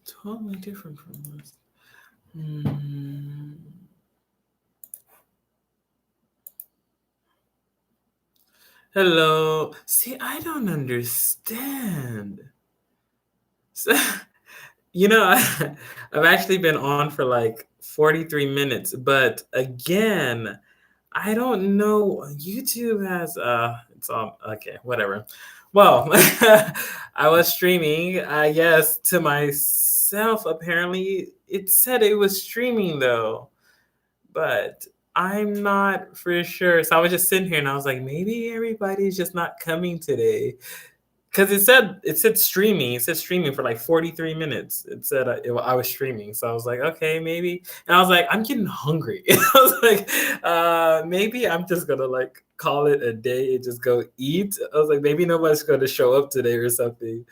Totally different from this. Hello. See, I don't understand. So, I've actually been on for like 43 minutes, but again, I don't know. YouTube has it's all okay, whatever. Well, I was streaming, I guess, to myself. Apparently, it said it was streaming though, but I'm not for sure. So I was just sitting here and I was like, maybe everybody's just not coming today. Because it said streaming. It said streaming for like 43 minutes. It said I was streaming. So I was like, okay, maybe. And I was like, I'm getting hungry. I was like, maybe I'm just gonna like call it a day and just go eat. I was like, maybe nobody's gonna show up today or something.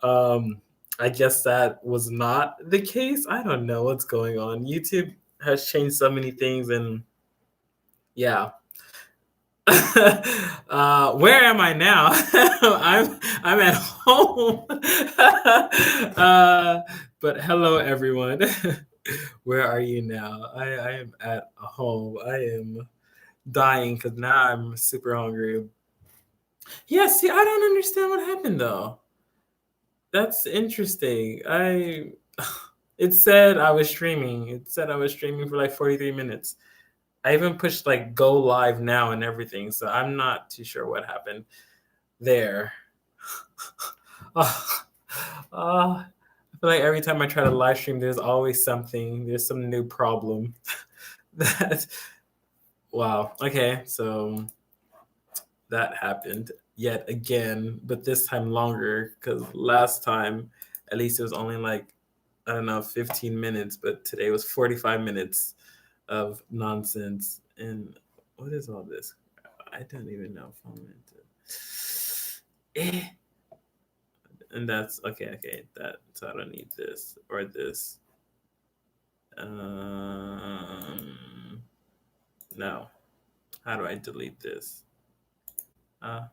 I guess that was not the case. I don't know what's going on. YouTube has changed so many things, and yeah. Where am I now? I'm at home. But hello, everyone. Where are you now? I am at home. I am dying because now I'm super hungry. Yeah, see, I don't understand what happened though. That's interesting. It said I was streaming. It said I was streaming for like 43 minutes. I even pushed like go live now and everything, so I'm not too sure what happened there. Oh, I feel like every time I try to live stream, there's always something. There's some new problem. that Wow. Okay, so that happened yet again, but this time longer because last time at least it was only like I don't know 15 minutes, but today was 45 minutes of nonsense. And what is all this? I don't even know if I'm into. And that's okay. That so I don't need this or this. No. How do I delete this? And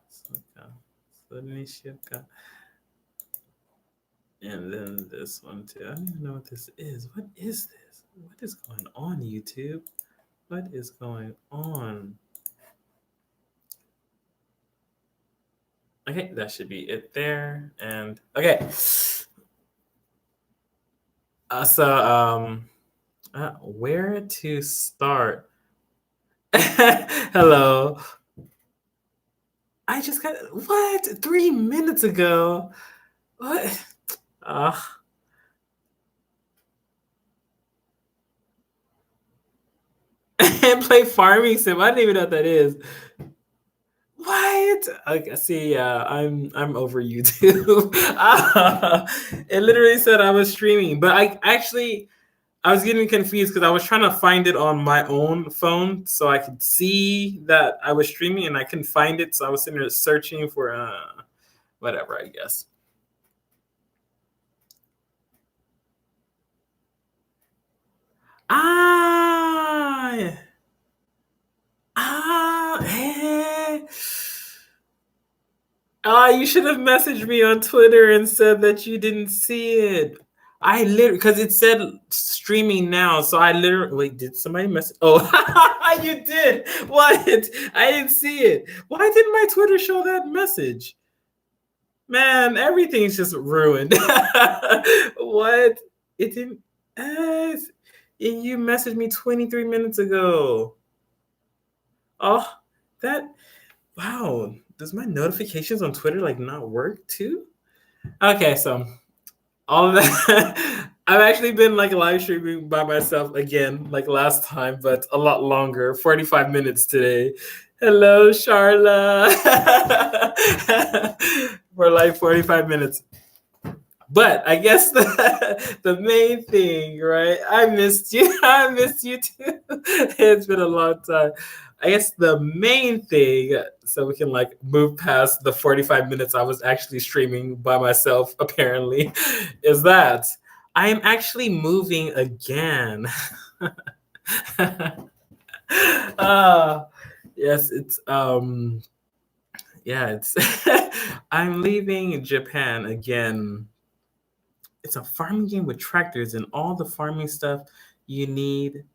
then this one too. I don't even know what this is. What is this? What is going on, YouTube? What is going on? Okay, that should be it there. And okay. Where to start? Hello. I just got what 3 minutes ago. What? And play farming sim. I don't even know what that is. What? Okay, see, I'm over YouTube. It literally said I was streaming, but I was getting confused because I was trying to find it on my own phone so I could see that I was streaming and I couldn't find it. So I was sitting there searching for whatever, I guess. Hey. You should have messaged me on Twitter and said that you didn't see it. I literally, because it said streaming now, so I literally wait. Did somebody message? Oh, you did. What? I didn't see it. Why didn't my Twitter show that message? Man, everything's just ruined. What? It didn't. You messaged me 23 minutes ago. Oh, that. Wow. Does my notifications on Twitter like not work too? Okay, so all of that. I've actually been like live streaming by myself again, like last time, but a lot longer. 45 minutes today. Hello, Charla. For like 45 minutes. But I guess the main thing, right? I missed you. I missed you too. It's been a long time. I guess the main thing, so we can like move past the 45 minutes I was actually streaming by myself, apparently, is that I am actually moving again. uh, yes, it's I'm leaving Japan again. It's a farming game with tractors and all the farming stuff you need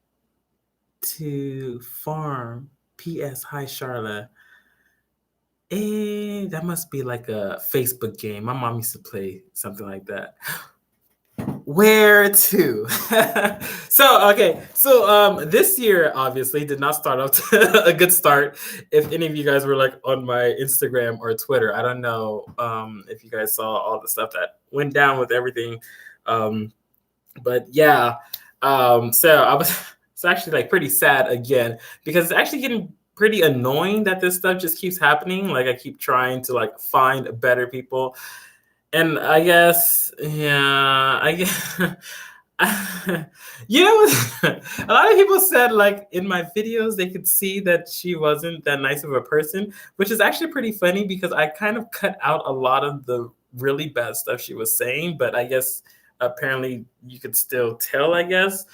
to farm. P.S. Hi, Charlotte. That must be like a Facebook game. My mom used to play something like that. Where to? So this year obviously did not start off to a good start. If any of you guys were like on my Instagram or Twitter, I don't know if you guys saw all the stuff that went down with everything. Um, but yeah, so I was it's actually like pretty sad again because it's actually getting pretty annoying that this stuff just keeps happening. Like I keep trying to like find better people, and I guess yeah, I guess. You know, a lot of people said like in my videos they could see that she wasn't that nice of a person, which is actually pretty funny because I kind of cut out a lot of the really bad stuff she was saying, but I guess apparently you could still tell, I guess.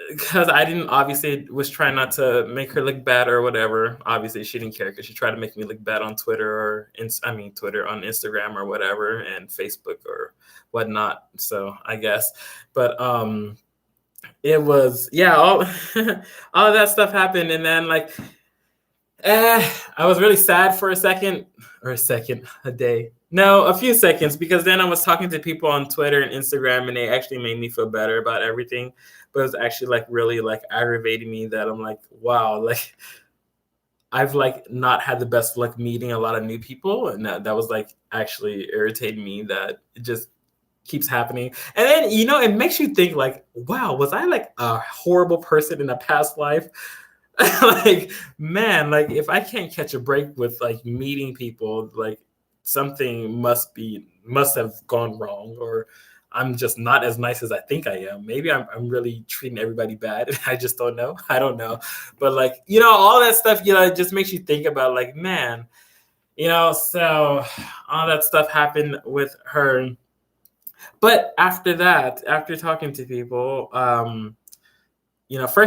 Because I didn't obviously was trying not to make her look bad or whatever. Obviously, she didn't care because she tried to make me look bad on Twitter or Twitter on Instagram or whatever and Facebook or whatnot. So I guess, but it was yeah, all all of that stuff happened, and then like I was really sad for a day. No, a few seconds, because then I was talking to people on Twitter and Instagram, and they actually made me feel better about everything. But it was actually like really like aggravating me that I'm like, wow, like I've like not had the best luck meeting a lot of new people, and that was like actually irritating me that it just keeps happening. And then it makes you think like, wow, was I like a horrible person in a past life? Like, man, like if I can't catch a break with like meeting people, like something must have gone wrong, or I'm just not as nice as I think I am. Maybe I'm really treating everybody bad. I just don't know. I don't know. But like, all that stuff, it just makes you think about like, man, so all that stuff happened with her. But after that, after talking to people, first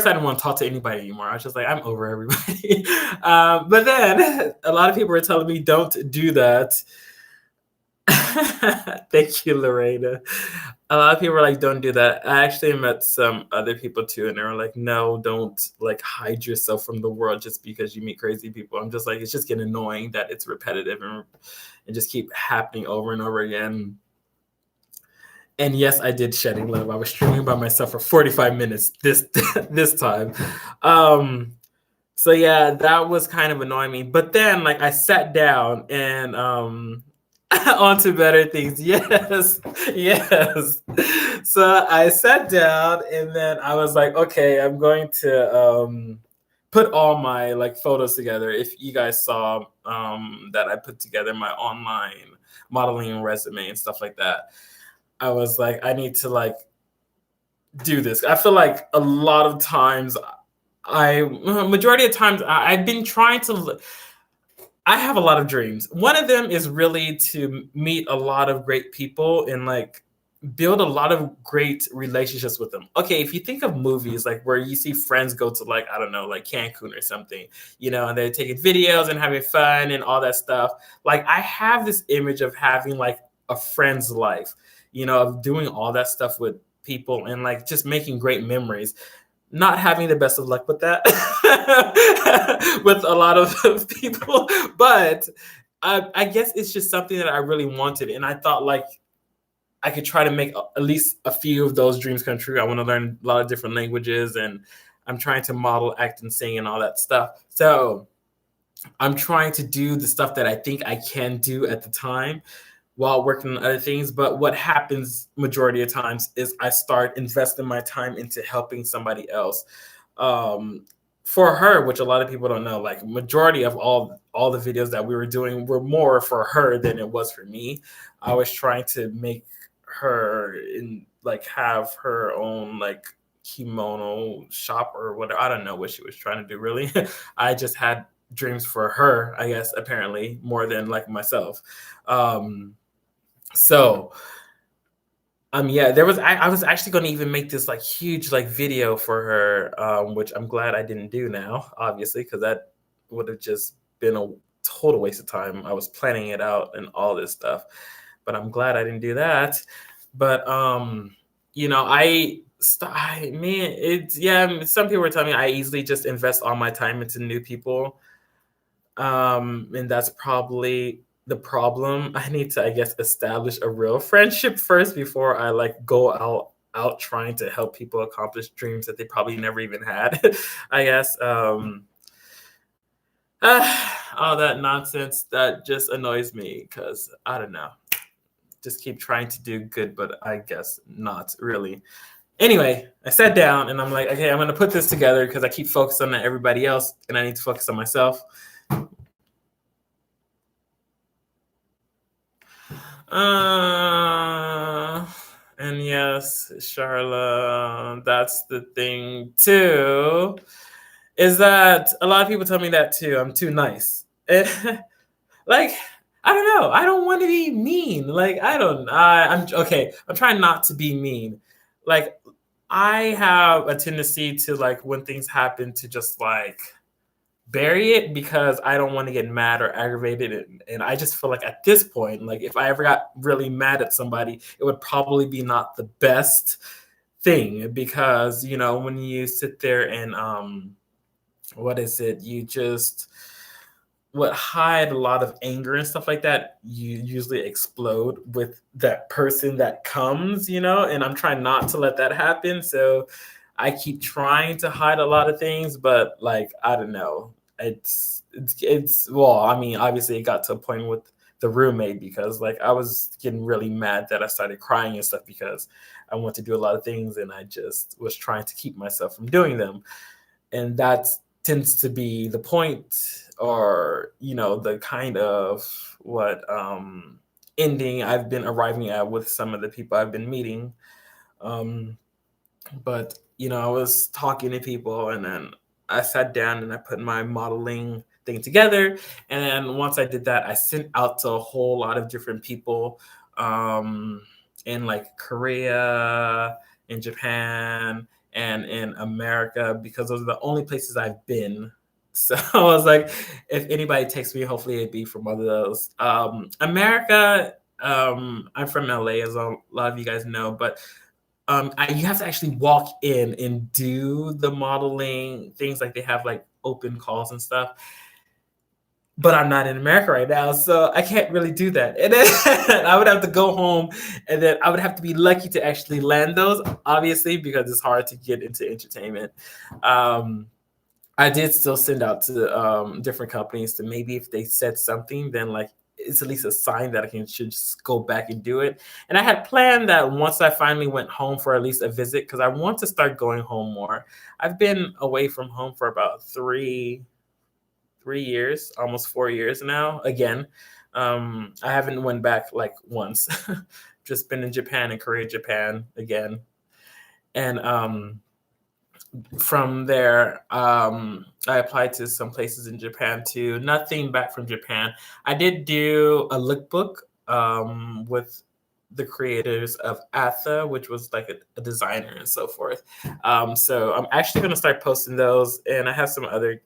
I didn't want to talk to anybody anymore. I was just like, I'm over everybody. But then a lot of people were telling me, don't do that. Thank you, Lorena. A lot of people were like, don't do that. I actually met some other people too, and they were like, no, don't like hide yourself from the world just because you meet crazy people. I'm just like, it's just getting annoying that it's repetitive and just keep happening over and over again. And yes, I did shedding love. I was streaming by myself for 45 minutes this time. So yeah, that was kind of annoying me. But then like I sat down and on to better things. Yes. Yes. So I sat down and then I was like, okay, I'm going to put all my like photos together. If you guys saw that I put together my online modeling resume and stuff like that, I was like, I need to like do this. I feel like a lot of times majority of times I've been trying to, I have a lot of dreams. One of them is really to meet a lot of great people and like build a lot of great relationships with them. Okay, if you think of movies like where you see friends go to like, I don't know, like Cancun or something, and they're taking videos and having fun and all that stuff. Like I have this image of having like a friend's life, of doing all that stuff with people and like just making great memories. Not having the best of luck with that with a lot of people, but I guess it's just something that I really wanted, and I thought like I could try to make at least a few of those dreams come true. I want to learn a lot of different languages, and I'm trying to model, act, and sing and all that stuff. So I'm trying to do the stuff that I think I can do at the time while working on other things. But what happens majority of times is I start investing my time into helping somebody else. For her, which a lot of people don't know, like majority of all the videos that we were doing were more for her than it was for me. I was trying to make her have her own like kimono shop or whatever. I don't know what she was trying to do really. I just had dreams for her, I guess, apparently more than like myself. So Yeah, I was actually gonna even make this, like, huge, like, video for her, which I'm glad I didn't do now, obviously, because that would've just been a total waste of time. I was planning it out and all this stuff, but I'm glad I didn't do that. But, man, it's yeah, some people were telling me I easily just invest all my time into new people. And that's probably the problem. I need to, I guess, establish a real friendship first before I like go out trying to help people accomplish dreams that they probably never even had. I guess. All that nonsense that just annoys me because I don't know. Just keep trying to do good, but I guess not really. Anyway, I sat down and I'm like, okay, I'm gonna put this together because I keep focusing on everybody else and I need to focus on myself. Uh, and yes, Charla, that's the thing too. Is that a lot of people tell me that too? I'm too nice. Like, I don't know. I don't want to be mean. Like, I don't. I'm okay. I'm trying not to be mean. Like, I have a tendency to like when things happen to just like bury it because I don't want to get mad or aggravated. And I just feel like at this point, like if I ever got really mad at somebody, it would probably be not the best thing because, when you sit there and, what is it? You just would hide a lot of anger and stuff like that. You usually explode with that person that comes, and I'm trying not to let that happen. So I keep trying to hide a lot of things, but like I don't know. It's well, I mean, obviously it got to a point with the roommate because like I was getting really mad that I started crying and stuff because I want to do a lot of things and I just was trying to keep myself from doing them. And that tends to be the point or the kind of what ending I've been arriving at with some of the people I've been meeting. But I was talking to people and then I sat down and I put my modeling thing together. And then once I did that, I sent out to a whole lot of different people um, in like Korea, in Japan, and in America because those are the only places I've been. So I was like, if anybody takes me, hopefully it'd be from one of those. America, I'm from LA, as a lot of you guys know, but you have to actually walk in and do the modeling things. Like they have like open calls and stuff. But I'm not in America right now, so I can't really do that. And then I would have to go home, and then I would have to be lucky to actually land those, obviously, because it's hard to get into entertainment. Um, I did still send out to different companies to maybe if they said something, then like it's at least a sign that I should just go back and do it. And I had planned that once I finally went home for at least a visit, because I want to start going home more. I've been away from home for about 3 years, almost 4 years now. Again, I haven't went back like once. Just been in Japan and Korea, Japan again, and from there, I applied to some places in Japan too. Nothing back from Japan. I did do a lookbook with the creators of Atha, which was like a designer and so forth. So I'm actually going to start posting those, and I have some other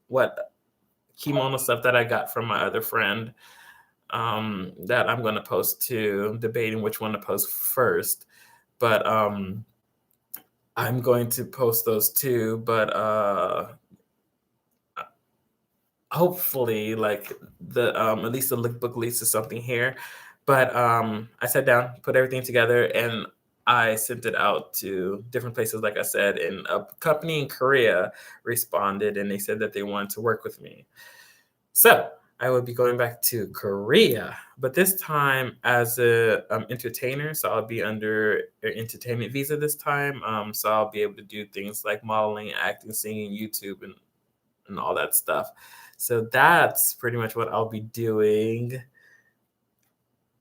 what kimono stuff that I got from my other friend that I'm going to post too. Debating which one to post first, but I'm going to post those too, but hopefully like the at least the lookbook leads to something here. But I sat down, put everything together, and I sent it out to different places, like I said, and a company in Korea responded and they said that they wanted to work with me. So I will be going back to Korea, but this time as a entertainer. So I'll be under an entertainment visa this time. So I'll be able to do things like modeling, acting, singing, YouTube, and all that stuff. So that's pretty much what I'll be doing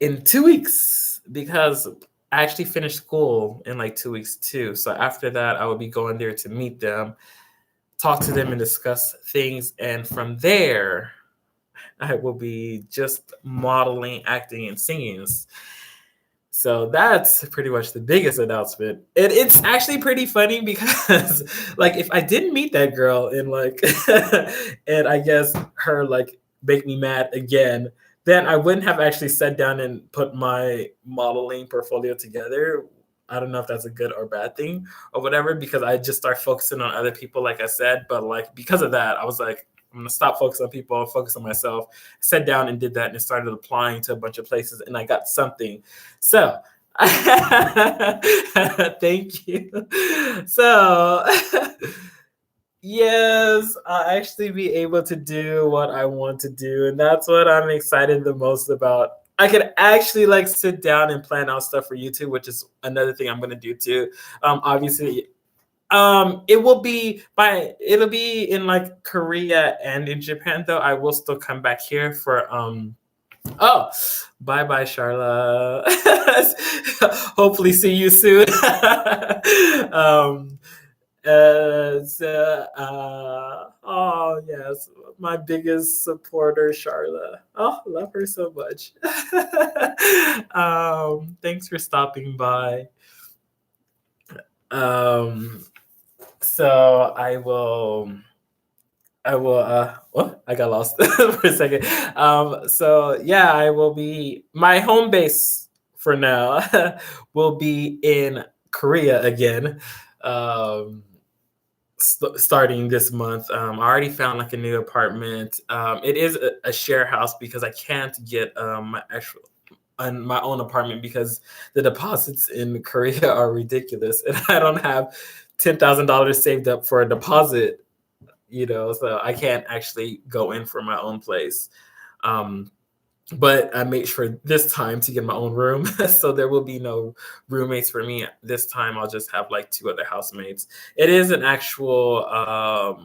in 2 weeks because I actually finished school in like 2 weeks too. So after that, I will be going there to meet them, talk to them, and discuss things. And from there, I will be just modeling, acting, and singing. So that's pretty much the biggest announcement. And it's actually pretty funny because like if I didn't meet that girl and like and I guess her like make me mad again, then I wouldn't have actually sat down and put my modeling portfolio together. I don't know if that's a good or bad thing or whatever, because I just start focusing on other people, like I said. But like because of that, I was like, I'm gonna stop focusing on people and focus on myself. Sat down and did that and started applying to a bunch of places and I got something. So thank you. So yes, I'll actually be able to do what I want to do. And that's what I'm excited the most about. I can actually like sit down and plan out stuff for YouTube, which is another thing I'm gonna do too. Obviously, it'll be in like Korea and in Japan though. I will still come back here for oh, bye bye, Charla. Hopefully, see you soon. um, oh yes, my biggest supporter, Charla. Oh, love her so much. Thanks for stopping by. Um, so I will oh, I got lost for a second. So yeah, I will be my home base for now will be in Korea again. Um Starting this month. I already found like a new apartment. It is a share house because I can't get my actual on my own apartment because the deposits in Korea are ridiculous, and I don't have $10,000 saved up for a deposit, so I can't actually go in for my own place. Um, but I made sure this time to get my own room. So there will be no roommates for me. This time I'll just have like two other housemates. It is an actual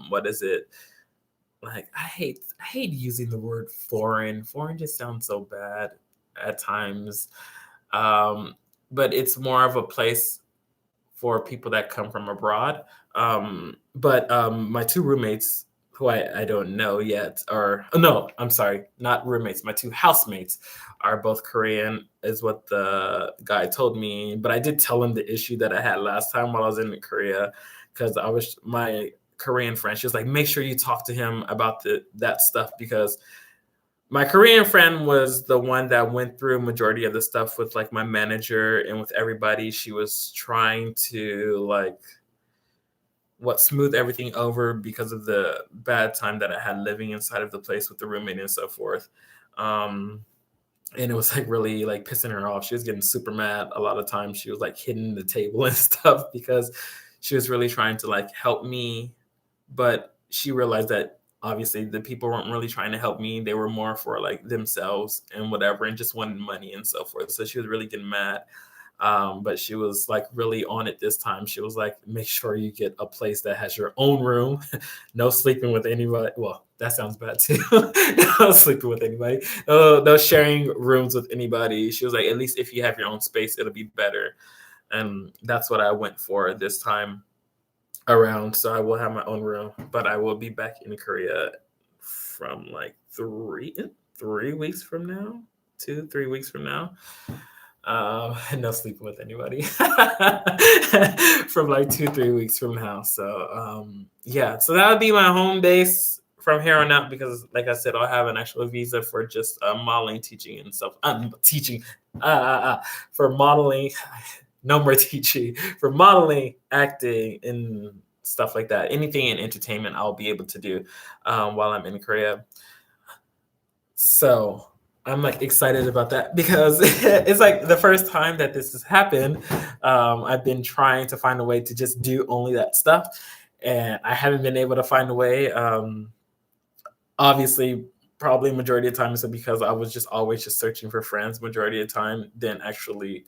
what is it? Like I hate using the word foreign. Foreign just sounds so bad at times. Um, but it's more of a place for people that come from abroad. But my two roommates, who I don't know yet, or oh, no, I'm sorry, not roommates. My two housemates are both Korean, is what the guy told me. But I did tell him the issue that I had last time while I was in Korea, because I was my Korean friend. She was like, make sure you talk to him about that stuff because my Korean friend was the one that went through majority of the stuff with like my manager and with everybody. She was trying to like smooth everything over because of the bad time that I had living inside of the place with the roommate and so forth. Um, and it was like really like pissing her off. She was getting super mad a lot of times. She was like hitting the table and stuff because she was really trying to like help me, but she realized that obviously the people weren't really trying to help me. They were more for like themselves and whatever and just wanted money and so forth. So she was really getting mad. But she was like really on it this time. She was like, make sure you get a place that has your own room, no sleeping with anybody. Well, that sounds bad too. No sleeping with anybody. No sharing rooms with anybody. She was like, at least if you have your own space, it'll be better. And that's what I went for this time around. So I will have my own room, but I will be back in Korea from like three weeks from now, 2 3 weeks from now. No sleeping with anybody from like 2 3 weeks from now. So yeah, so that would be my home base from here on out because, like I said, I'll have an actual visa for just modeling, teaching, and stuff. Teaching for modeling. No more teaching for modeling, acting, and stuff like that. Anything in entertainment, I'll be able to do while I'm in Korea. So I'm like excited about that because it's like the first time that this has happened. I've been trying to find a way to just do only that stuff, and I haven't been able to find a way. Obviously, probably majority of the time is because I was just always just searching for friends majority of the time than actually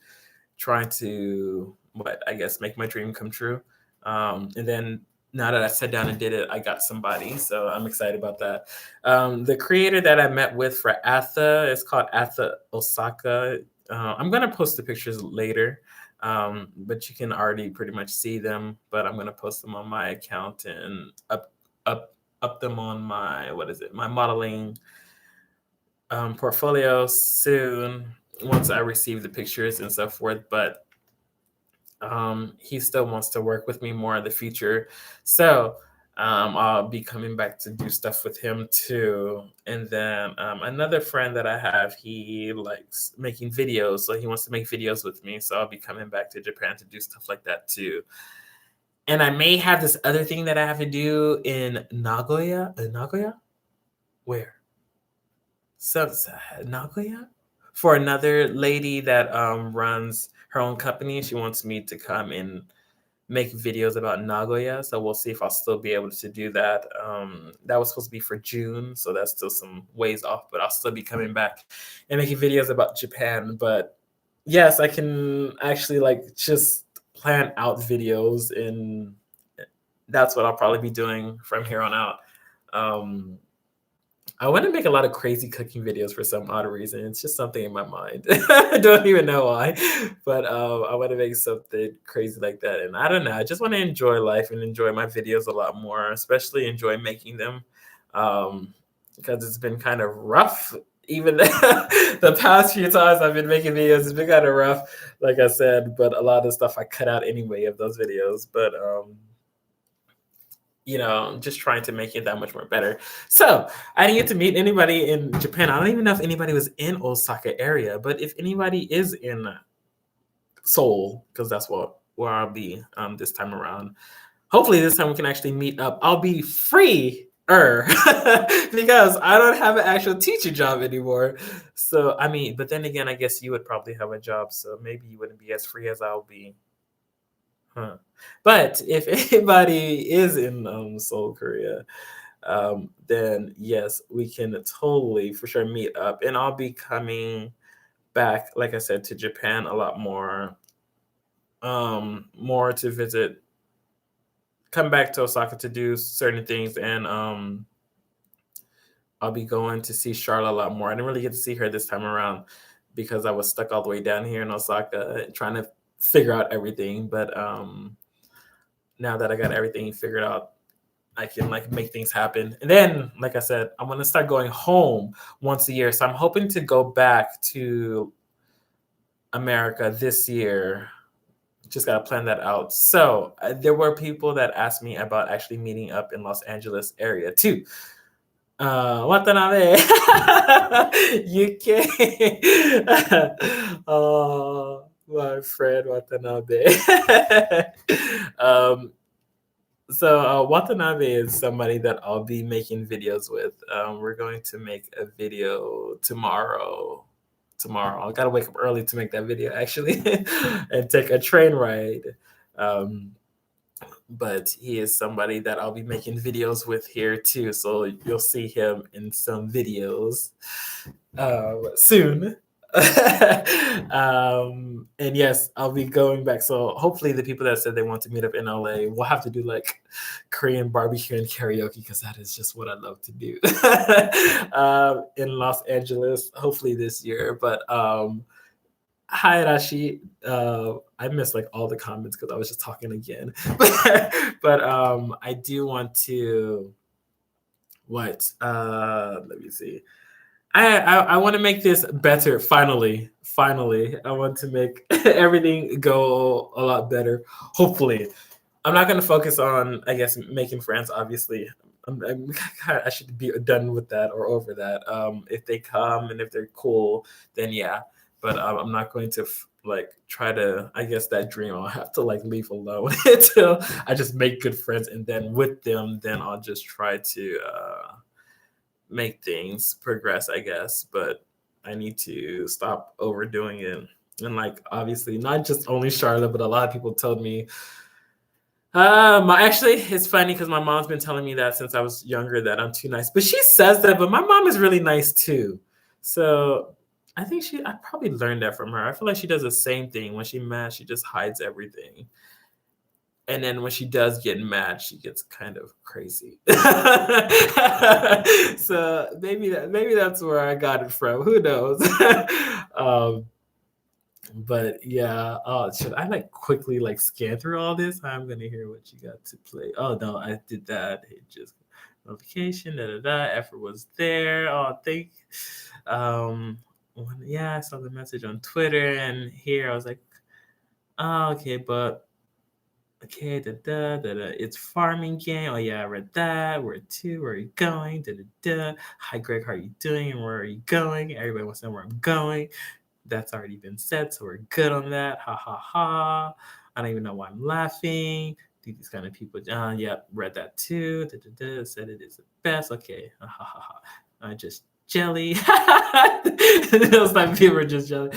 trying to what I guess make my dream come true. And then now that I sat down and did it, I got somebody, so I'm excited about that. The creator that I met with for Atha is called Atha Osaka. I'm gonna post the pictures later, but you can already pretty much see them. But I'm gonna post them on my account and up them on my my modeling portfolio soon. once I receive the pictures and so forth. But he still wants to work with me more in the future. So I'll be coming back to do stuff with him too. And then another friend that I have, he likes making videos. So he wants to make videos with me. So I'll be coming back to Japan to do stuff like that too. And I may have this other thing that I have to do in Nagoya. In Nagoya? Where? So, Nagoya? For another lady that runs her own company. She wants me to come and make videos about Nagoya. So we'll see if I'll still be able to do that. That was supposed to be for June. So that's still some ways off, but I'll still be coming back and making videos about Japan. But yes, I can actually like just plan out videos, and that's what I'll probably be doing from here on out. Um, I want to make a lot of crazy cooking videos for some odd reason. It's just something in my mind. I don't even know why, but I want to make something crazy like that. And I don't know. I just want to enjoy life and enjoy my videos a lot more, especially enjoy making them, because it's been kind of rough. Even the past few times I've been making videos, it's been kind of rough, like I said. But a lot of stuff I cut out anyway of those videos. But just trying to make it that much more better. So I didn't get to meet anybody in Japan. I don't even know if anybody was in Osaka area, but if anybody is in Seoul, because that's where I'll be this time around. Hopefully this time we can actually meet up. I'll be free because I don't have an actual teacher job anymore. So I mean, but then again, I guess you would probably have a job, so maybe you wouldn't be as free as I'll be. Huh. But if anybody is in Seoul, Korea, then yes, we can totally for sure meet up. And I'll be coming back, like I said, to Japan a lot more to visit, come back to Osaka to do certain things, and I'll be going to see Charlotte a lot more. I didn't really get to see her this time around because I was stuck all the way down here in Osaka trying to figure out everything. But now that I got everything figured out, I can like make things happen. And then, like I said, I'm gonna start going home once a year. So I'm hoping to go back to America this year. Just gotta plan that out. So there were people that asked me about actually meeting up in Los Angeles area too. Watanabe, UK. Oh, my friend Watanabe. um, So Watanabe is somebody that I'll be making videos with. We're going to make a video tomorrow. Tomorrow, I gotta wake up early to make that video actually, and take a train ride. Um, but he is somebody that I'll be making videos with here too. So you'll see him in some videos soon. And yes, I'll be going back. So hopefully, the people that said they want to meet up in LA, we'll have to do like Korean barbecue and karaoke because that is just what I love to do in Los Angeles. Hopefully this year, but hi Rashi. I missed like all the comments because I was just talking again. But I do want to what? Let me see. I want to make this better. Finally, I want to make everything go a lot better. Hopefully, I'm not going to focus on, I guess, making friends. Obviously, I should be done with that or over that. If they come and if they're cool, then yeah. But I'm not going to like try to. I guess that dream I'll have to like leave alone until I just make good friends, and then with them, then I'll just try to make things progress, I guess. But I need to stop overdoing it. And like obviously, not just only Charlotte, but a lot of people told me actually, it's funny because my mom's been telling me that since I was younger that I'm too nice. But she says that, but my mom is really nice too. So I think I probably learned that from her. I feel like she does the same thing. When she's mad, she just hides everything. And then when she does get mad, she gets kind of crazy. So maybe that's where I got it from. Who knows? um, but yeah, should I like quickly like scan through all this? I'm gonna hear what you got to play. Oh no, I did that. It just notification, da da da. Effort was there. Oh, thank. Um, Yeah, I saw the message on Twitter, and here I was like, oh, okay, but okay, da da da da. It's farming game. Oh yeah, I read that. Where to? Where are you going? Da da da. Hi Greg, how are you doing? And where are you going? Everybody wants to know where I'm going. That's already been said, so we're good on that. Ha ha ha. I don't even know why I'm laughing. Think these kind of people. Yeah, read that too. Da, da, da, said it is the best. Okay. Ha ha ha ha. I just jelly. Those type of people are just jelly.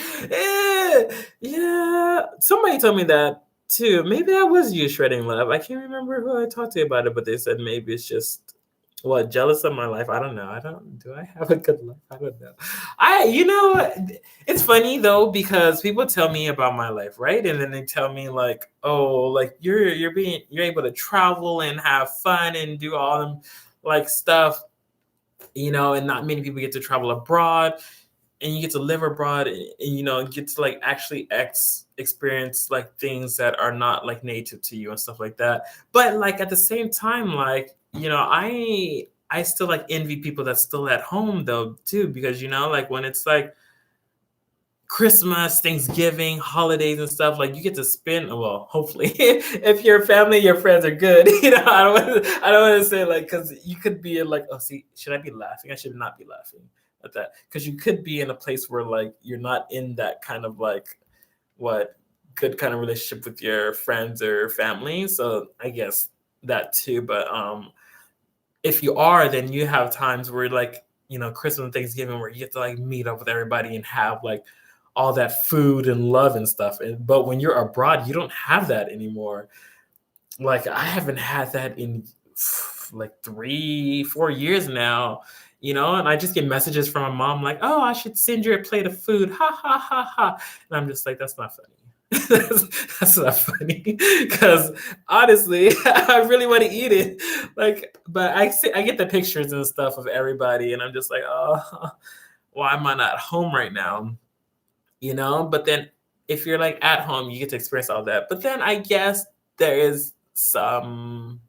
Yeah. Somebody told me that too. Maybe I was you shredding love. I can't remember who I talked to about it, but they said maybe it's just what jealous of my life. I don't know. I don't. Do I have a good life? I don't know. It's funny though because people tell me about my life, right? And then they tell me like, oh, like you're able to travel and have fun and do all them like stuff, and not many people get to travel abroad and you get to live abroad and get to like actually experience like things that are not like native to you and stuff like that. But like at the same time, like I still like envy people that's still at home though too, because like when it's like Christmas, Thanksgiving, holidays and stuff, like you get to spend, well, hopefully if your family, your friends are good, I don't want to say like, because you could be in like, oh, see, should I be laughing? I should not be laughing at that, because you could be in a place where like you're not in that kind of like what good kind of relationship with your friends or family. So I guess that too. But if you are, then you have times where like Christmas and Thanksgiving where you get to like meet up with everybody and have like all that food and love and stuff. But when you're abroad, you don't have that anymore. Like I haven't had that in like 3-4 years now. And I just get messages from my mom like, oh, I should send you a plate of food, ha ha ha ha. And I'm just like, that's not funny. that's not funny because honestly I really want to eat it, like, but I get the pictures and stuff of everybody and I'm just like, oh, why am I not home right now? But then if you're like at home, you get to experience all that. But then I guess there is some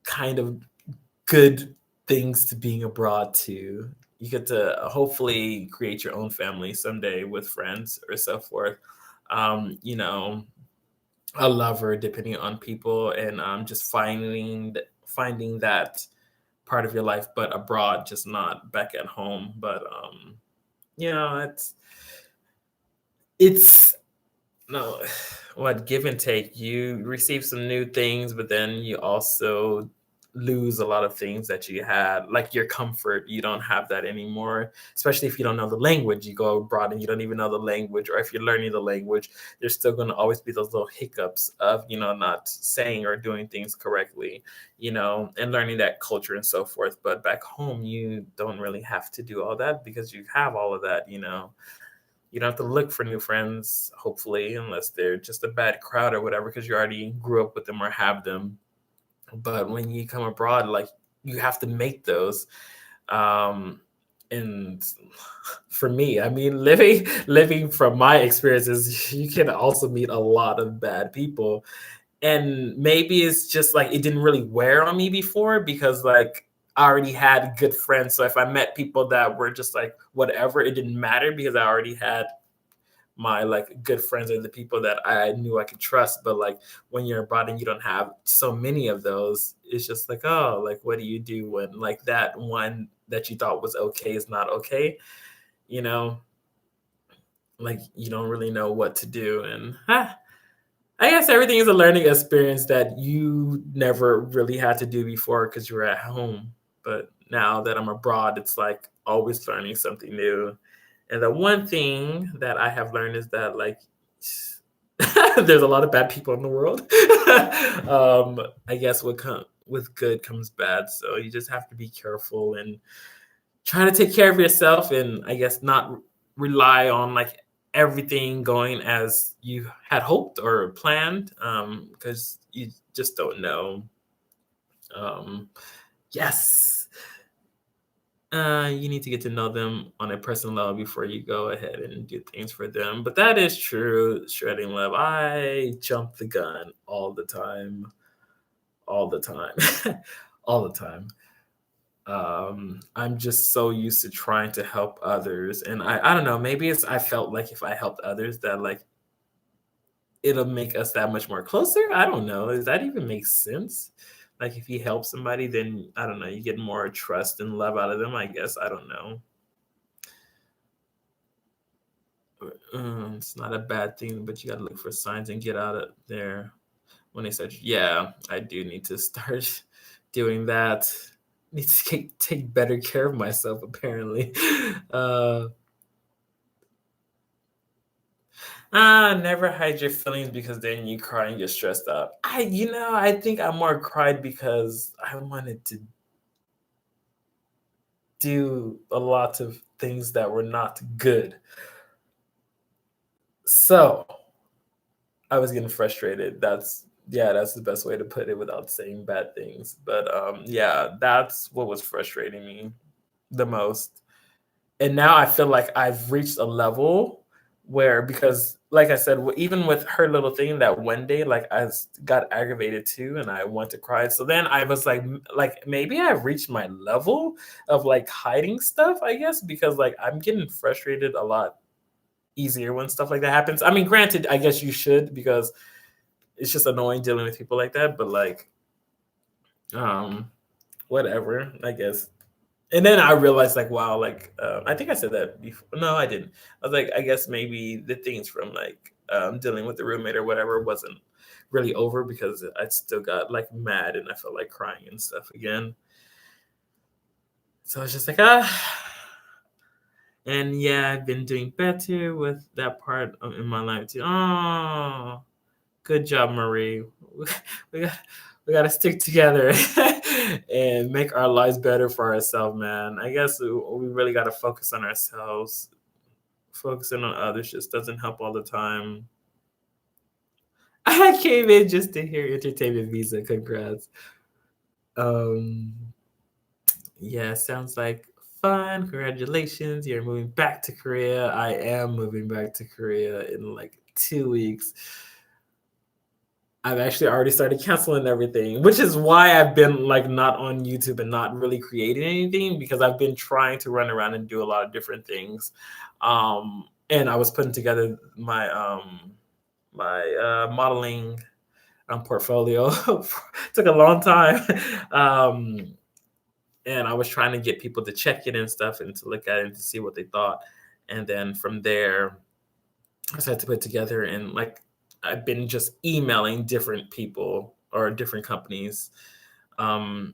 kind of good things to being abroad too. You get to hopefully create your own family someday with friends or so forth. You know, a lover, depending on people, and just finding that part of your life, but abroad, just not back at home. But it's no, what give and take. You receive some new things, but then you also lose a lot of things that you had, like your comfort. You don't have that anymore, especially if you don't know the language. You go abroad and you don't even know the language, or if you're learning the language, there's still going to always be those little hiccups of, not saying or doing things correctly, and learning that culture and so forth. But back home, you don't really have to do all that because you have all of that. You don't have to look for new friends, hopefully, unless they're just a bad crowd or whatever, because you already grew up with them or have them. But when you come abroad, like you have to make those. Um, and for me, I mean, living from my experiences, you can also meet a lot of bad people. And maybe it's just like it didn't really wear on me before because like I already had good friends. So if I met people that were just like whatever, it didn't matter because I already had my like good friends and the people that I knew I could trust. But like when you're abroad and you don't have so many of those, it's just like, oh, like what do you do when like that one that you thought was okay is not okay? You know, like you don't really know what to do. And I guess everything is a learning experience that you never really had to do before because you were at home. But now that I'm abroad, it's like always learning something new. And the one thing that I have learned is that like there's a lot of bad people in the world. I guess with good comes bad, so you just have to be careful and try to take care of yourself, and I guess not rely on like everything going as you had hoped or planned, because you just don't know. Um, yes, you need to get to know them on a personal level before you go ahead and do things for them. But that is true. Shredding love. I jump the gun all the time, all the time, all the time. I'm just so used to trying to help others, and I don't know, maybe it's I felt like if I helped others that, like, it'll make us that much more closer? I don't know. Does that even make sense? Like, if you help somebody, then, I don't know, you get more trust and love out of them, I guess, I don't know. It's not a bad thing, but you gotta look for signs and get out of there. When they said, "Yeah, I do need to start doing that. Need to take better care of myself," apparently. Uh, never hide your feelings because then you cry and get stressed out. I think I more cried because I wanted to do a lot of things that were not good. So I was getting frustrated. That's the best way to put it without saying bad things. But yeah, that's what was frustrating me the most. And now I feel like I've reached a level where because like I said, even with her little thing that one day, like got aggravated too, and I want to cry. So then I was like maybe I've reached my level of like hiding stuff, I guess, because like I'm getting frustrated a lot easier when stuff like that happens. I mean, granted, I guess you should because it's just annoying dealing with people like that, but like, um, whatever, I guess. And then I realized, like, wow, like, I think I said that before. No, I didn't. I was like, I guess maybe the things from like dealing with the roommate or whatever wasn't really over because I still got like mad and I felt like crying and stuff again. So I was just like, and yeah, I've been doing better with that part in my life too. Oh, good job, Marie. We got we got to stick together and make our lives better for ourselves, man. I guess we really got to focus on ourselves. Focusing on others just doesn't help all the time. I came in just to hear entertainment visa. Congrats. Um, yeah, sounds like fun. Congratulations. You're moving back to Korea. I am moving back to Korea in like 2 weeks. I've actually already started canceling everything, which is why I've been like not on YouTube and not really creating anything because I've been trying to run around and do a lot of different things. And I was putting together my modeling portfolio. Took a long time. Um, and I was trying to get people to check it and stuff and to look at it and to see what they thought. And then from there, I decided to put together and like I've been just emailing different people or different companies, um,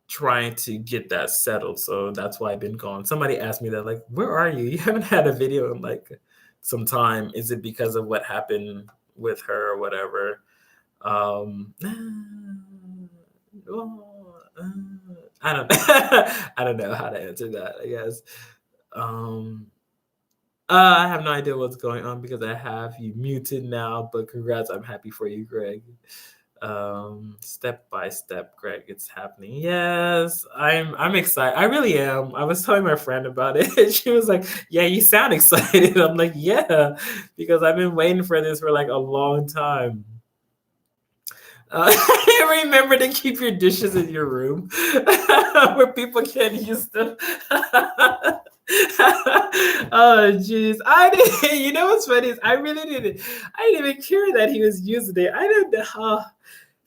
trying to get that settled. So that's why I've been gone. Somebody asked me that, like, where are you? You haven't had a video in like some time. Is it because of what happened with her or whatever? Well, I don't I don't know how to answer that, I guess. Um I have no idea what's going on because I have you muted now, but congrats, I'm happy for you, Greg. Step by step, Greg, it's happening. Yes, I'm excited. I really am. I was telling my friend about it. And she was like, "Yeah, you sound excited." I'm like, "Yeah," because I've been waiting for this for like a long time. Remember to keep your dishes in your room where people can't use them. Oh jeez, I didn't. You know what's funny is I really didn't. I didn't even care that he was using it. I didn't.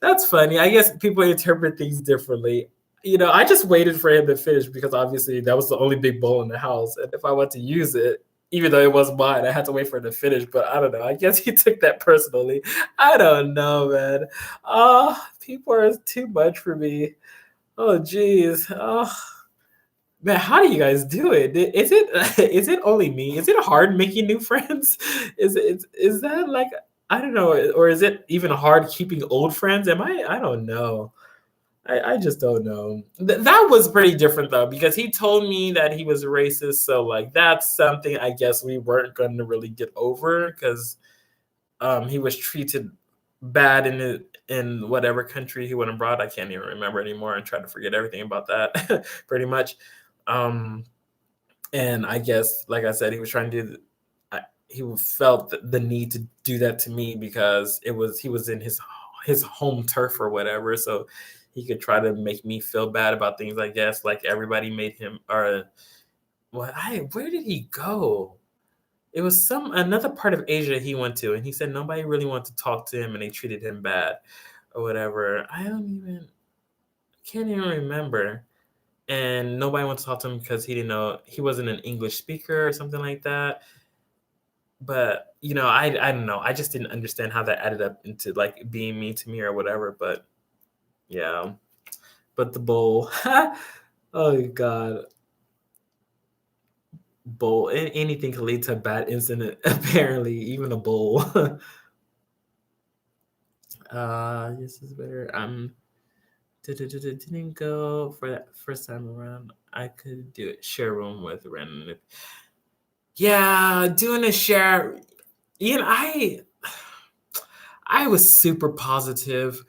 That's funny. I guess people interpret things differently. I just waited for him to finish because obviously that was the only big bowl in the house, and if I want to use it, even though it was mine, I had to wait for him to finish. But I don't know. I guess he took that personally. I don't know, man. Oh, people are too much for me. Oh, geez. Oh, man, how do you guys do it? Is it is it only me? Is it hard making new friends? Is that like I don't know, or is it even hard keeping old friends? I don't know. I just don't know. That was pretty different though, because he told me that he was racist. So like that's something I guess we weren't going to really get over because he was treated bad in whatever country he went abroad. I can't even remember anymore and try to forget everything about that pretty much. Um, and I guess, like I said, he was trying to do. He felt the need to do that to me because he was in his home turf or whatever. So he could try to make me feel bad about things, I guess, like everybody made him or what I where did he go? It was some another part of Asia he went to, and he said nobody really wanted to talk to him and they treated him bad or whatever. I don't even can't even remember. And nobody wanted to talk to him because he didn't know he wasn't an English speaker or something like that. But I don't know. I just didn't understand how that added up into like being mean to me or whatever. But yeah, but the bowl. Oh God, bowl. Anything can lead to a bad incident. Apparently, even a bowl. This is better. Didn't go for that first time around. I could do it. Share room with random. Yeah, doing a share. I was super positive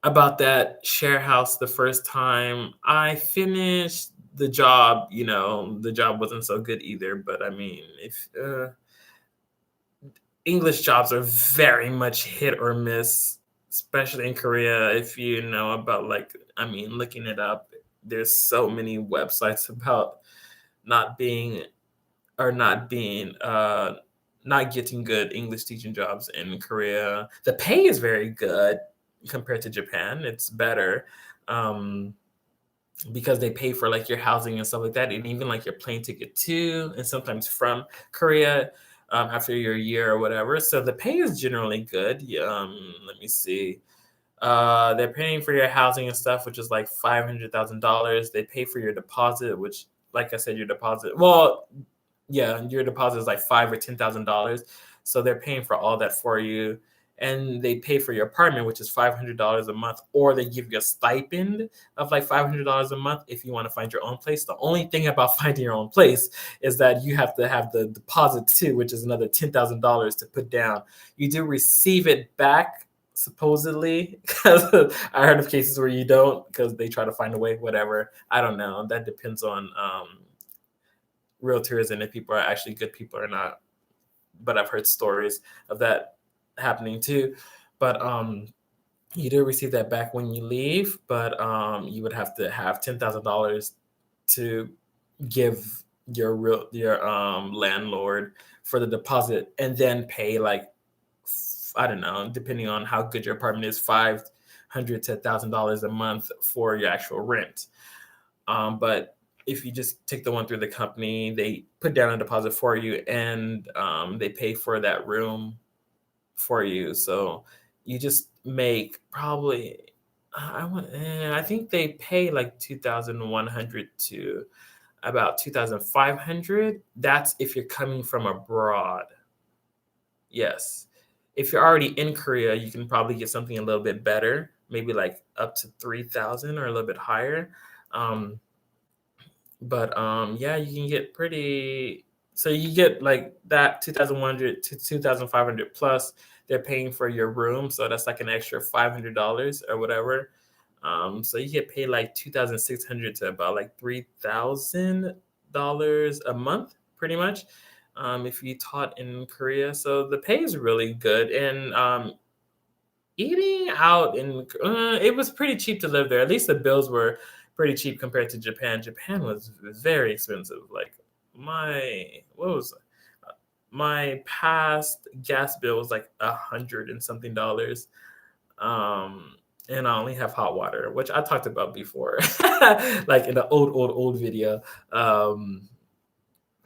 about that share house the first time. I finished the job. The job wasn't so good either. But I mean, if English jobs are very much hit or miss, especially in Korea. If you know about I mean, looking it up, there's so many websites about not being not being not getting good English teaching jobs in Korea. The pay is very good compared to Japan. It's better. Um, because they pay for like your housing and stuff like that, and even like your plane ticket too, and sometimes from Korea after your year or whatever. So the pay is generally good. Yeah, let me see. They're paying for your housing and stuff, which is like $500,000. They pay for your deposit, which, like I said, your deposit. Well, yeah, your deposit is like $5,000 or $10,000. So they're paying for all that for you. And they pay for your apartment, which is $500 a month, or they give you a stipend of like $500 a month if you want to find your own place. The only thing about finding your own place is that you have to have the deposit too, which is another $10,000 to put down. You do receive it back supposedly, because I heard of cases where you don't because they try to find a way, whatever. I don't know. That depends on realtors and if people are actually good people or not. But I've heard stories of that happening too. But you do receive that back when you leave, but you would have to have $10,000 to give your landlord for the deposit, and then pay like I don't know, depending on how good your apartment is, $500 to $1,000 a month for your actual rent. But if you just take the one through the company, they put down a deposit for you, and they pay for that room for you. So you just make probably I think they pay like 2,100 to about 2,500. That's if you're coming from abroad. Yes. If you're already in Korea, you can probably get something a little bit better, maybe like up to 3,000 or a little bit higher. Um, but yeah, you can get pretty. So you get like that 2,100 to 2,500 plus. They're paying for your room, so that's like an extra $500 or whatever. So you get paid like 2,600 to about like $3,000 a month, pretty much. If you taught in Korea, so the pay is really good, and eating out in it was pretty cheap to live there. At least the bills were pretty cheap compared to Japan. Japan was very expensive. Like my what was my past gas bill was like 100 and something dollars. Um, and I only have hot water, which I talked about before, like in the old video. Um,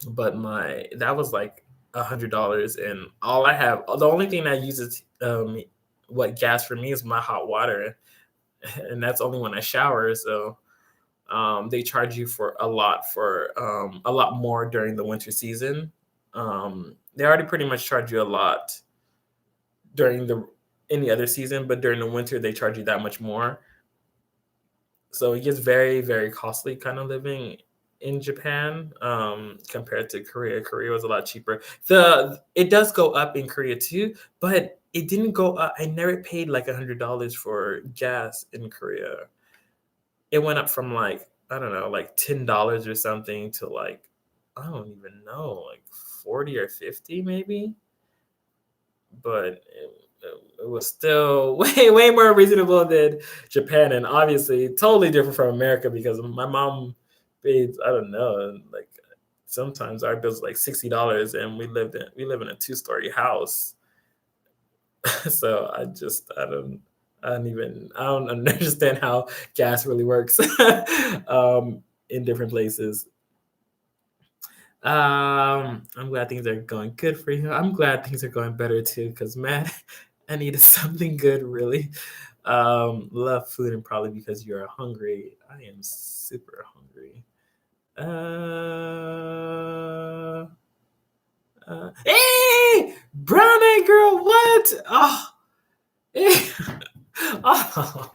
but my that was like $100, and all I have, the only thing that uses what gas for me is my hot water, and that's only when I shower. So they charge you for a lot more during the winter season. They already pretty much charge you a lot during the any other season, but during the winter they charge you that much more. So it gets very, very costly kind of living in Japan compared to Korea. Korea was a lot cheaper. It does go up in Korea too, but it didn't go up. I never paid like $100 for gas in Korea. It went up from like I don't know, like $10 or something to like I don't even know, like 40 or 50 maybe. But it was still way more reasonable than Japan, and obviously totally different from America because my mom paid, I don't know, like sometimes our bills like $60, and we live in a 2-story house. So I don't understand how gas really works in different places. I'm glad things are going good for you. I'm glad things are going better too, because man, I needed something good really. Love food, and probably because you're hungry. I am super hungry. Uh, hey, brown eyed girl, what? Oh, oh,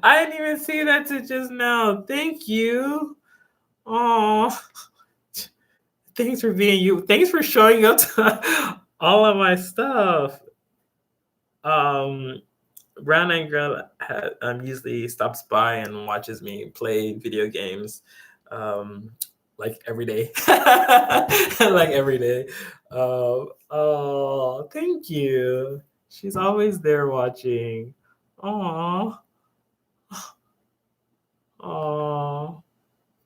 I didn't even see that to just now. Thank you. Oh, thanks for being you. Thanks for showing up to all of my stuff. Um, Brown Eyed Girl usually stops by and watches me play video games, um, like every day, like every day. Oh, thank you. She's always there watching. Oh, oh,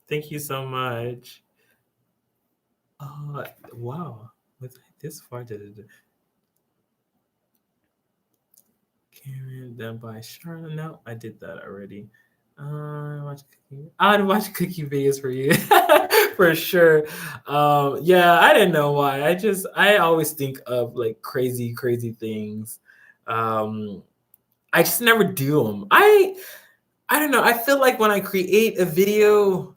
thank you so much. Wow, was I this far? Karen, then by Charlotte. No, I did that already. I'd watch cookie videos for you for sure. Yeah, I didn't know why. I always think of like crazy things. Um, I just never do them. I don't know. I feel like when I create a video,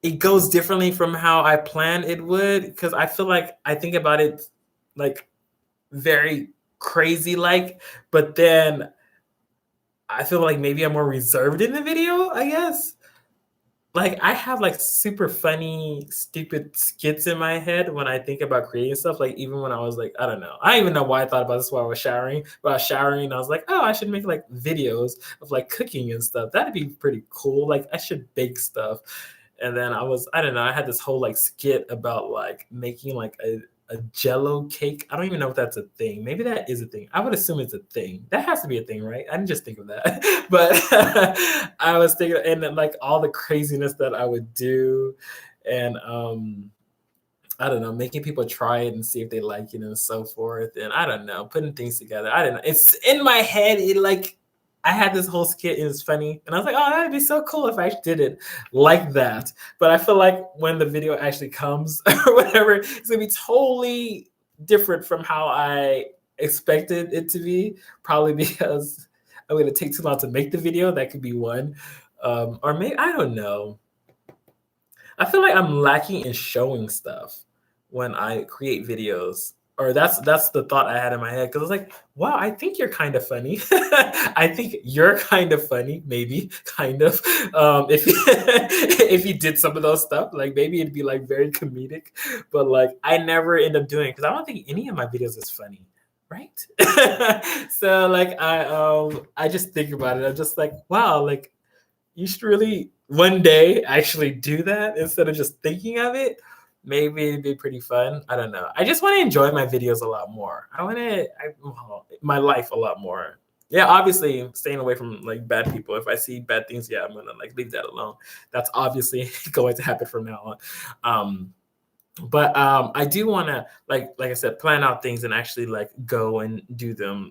it goes differently from how I plan it would because I feel like I think about it like very crazy like, but then I feel like maybe I'm more reserved in the video, I guess. Like I have like super funny, stupid skits in my head when I think about creating stuff. Like even when I was like, I don't know. I don't even know why I thought about this while I was showering. But I was showering, I was like, oh, I should make like videos of like cooking and stuff. That'd be pretty cool. Like I should bake stuff. And then I don't know, I had this whole like skit about like making like a jello cake. I don't even know if that's a thing. Maybe that is a thing. I would assume it's a thing. That has to be a thing, right? I didn't just think of that. But I was thinking, and then like all the craziness that I would do. And I don't know, making people try it and see if they like it and so forth. And I don't know, putting things together. I don't know. It's in my head. It like I had this whole skit and it's funny. And I was like, oh, that'd be so cool if I actually did it like that. But I feel like when the video actually comes or whatever, it's gonna be totally different from how I expected it to be. Probably because I'm gonna take too long to make the video. That could be one. Or maybe I don't know. I feel like I'm lacking in showing stuff when I create videos. Or that's the thought I had in my head because I was like, wow, I think you're kind of funny. I think you're kind of funny, maybe kind of. If if you did some of those stuff, like maybe it'd be like very comedic, but like I never end up doing because I don't think any of my videos is funny, right? So like I just think about it. I'm just like, wow, like you should really one day actually do that instead of just thinking of it. Maybe it'd be pretty fun. I don't know. I just want to enjoy my videos a lot more. My life a lot more. Yeah, obviously staying away from like bad people. If I see bad things, yeah, I'm gonna like leave that alone. That's obviously going to happen from now on. But I do want to like I said, plan out things and actually like go and do them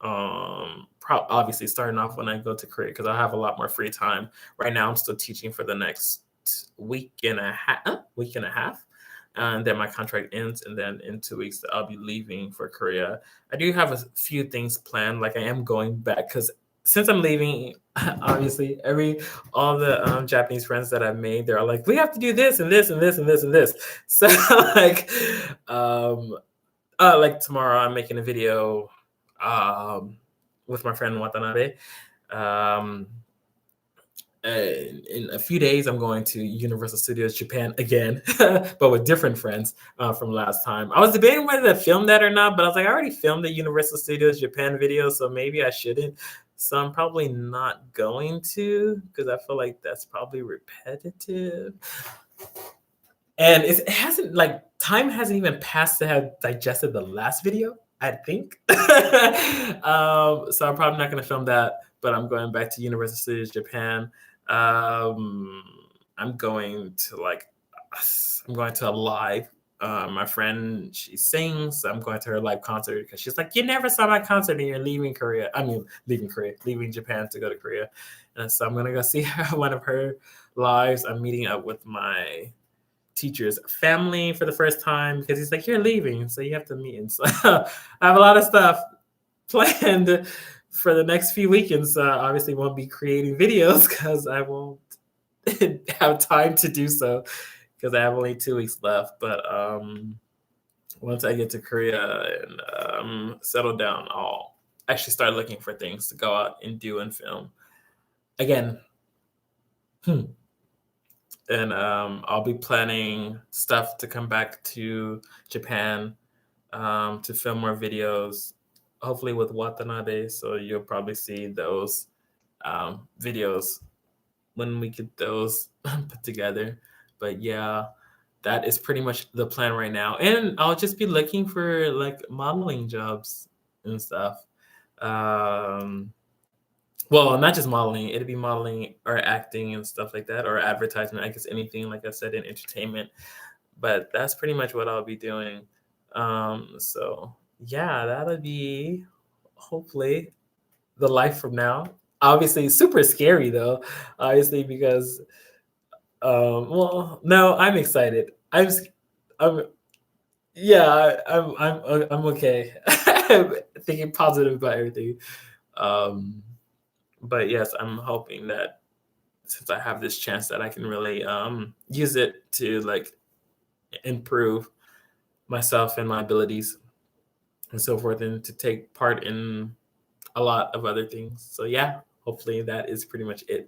obviously starting off when I go to Korea because I have a lot more free time. Right now, I'm still teaching for the next week and a half, and then my contract ends, and then in 2 weeks I'll be leaving for Korea. I do have a few things planned, like I am going back because since I'm leaving, obviously all the Japanese friends that I've made, they're all like, we have to do this and this and this and this and this. So like, like tomorrow I'm making a video with my friend Watanabe. Um, in a few days, I'm going to Universal Studios Japan again, but with different friends from last time. I was debating whether to film that or not, but I was like, I already filmed the Universal Studios Japan video, so maybe I shouldn't. So I'm probably not going to because I feel like that's probably repetitive. And it hasn't like time hasn't even passed to have digested the last video. I think. So I'm probably not going to film that, but I'm going back to Universal Studios Japan. Um, I'm going to like, I'm going to a live. My friend, she sings. So I'm going to her live concert because she's like, "You never saw my concert, and you're leaving Korea. I mean, leaving Korea, leaving Japan to go to Korea." And so I'm gonna go see her, one of her lives. I'm meeting up with my teacher's family for the first time because he's like, "You're leaving, so you have to meet." And so I have a lot of stuff planned for the next few weekends. Obviously, won't be creating videos because I won't have time to do so because I have only 2 weeks left. But once I get to Korea and settle down, I'll actually start looking for things to go out and do and film again. And I'll be planning stuff to come back to Japan to film more videos, hopefully with Watanabe. So you'll probably see those videos when we get those put together. But yeah, that is pretty much the plan right now. And I'll just be looking for like modeling jobs and stuff. Um, well, not just modeling, it'd be modeling or acting and stuff like that, or advertisement, I guess anything, like I said, in entertainment. But that's pretty much what I'll be doing. So yeah, that'll be hopefully the life from now. Obviously, super scary though, obviously, because well, no, I'm excited. I'm yeah, I'm okay. I'm thinking positive about everything. Um, but yes, I'm hoping that since I have this chance that I can really use it to like improve myself and my abilities and so forth, and to take part in a lot of other things. So yeah, hopefully that is pretty much it.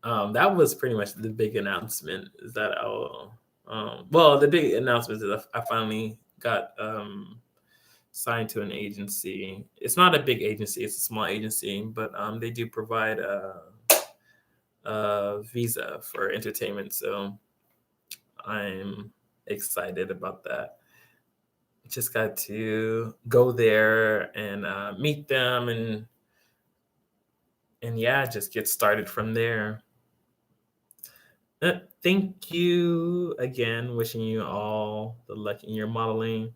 That was pretty much the big announcement. Is that I'll well, the big announcement is I finally got signed to an agency. It's not a big agency; it's a small agency, but they do provide a visa for entertainment. So I'm excited about that. Just got to go there and meet them, and yeah, just get started from there. Thank you again. Wishing you all the luck in your modeling.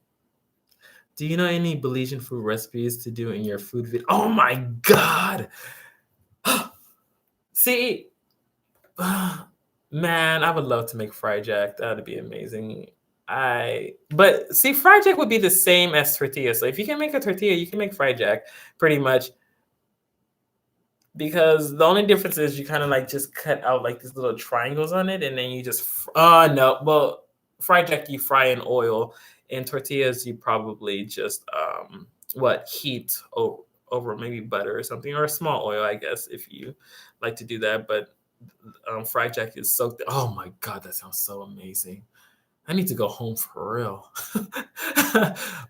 Do you know any Belizean food recipes to do in your food video? Oh my god! See, man, I would love to make fried jack. That would be amazing. But see, fried jack would be the same as tortilla. So if you can make a tortilla, you can make fried jack pretty much. Because the only difference is you kind of like just cut out like these little triangles on it, and then you just no, well, fried jack you fry in oil, and tortillas you probably just heat over maybe butter or something, or a small oil, I guess, if you like to do that. But fried jack is soaked. Oh my god, that sounds so amazing. I need to go home for real.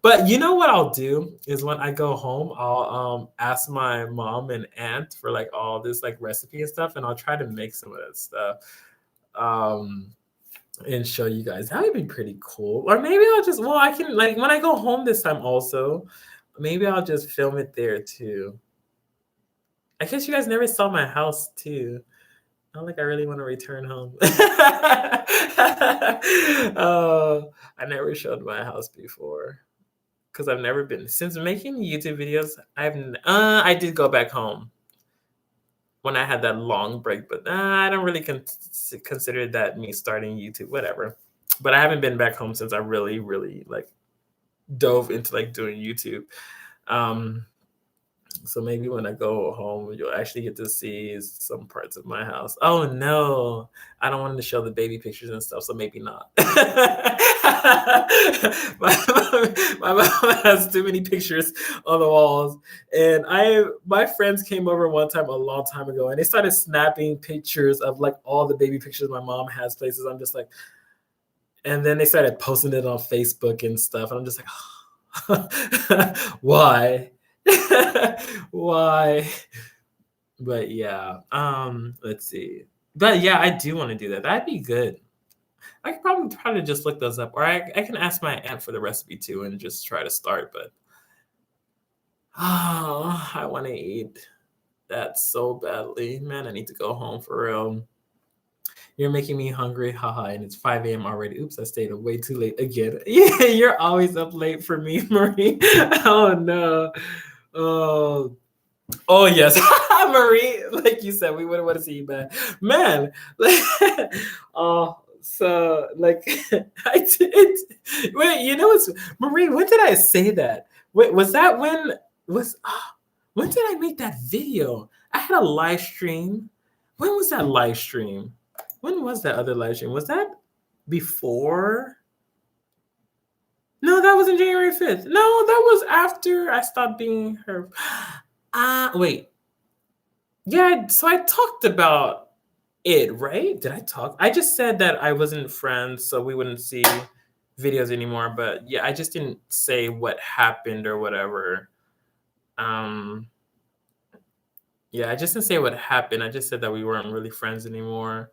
But you know what I'll do is when I go home, I'll ask my mom and aunt for like all this like recipe and stuff, and I'll try to make some of that stuff. Um, and show you guys. That would be pretty cool. Or maybe I'll just I can like when I go home this time also, maybe I'll just film it there too. I guess you guys never saw my house too. Not like I really want to return home. I never showed my house before because I've never been since making YouTube videos. I did go back home when I had that long break, but I don't really consider that me starting YouTube. Whatever. But I haven't been back home since I really, really like dove into like doing YouTube. Um, So maybe when I go home, you'll actually get to see some parts of my house. Oh no, I don't want to show the baby pictures and stuff, so maybe not. My mom has too many pictures on the walls, and my friends came over one time a long time ago, and they started snapping pictures of like all the baby pictures my mom has places. I'm just like, and then they started posting it on Facebook and stuff, and I'm just like, why? Why? But yeah, let's see. But yeah, I do want to do that. That'd be good. I could probably try to just look those up, or I can ask my aunt for the recipe too and just try to start. But Oh, I want to eat that so badly. Man, I need to go home for real. You're making me hungry, haha, and it's 5 a.m. already. Oops, I stayed up way too late again. Yeah, you're always up late for me, Marie. Oh no. Oh, oh yes, Marie. Like you said, we wouldn't want to see you back, man. Like, oh, so like I did. Wait, you know what's Marie? When did I say that? Wait, was that was when did I make that video? I had a live stream. When was that live stream? When was that other live stream? Was that before? No, that was in January 5th. No, that was after I stopped being her. Wait. Yeah, so I talked about it, right? Did I talk? I just said that I wasn't friends, so we wouldn't see videos anymore. But yeah, I just didn't say what happened or whatever. Um, yeah, I just didn't say what happened. I just said that we weren't really friends anymore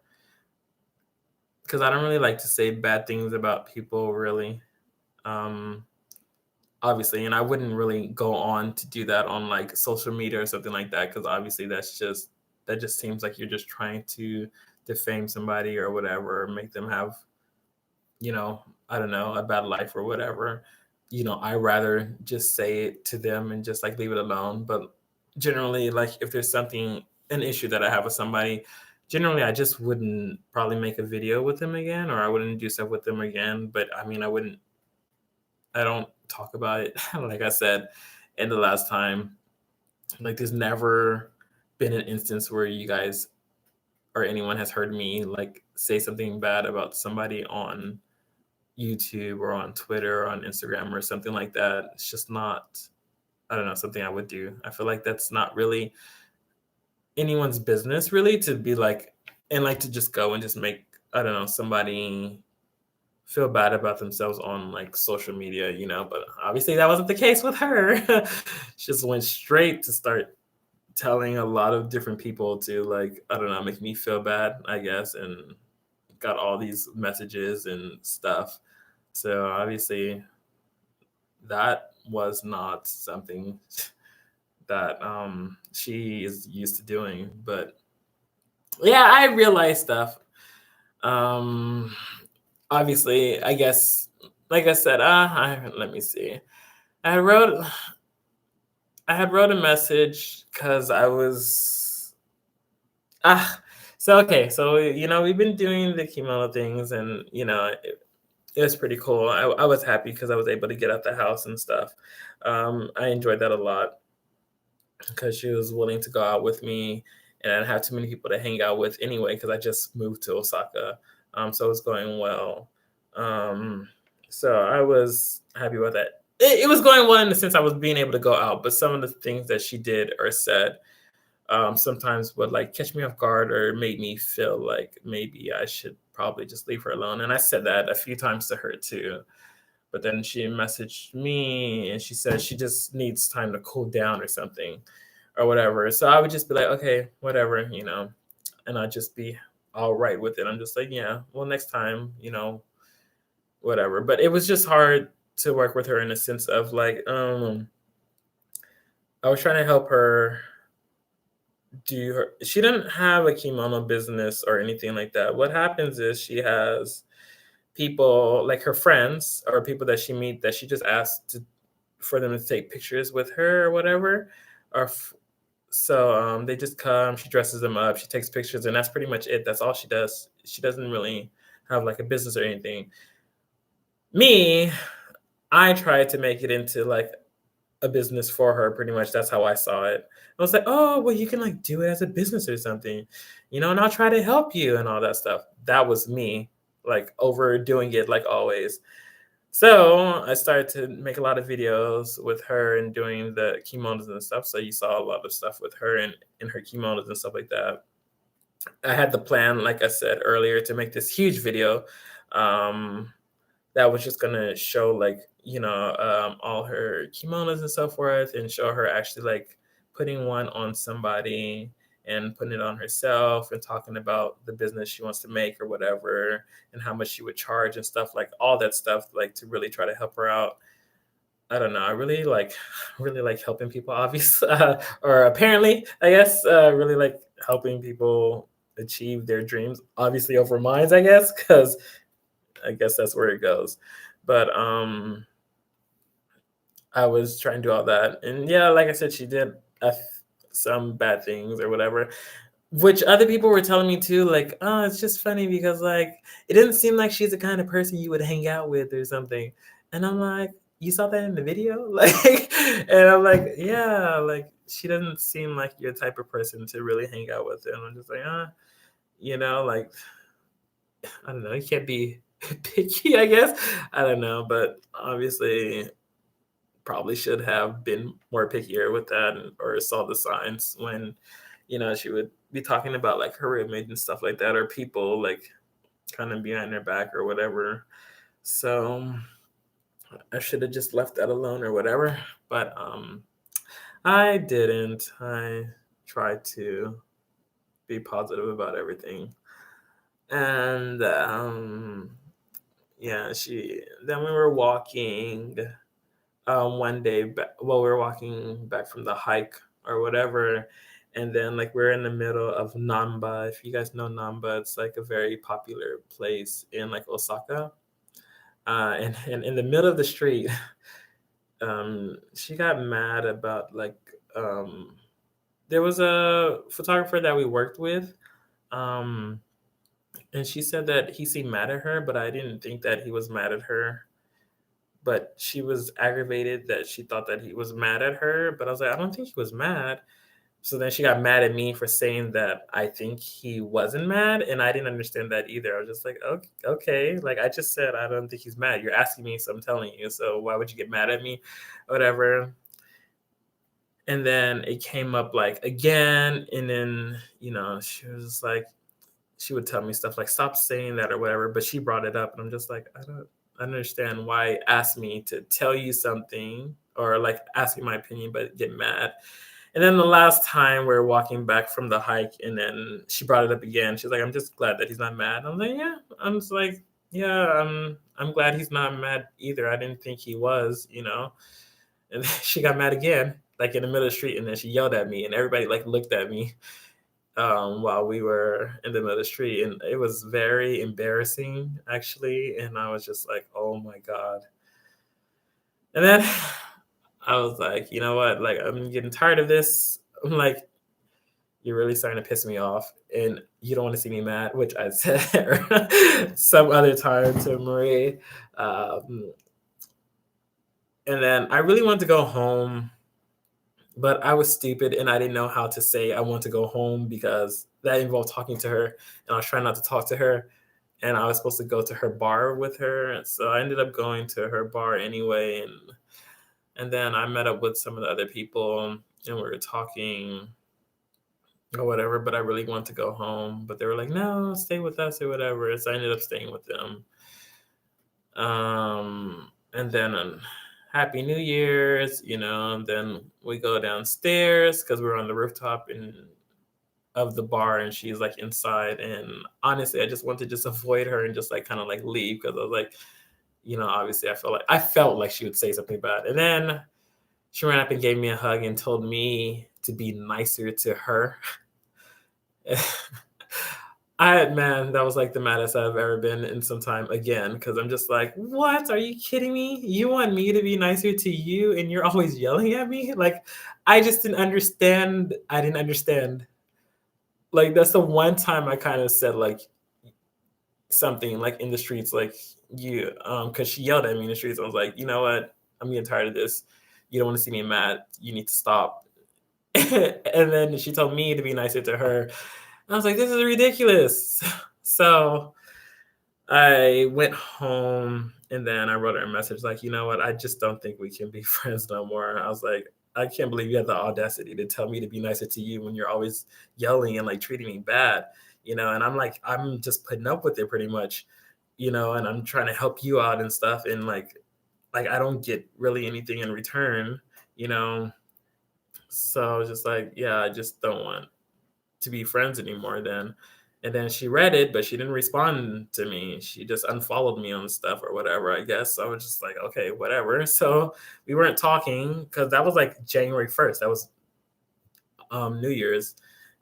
because I don't really like to say bad things about people, really. Um, obviously, and I wouldn't really go on to do that on like social media or something like that because obviously that just seems like you're just trying to defame somebody or whatever, or make them have, I don't know, a bad life or whatever. I rather just say it to them and just like leave it alone. But generally, like if there's something, an issue that I have with somebody, generally I just wouldn't probably make a video with them again, or I wouldn't do stuff with them again. But I mean, I don't talk about it. Like I said, in the last time, like there's never been an instance where you guys or anyone has heard me like say something bad about somebody on YouTube or on Twitter or on Instagram or something like that. It's just not, I don't know, something I would do. I feel like that's not really anyone's business really to be like, and like to just go and just make, I don't know, somebody feel bad about themselves on like social media, but obviously that wasn't the case with her. She just went straight to start telling a lot of different people to like, I don't know, make me feel bad, I guess, and got all these messages and stuff. So obviously that was not something that she is used to doing. But yeah, I realized stuff. Um obviously, I guess like I said, let me see. I wrote I had wrote a message because I was ah so okay, so we've been doing the chemo things, and it was pretty cool. I was happy because I was able to get out the house and stuff. I enjoyed that a lot because she was willing to go out with me, and I didn't have too many people to hang out with anyway because I just moved to Osaka. So it was going well. Um, so I was happy about that. It was going well in the sense I was being able to go out, but some of the things that she did or said sometimes would like catch me off guard or made me feel like maybe I should probably just leave her alone. And I said that a few times to her too. But then she messaged me and she said she just needs time to cool down or something or whatever. So I would just be like, okay, whatever, and I'd just be all right with it. I'm just like, yeah, well, next time, whatever. But it was just hard to work with her in a sense of like, I was trying to help her do her. She didn't have a kimono business or anything like that. What happens is she has people like her friends or people that she meet that she just asks for them to take pictures with her or whatever. Or so they just come. She dresses them up. She takes pictures, and that's pretty much it. That's all she does. She doesn't really have like a business or anything. Me, I tried to make it into like a business for her. Pretty much, that's how I saw it. I was like, oh, well, you can like do it as a business or something, and I'll try to help you and all that stuff. That was me, like overdoing it, like always. So I started to make a lot of videos with her and doing the kimonos and stuff. So you saw a lot of stuff with her and in her kimonos and stuff like that. I had the plan, like I said earlier, to make this huge video um, that was just gonna show like all her kimonos and so forth, and show her actually like putting one on somebody and putting it on herself and talking about the business she wants to make or whatever and how much she would charge and stuff, like all that stuff, like to really try to help her out. I don't know. I really like helping people, obviously, or apparently, I guess, really like helping people achieve their dreams, obviously over mine, I guess, because I guess that's where it goes. But I was trying to do all that, and yeah, like I said, she did some bad things or whatever, which other people were telling me too. Like, oh, it's just funny because like it didn't seem like she's the kind of person you would hang out with or something. And I'm like, you saw that in the video, like, and I'm like, yeah, like she doesn't seem like your type of person to really hang out with. And I'm just like, like I don't know, you can't be picky, I guess. I don't know, but obviously probably should have been more pickier with that or saw the signs when, she would be talking about like her roommate and stuff like that, or people like kind of behind her back or whatever. So I should have just left that alone or whatever. But I didn't. I tried to be positive about everything. And yeah, then we were walking one day we were walking back from the hike or whatever, and then like we're in the middle of Namba. If you guys know Namba, it's like a very popular place in like Osaka, and in the middle of the street, she got mad about like there was a photographer that we worked with, um and she said that he seemed mad at her, but I didn't think that he was mad at her. But she was aggravated that she thought that he was mad at her. But I was like, I don't think he was mad. So then she got mad at me for saying that I think he wasn't mad. And I didn't understand that either. I was just like, okay, okay. Like I just said, I don't think he's mad. You're asking me, so I'm telling you. So why would you get mad at me? Whatever. And then it came up like again. And then, she was like, she would tell me stuff like stop saying that or whatever, but she brought it up and I'm just like I don't understand why ask me to tell you something or like ask me my opinion but get mad. And then the last time we are walking back from the hike and then she brought it up again. She's like, I'm just glad that he's not mad. I'm like, yeah. I'm just like, yeah, I'm glad he's not mad either. I didn't think he was. And she got mad again, like in the middle of the street, and then she yelled at me and everybody like looked at me while we were in the middle of the street, and it was very embarrassing actually. And I was just like, "Oh my god!" And then I was like, "You know what? Like, I'm getting tired of this." I'm like, "You're really starting to piss me off, and you don't want to see me mad," which I said some other time to Marie. Um, and then I really wanted to go home, but I was stupid and I didn't know how to say I want to go home because that involved talking to her, and I was trying not to talk to her. And I was supposed to go to her bar with her, and so I ended up going to her bar anyway. And then I met up with some of the other people, and we were talking or whatever. But I really wanted to go home, but they were like, "No, stay with us or whatever." So I ended up staying with them. And then on Happy New Year's, and then we go downstairs because we're on the rooftop of the bar, and she's like inside. And honestly, I just want to just avoid her and just like kind of like leave because I was like, obviously I felt like she would say something bad. And then she ran up and gave me a hug and told me to be nicer to her. Man, that was like the maddest I've ever been in some time again, because I'm just like, what? Are you kidding me? You want me to be nicer to you and you're always yelling at me? Like, I just didn't understand. I didn't understand. Like, that's the one time I kind of said, like, something like in the streets, like, because she yelled at me in the streets. I was like, you know what? I'm getting tired of this. You don't want to see me mad. You need to stop. And then she told me to be nicer to her. I was like, this is ridiculous. So I went home and then I wrote her a message like, you know what? I just don't think we can be friends no more. I was like, I can't believe you had the audacity to tell me to be nicer to you when you're always yelling and like treating me bad, and I'm like, I'm just putting up with it pretty much, and I'm trying to help you out and stuff. And like I don't get really anything in return, you know. So I was just like, yeah, I just don't want to be friends anymore then. And then she read it, but she didn't respond to me. She just unfollowed me on stuff or whatever, I guess. So I was just like, okay, whatever. So we weren't talking because that was like January 1st. That was New Year's.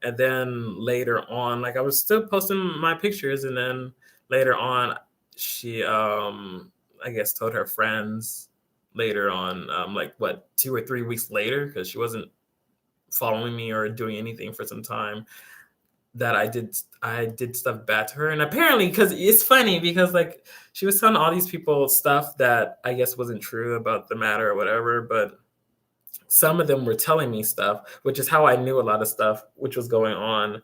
And then later on, like I was still posting my pictures, and then later on, she I guess told her friends later on, like what, 2 or 3 weeks later, because she wasn't following me or doing anything for some time, that I did stuff bad to her. And apparently, because it's funny, because like she was telling all these people stuff that I guess wasn't true about the matter or whatever, but some of them were telling me stuff, which is how I knew a lot of stuff which was going on.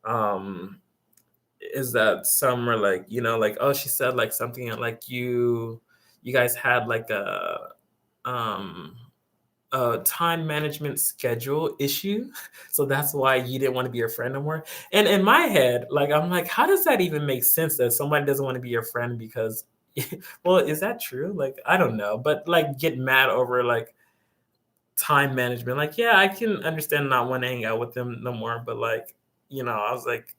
Um, is that some were like, like, oh, she said like something like you guys had like um a time management schedule issue. So that's why you didn't want to be your friend no more. And in my head, like I'm like, how does that even make sense that somebody doesn't want to be your friend because well, is that true? Like, I don't know. But like get mad over like time management. Like, yeah, I can understand not wanting to hang out with them no more, but like, I was like,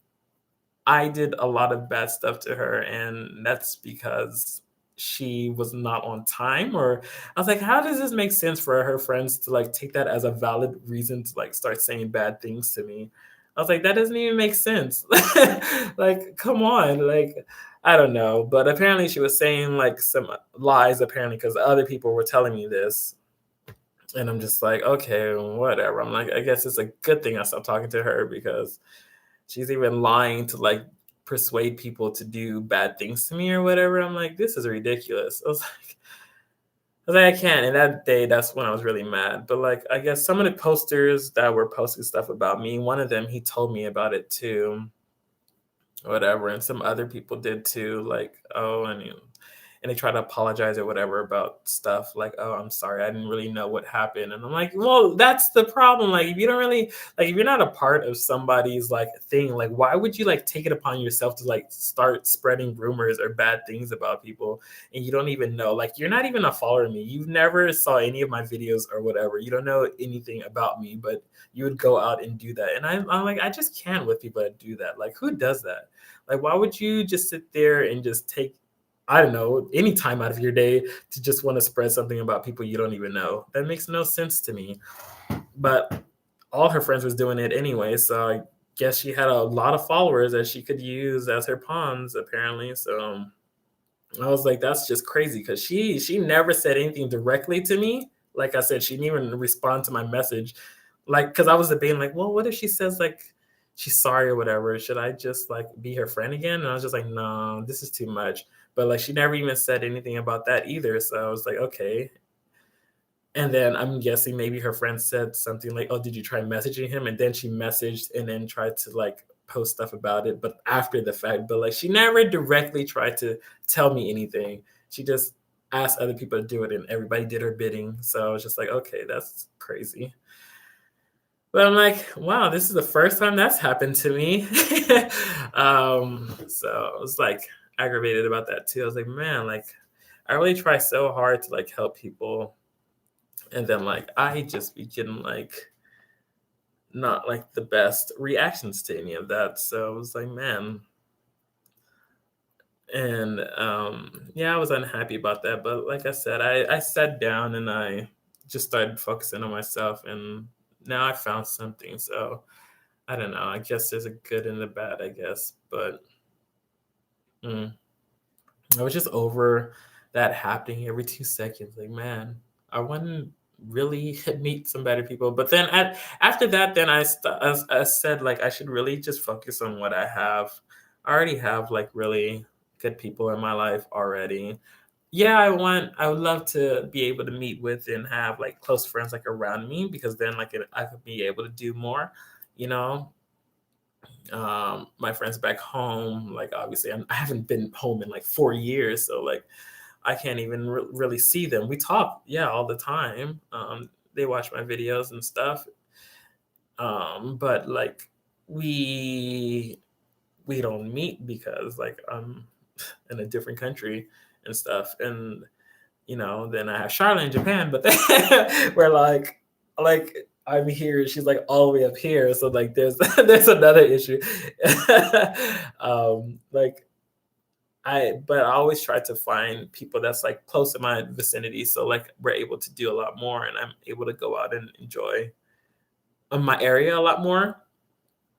I did a lot of bad stuff to her, and that's because she was not on time. Or I was like, how does this make sense for her friends to like take that as a valid reason to like start saying bad things to me? I was like, that doesn't even make sense. Like, come on. Like, I don't know. But apparently she was saying like some lies, apparently, because other people were telling me this. And I'm just like, okay, whatever. I'm like, I guess it's a good thing I stopped talking to her because she's even lying to like persuade people to do bad things to me or whatever. I'm like, this is ridiculous. I was like, I can't. And that day, that's when I was really mad. But like, I guess some of the posters that were posting stuff about me, one of them, he told me about it too, whatever. And some other people did too. Like, oh, and they try to apologize or whatever about stuff like, oh, I'm sorry, I didn't really know what happened. And I'm like, well, that's the problem. Like, if you don't really, like, if you're not a part of somebody's like thing, like, why would you like take it upon yourself to like start spreading rumors or bad things about people, and you don't even know? Like, you're not even a follower of me, you've never saw any of my videos or whatever, you don't know anything about me, but you would go out and do that. And I'm like, I just can't with people that do that. Like, who does that? Like, why would you just sit there and just take, I don't know, any time out of your day to just want to spread something about people you don't even know? That makes no sense to me. But all her friends was doing it anyway, so I guess she had a lot of followers that she could use as her pawns, apparently. So I was like, that's just crazy because she never said anything directly to me. Like I said, she didn't even respond to my message. Like, because I was debating, like, well, what if she says like she's sorry or whatever? Should I just like be her friend again? And I was just like, no, this is too much. But like, she never even said anything about that either. So I was like, okay. And then I'm guessing maybe her friend said something like, oh, did you try messaging him? And then she messaged and then tried to like post stuff about it, but after the fact. But like, she never directly tried to tell me anything. She just asked other people to do it, and everybody did her bidding. So I was just like, okay, that's crazy. But I'm like, wow, this is the first time that's happened to me. So I was like aggravated about that too. I was like, man, like I really try so hard to like help people, and then like I just be getting like not like the best reactions to any of that. So I was like, man. And yeah, I was unhappy about that. But like I said, I sat down and I just started focusing on myself, and now I found something. So I don't know. I guess there's a good and a bad, I guess. But mm, I was just over that happening every 2 seconds. Like, man, I want to really meet some better people. But then after that, then I said, like, I should really just focus on what I have. I already have, like, really good people in my life already. Yeah, I would love to be able to meet with and have, like, close friends, like, around me, because then, like, I could be able to do more, you know? My friends back home, like obviously I haven't been home in like 4 years, so like I can't even really see them. We talk, yeah, all the time. They watch my videos and stuff, but like we we don't meet because like I'm in a different country and stuff. And then I have Charlotte in Japan, but we're like I'm here, she's like all the way up here. So like there's there's another issue. Like but I always try to find people that's like close in my vicinity. So like we're able to do a lot more and I'm able to go out and enjoy my area a lot more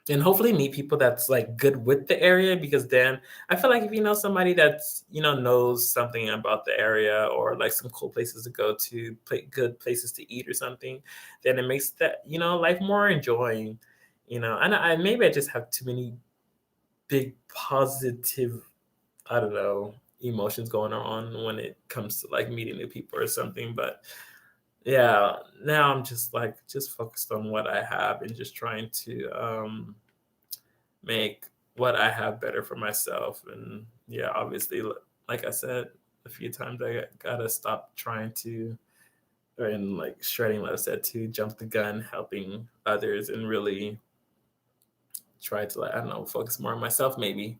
and hopefully meet people that's like good with the area because then I feel like if you know somebody that's knows something about the area or like some cool places to go to, good places to eat or something, then it makes that life more enjoying. And maybe I just have too many big positive, I don't know, emotions going on when it comes to like meeting new people or something. But yeah, now I'm just like just focused on what I have and just trying to make what I have better for myself. And yeah, obviously, like I said a few times, I gotta stop trying to, and like shredding, like I said, to jump the gun, helping others, and really try to like I don't know, focus more on myself maybe.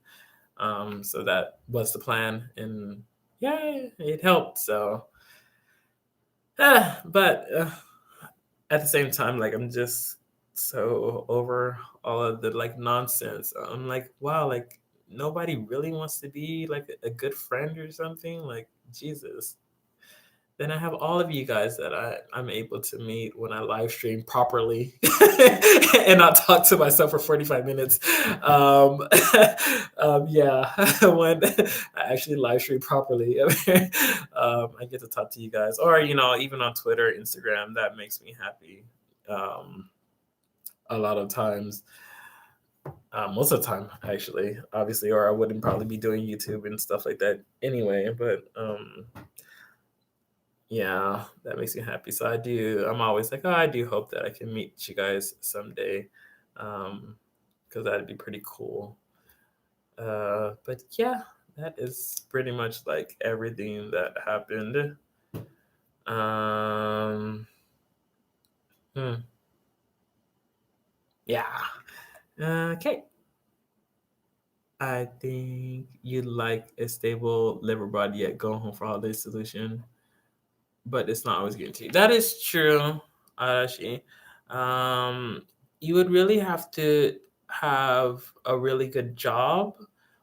So that was the plan, and yeah, it helped. So, but at the same time, like I'm just so over all of the like nonsense. I'm like, wow, like nobody really wants to be like a good friend or something. Like Jesus. Then I have all of you guys that I'm able to meet when I live stream properly and not talk to myself for 45 minutes. Um, yeah, when I actually live stream properly, I get to talk to you guys. Or, even on Twitter, Instagram, that makes me happy. Um, a lot of times, most of the time, actually, obviously, or I wouldn't probably be doing YouTube and stuff like that anyway. But yeah, that makes me happy. So I'm always like, oh, I do hope that I can meet you guys someday. Because that'd be pretty cool. But yeah, that is pretty much like everything that happened. Um, hmm, yeah. Okay. I think you'd like a stable live abroad yet go home for holiday solution, but it's not always guaranteed. That is true, Arashi. Um, you would really have to have a really good job,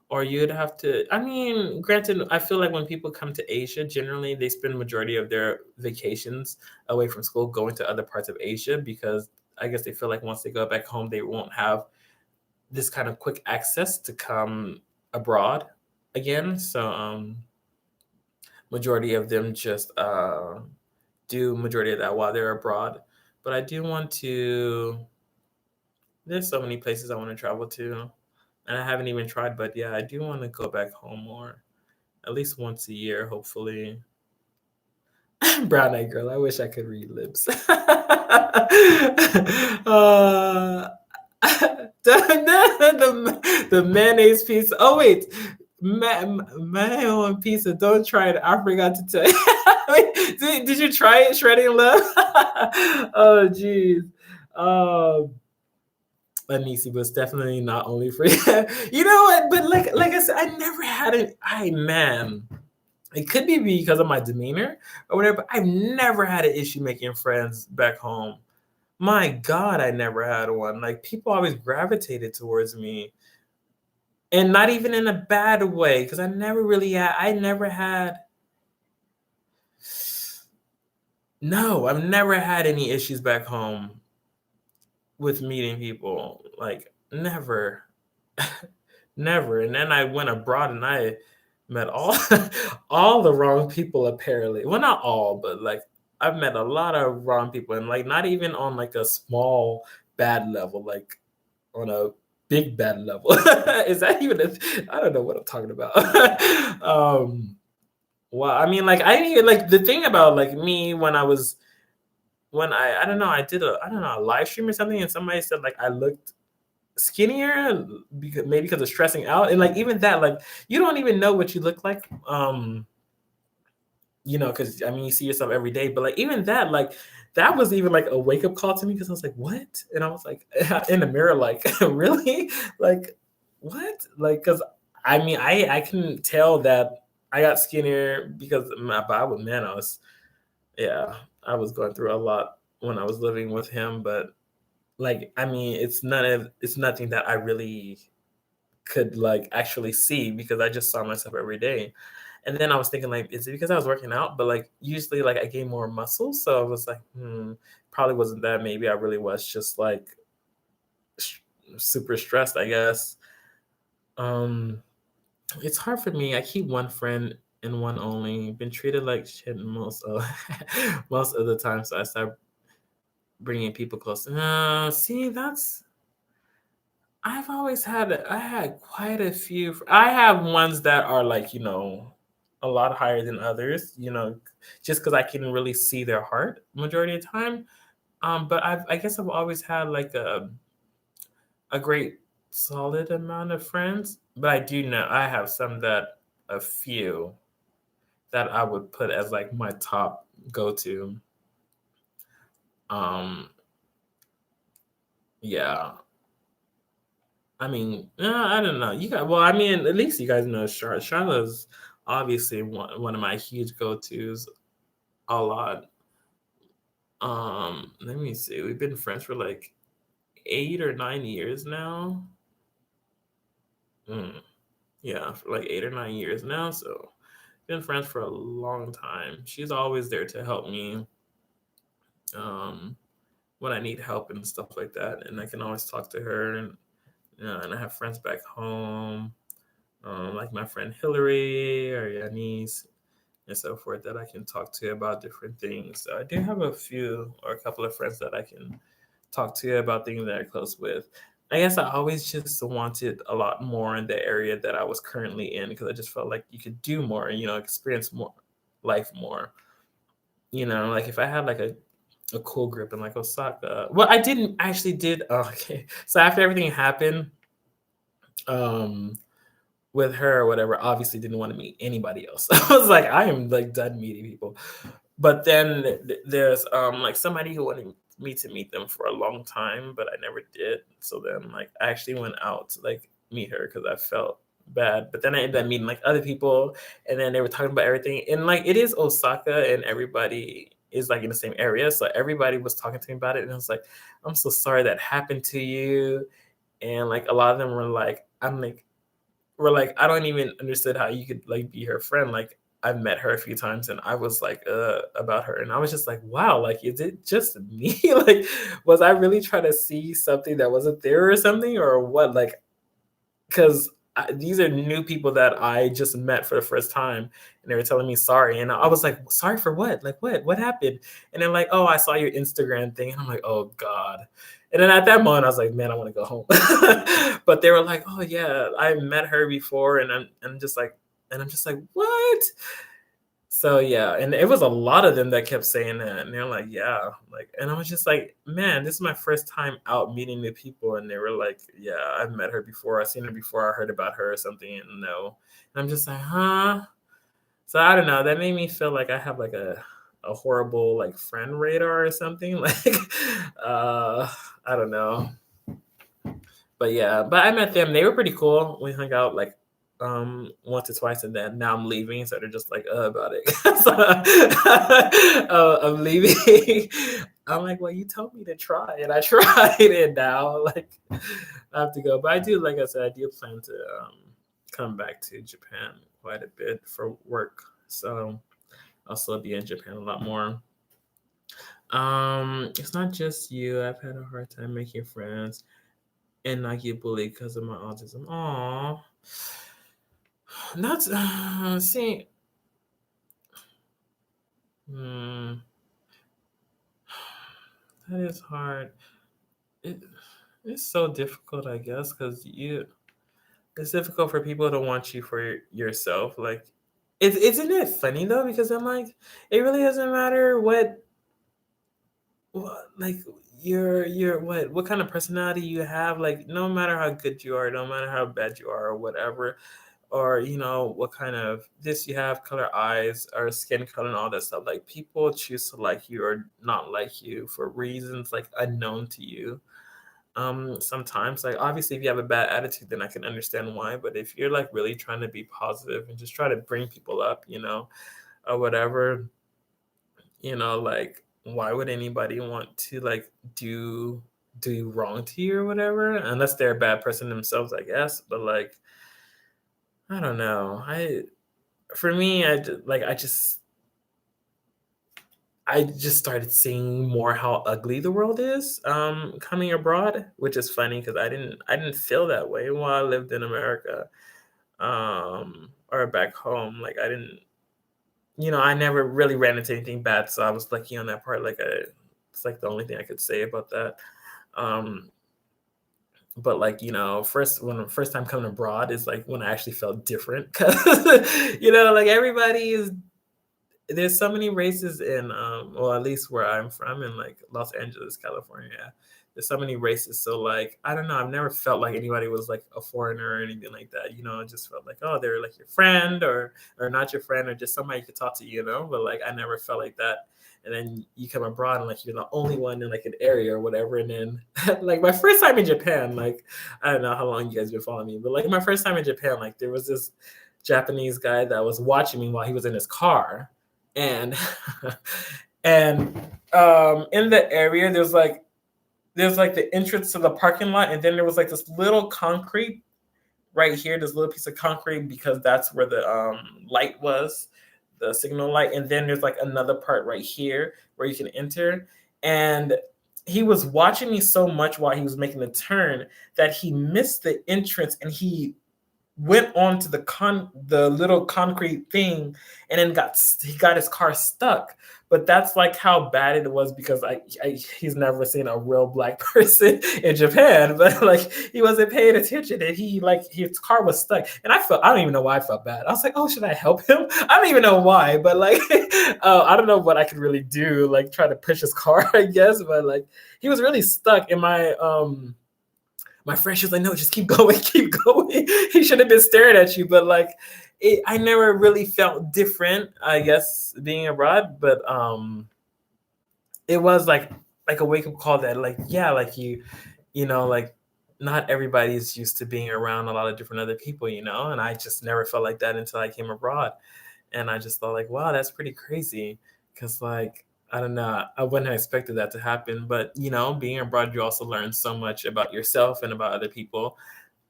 or you'd have to. I mean, granted, I feel like when people come to Asia, generally they spend majority of their vacations away from school going to other parts of Asia because I guess they feel like once they go back home, they won't have this kind of quick access to come abroad again. So, majority of them just do majority of that while they're abroad. But I do want to. There's so many places I want to travel to, and I haven't even tried. But yeah, I do want to go back home more, at least once a year, hopefully. Brown eyed girl. I wish I could read lips. The mayonnaise pizza. Oh wait, mayo and pizza. Don't try it. I forgot to tell you. Wait, did you try it, shredding love? Oh jeez. Um, Anisi was definitely not only for you. You know what? But like I said, I never had it. I man. It could be because of my demeanor or whatever, but I've never had an issue making friends back home. My God, I never had one. Like people always gravitated towards me, and not even in a bad way, because I never had. No, I've never had any issues back home with meeting people. Like never, never. And then I went abroad and I met all all the wrong people apparently. Well, not all, but like I've met a lot of wrong people and like not even on like a small bad level, like on a big bad level. Is that even I don't know what I'm talking about. Well, I mean like I didn't even like the thing about like me when I don't know, I did a I don't know, a live stream or something and somebody said like I looked skinnier because maybe because of stressing out and like even that like you don't even know what you look like because I mean you see yourself every day but like even that like that was even like a wake-up call to me because I was like what and I was like in the mirror like really like what like because I mean I can tell that I got skinnier because my body was man I was yeah I was going through a lot when I was living with him, but like I mean, it's nothing that I really could like actually see because I just saw myself every day. And then I was thinking like, is it because I was working out? But like usually like I gain more muscle. So I was like, probably wasn't that. Maybe I really was just like sh- super stressed, I guess. Um it's hard for me. I keep one friend and one only. Been treated like shit most of most of the time. So I start bringing people close. See, that's I had quite a few. I have ones that are like, a lot higher than others, just because I can really see their heart majority of the time. But I guess I've always had like a great solid amount of friends. But I do know I have a few that I would put as like my top go to. Um, yeah. I mean, I don't know. Well, I mean, at least you guys know Charlotte. Charlotte's obviously one of my huge go tos a lot. Let me see. We've been friends for like 8 or 9 years now. Mm, yeah, for like 8 or 9 years now. So been friends for a long time. She's always there to help me um, when I need help and stuff like that. And I can always talk to her. And I have friends back home, like my friend Hillary or Yanis and so forth that I can talk to about different things. So I do have a few or a couple of friends that I can talk to about things that I'm close with. I guess I always just wanted a lot more in the area that I was currently in because I just felt like you could do more, experience more life more. Like if I had like a cool group in like Osaka. Well, I didn't actually did okay. So after everything happened, um with her or whatever, obviously didn't want to meet anybody else. I was like, I am like done meeting people. But then there's like somebody who wanted me to meet them for a long time, but I never did. So then like I actually went out to like meet her because I felt bad. But then I ended up meeting like other people, and then they were talking about everything. And like it is Osaka, and everybody is like in the same area, so everybody was talking to me about it, and I was like, I'm so sorry that happened to you. And like a lot of them were like, I don't even understand how you could like be her friend. Like I've met her a few times and I was like about her and I was just like, wow, like is it just me? Like was I really trying to see something that wasn't there or something or what? Like because these are new people that I just met for the first time, and they were telling me sorry, and I was like, "Sorry for what? Like what? What happened?" And they're like, "Oh, I saw your Instagram thing," and I'm like, "Oh God." And then at that moment, I was like, "Man, I want to go home." But they were like, "Oh yeah, I met her before," and I'm just like, "What?" So yeah, and it was a lot of them that kept saying that, and they're like, "Yeah," like, and I was just like, "Man, this is my first time out meeting new people," and they were like, "Yeah, I've met her before. I've seen her before. I heard about her or something." And no, and I'm just like, "Huh?" So I don't know. That made me feel like I have like a horrible like friend radar or something. Like, uh, I don't know. But yeah, but I met them. They were pretty cool. We hung out like once or twice, and then now I'm leaving, so they're just like about it. So, I'm leaving. I'm like, well, you told me to try, and I tried, and now like I have to go. But I do, like I said, I do plan to come back to Japan quite a bit for work. So I'll still be in Japan a lot more. It's not just you. I've had a hard time making friends and not get bullied because of my autism. Aw, that's see. Hmm, that is hard. It, it's so difficult, I guess, because it's difficult for people to want you for yourself. Like, isn't it funny though? Because I'm like, it really doesn't matter what like your what kind of personality you have. Like, no matter how good you are, no matter how bad you are, or whatever, or what kind of this you have, color eyes or skin color and all that stuff. Like people choose to like you or not like you for reasons like unknown to you. Sometimes like obviously if you have a bad attitude then I can understand why, but if you're like really trying to be positive and just try to bring people up, or whatever, like why would anybody want to like do wrong to you or whatever? Unless they're a bad person themselves, I guess. But like, I don't know. For me, I just started seeing more how ugly the world is coming abroad, which is funny because I didn't feel that way while I lived in America or back home. Like I didn't, I never really ran into anything bad, so I was lucky on that part. It's like the only thing I could say about that. Um, but like first time coming abroad is like when I actually felt different because like everybody is there's so many races in well, at least where I'm from in like Los Angeles, California. There's so many races, so like I don't know, I've never felt like anybody was like a foreigner or anything like that. I just felt like, oh, they're like your friend or not your friend or just somebody you could talk to, but like I never felt like that. And then you come abroad and like you're the only one in like an area or whatever. And then like my first time in Japan, like I don't know how long you guys been following me, but like my first time in Japan, like there was this Japanese guy that was watching me while he was in his car, and and in the area there's like the entrance to the parking lot, and then there was like this little concrete right here, this little piece of concrete, because that's where the light was, the signal light, and then there's like another part right here where you can enter. And he was watching me so much while he was making the turn that he missed the entrance, and he went on to the little concrete thing, and then he got his car stuck. But that's like how bad it was, because he's never seen a real black person in Japan, but like he wasn't paying attention, and he like his car was stuck. And I don't even know why I felt bad. I was like, oh, should I help him? I don't even know why, but like I don't know what I could really do, like try to push his car, I guess. But like he was really stuck in my friend, she was like, no, just keep going, keep going. He should have been staring at you. But like, I never really felt different, I guess, being abroad. But it was like a wake up call that like, yeah, like like not everybody's used to being around a lot of different other people, and I just never felt like that until I came abroad. And I just thought like, wow, that's pretty crazy. Cause like, I don't know, I wouldn't have expected that to happen. But being abroad, you also learn so much about yourself and about other people.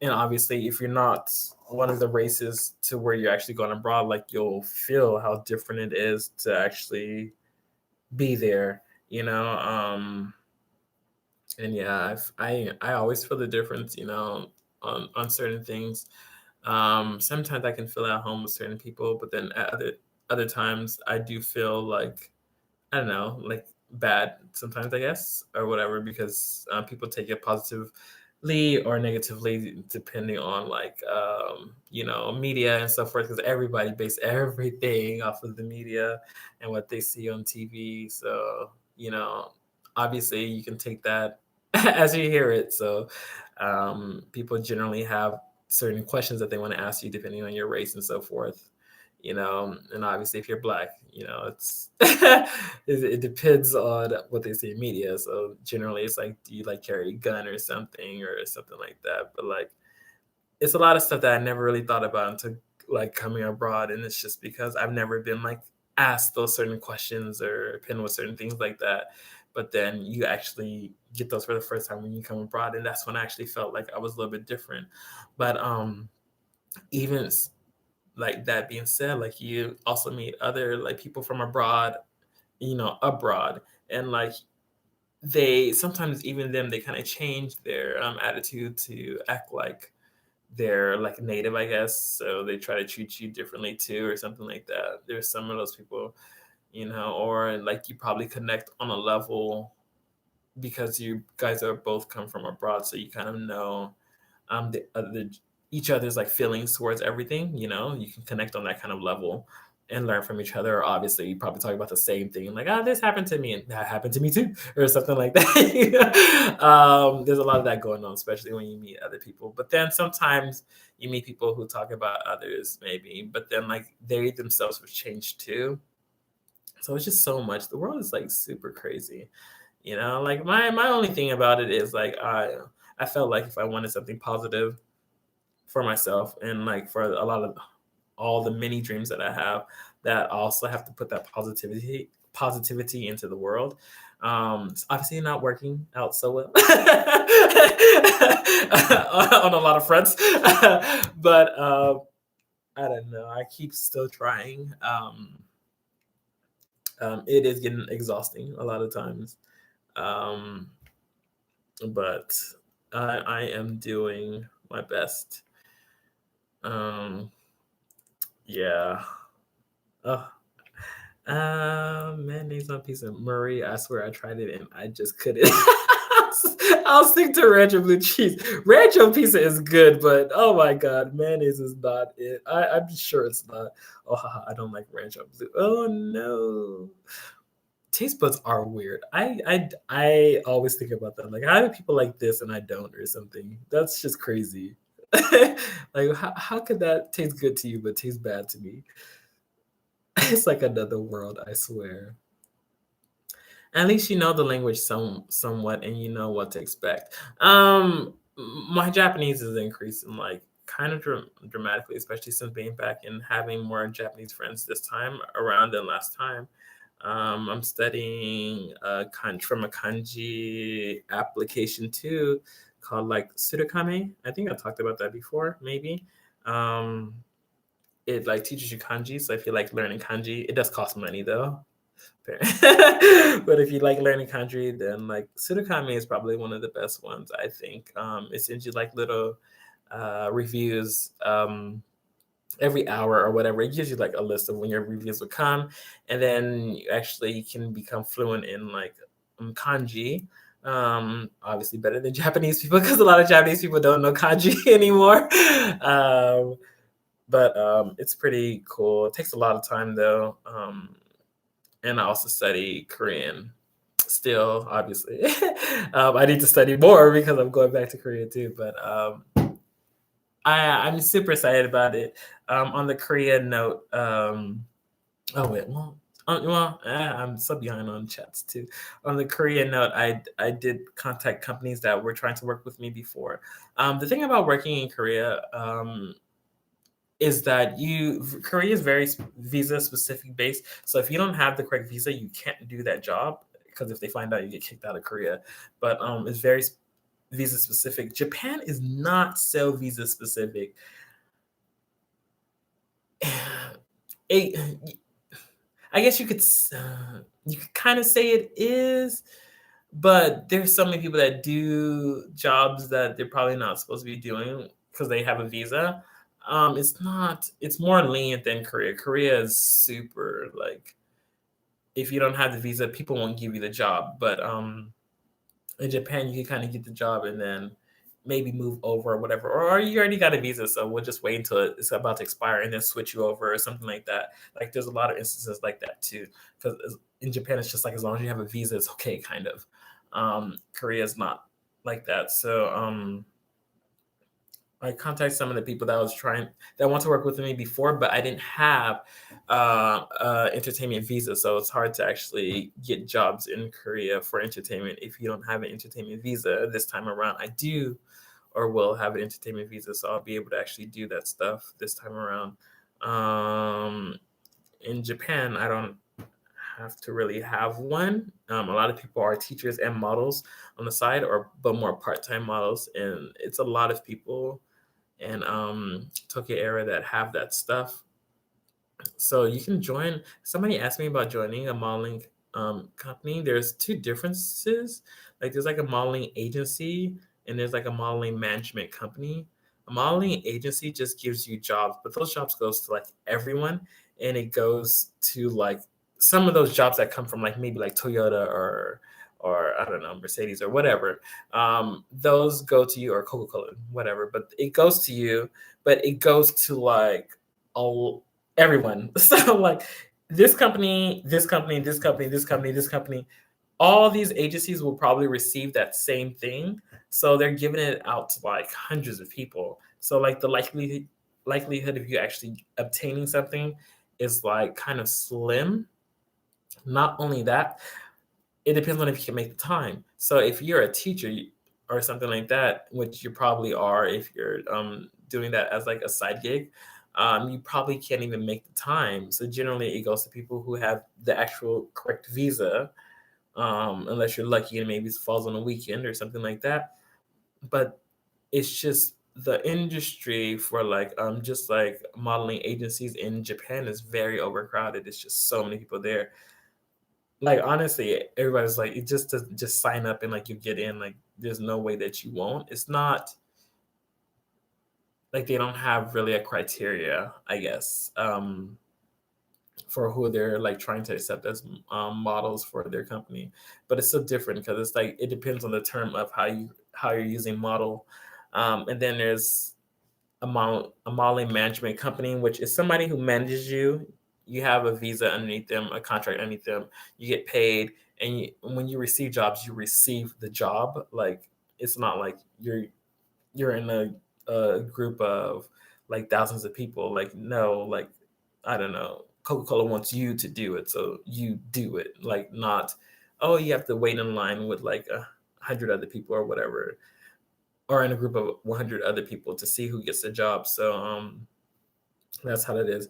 And obviously, if you're not one of the races to where you're actually going abroad, like you'll feel how different it is to actually be there. And yeah, I always feel the difference, on certain things. Sometimes I can feel at home with certain people, but then at other times I do feel like, I don't know, like bad sometimes, I guess, or whatever, because people take it positively or negatively depending on like media and so forth. Because everybody base everything off of the media and what they see on TV. So obviously you can take that as you hear it. So people generally have certain questions that they want to ask you depending on your race and so forth. And obviously if you're black, it's it depends on what they see in media. So generally it's like, do you like carry a gun or something like that? But like it's a lot of stuff that I never really thought about until like coming abroad. And it's just because I've never been like asked those certain questions or pinned with certain things like that. But then you actually get those for the first time when you come abroad, and that's when I actually felt like I was a little bit different. But even like that being said, like you also meet other like people from abroad, and like they sometimes, even them, they kind of change their attitude to act like they're like native, I guess. So they try to treat you differently too, or something like that. There's some of those people, or like you probably connect on a level because you guys are both come from abroad, so you kind of know each other's like feelings towards everything. You can connect on that kind of level and learn from each other. Or obviously you probably talk about the same thing, like, this happened to me and that happened to me too, or something like that. There's a lot of that going on, especially when you meet other people. But then sometimes you meet people who talk about others maybe, but then like they themselves have changed too. So it's just so much. The world is like super crazy. Like my only thing about it is like I felt like if I wanted something positive for myself and like for a lot of all the many dreams that I have, that I also have to put that positivity into the world. It's obviously not working out so well on a lot of fronts, but I don't know. I keep still trying. It is getting exhausting a lot of times, um, but I am doing my best. Um, yeah. Oh, mayonnaise on pizza. Marie, I swear I tried it and I just couldn't. I'll stick to ranch and blue cheese. Ranch on pizza is good, but oh my god, mayonnaise is not it. I'm sure it's not. Oh, haha, I don't like ranch on blue. Oh no. Taste buds are weird. I always think about that. Like, how do people like this and I don't, or something? That's just crazy. Like, how could that taste good to you but taste bad to me? It's like another world, I swear. At least you know the language somewhat and you know what to expect. My Japanese is increasing like kind of dramatically, especially since being back and having more Japanese friends this time around than last time. I'm studying from a kanji application too, called like Surukame. I think I talked about that before, maybe. Um, it like teaches you kanji, so if you like learning kanji, it does cost money though. But if you like learning kanji, then like Surukame is probably one of the best ones, I think. It sends you like little reviews every hour or whatever. It gives you like a list of when your reviews will come, and then you actually can become fluent in like kanji. Obviously better than Japanese people because a lot of Japanese people don't know kanji anymore. Um, but it's pretty cool. It takes a lot of time though. And I also study Korean still, obviously. I need to study more because I'm going back to Korea too. But I'm super excited about it. On the Korean note, oh wait, I'm so behind on chats too. On the Korean note, I did contact companies that were trying to work with me before. The thing about working in Korea, is that Korea is very visa specific based. So if you don't have the correct visa, you can't do that job because if they find out, you get kicked out of Korea. But it's very visa specific. Japan is not so visa specific. It, I guess you could kind of say it is, but there's so many people that do jobs that they're probably not supposed to be doing because they have a visa. It's not. It's more lenient than Korea. Korea is super like if you don't have the visa, people won't give you the job. But in Japan, you can kind of get the job and then maybe move over or whatever, or you already got a visa, so we'll just wait until it's about to expire and then switch you over or something like that. Like there's a lot of instances like that too, because in Japan it's just like as long as you have a visa, it's okay, kind of. Korea is not like that, so I contacted some of the people that want to work with me before, but I didn't have entertainment visa, so it's hard to actually get jobs in Korea for entertainment if you don't have an entertainment visa. This time around, I do or will have an entertainment visa, so I'll be able to actually do that stuff this time around. Um, in Japan, I don't have to really have one. A lot of people are teachers and models on the side, but more part-time models, and it's a lot of people in Tokyo area that have that stuff. So you can join. Somebody asked me about joining a modeling company. There's two differences. Like there's like a modeling agency and there's like a modeling management company. A modeling agency just gives you jobs, but those jobs goes to like everyone, and it goes to like some of those jobs that come from like maybe like Toyota or I don't know, Mercedes or whatever. Those go to you, or Coca Cola, whatever. But it goes to you, but it goes to like all everyone. So like this company, this company, this company, this company, this company, all these agencies will probably receive that same thing. So they're giving it out to like hundreds of people. So like the likelihood of you actually obtaining something is like kind of slim. Not only that, it depends on if you can make the time. So if you're a teacher or something like that, which you probably are if you're doing that as like a side gig, you probably can't even make the time. So generally, it goes to people who have the actual correct visa, unless you're lucky and maybe it falls on a weekend or something like that. But it's just the industry for just like modeling agencies in Japan is very overcrowded. It's just so many people there. Like honestly, everybody's like, it just doesn't just sign up and like you get in. Like there's no way that you won't. It's not like they don't have really a criteria, I guess, for who they're like trying to accept as models for their company. But it's so different because it's like it depends on the term of how you're using model. And then there's a modeling management company, which is somebody who manages you. You have a visa underneath them, a contract underneath them. You get paid, and when you receive jobs, you receive the job. Like it's not like you're in a group of like thousands of people. Like no, like I don't know. Coca-Cola wants you to do it, so you do it. Like not, oh, you have to wait in line with like 100 other people or whatever, or in a group of 100 other people to see who gets the job. So that's how it is.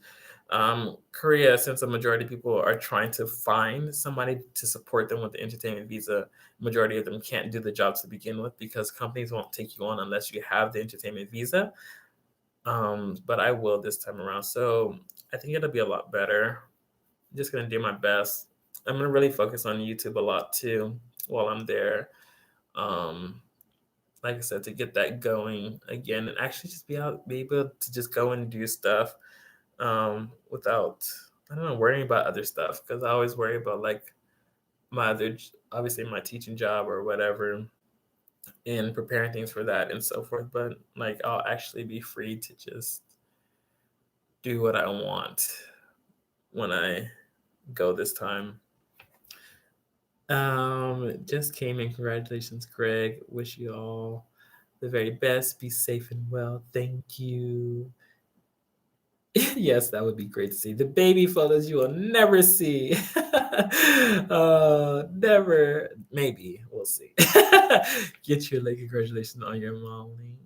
Korea, since a majority of people are trying to find somebody to support them with the entertainment visa, majority of them can't do the job to begin with because companies won't take you on unless you have the entertainment visa. But I will this time around. So I think it'll be a lot better. I'm just gonna do my best. I'm gonna really focus on YouTube a lot too while I'm there. Um, like I said, to get that going again and actually just be able to just go and do stuff without I don't know worrying about other stuff because I always worry about like obviously my teaching job or whatever and preparing things for that and so forth. But like I'll actually be free to just do what I want when I go this time. Just came in. Congratulations, Greg. Wish you all the very best. Be safe and well. Thank you. Yes, that would be great to see. The baby photos you will never see. Never. Maybe. We'll see. Get your late congratulations on your modeling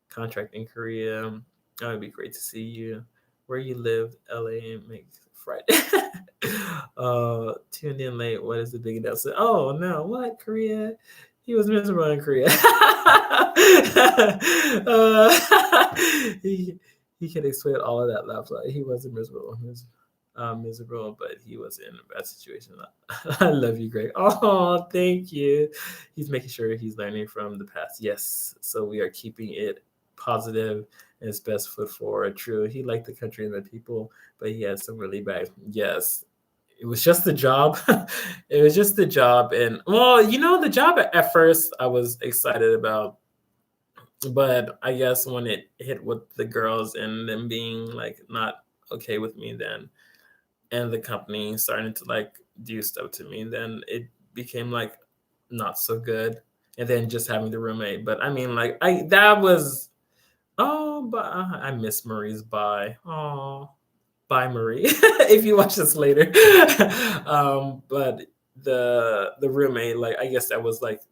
contract in Korea. That would be great to see you. Where you live, LA, and make Friday. Tuned in late. What is the big announcement? Oh no, what? Korea? He was miserable in Korea. He he can explain all of that laugh. Like he wasn't miserable. He was miserable, but he was in a bad situation. I love you, Greg. Oh, thank you. He's making sure he's learning from the past. Yes. So we are keeping it positive and his best foot forward. True. He liked the country and the people, but he had some really bad. Yes. It was just the job. It was just the job. And well, the job at first I was excited about, but I guess when it hit with the girls and them being like not okay with me, then and the company starting to like do stuff to me, then it became like not so good. And then just having the roommate, but I mean, like I that was but I miss Marie's bye. Oh, bye Marie, if you watch this later. But the roommate, like I guess that was like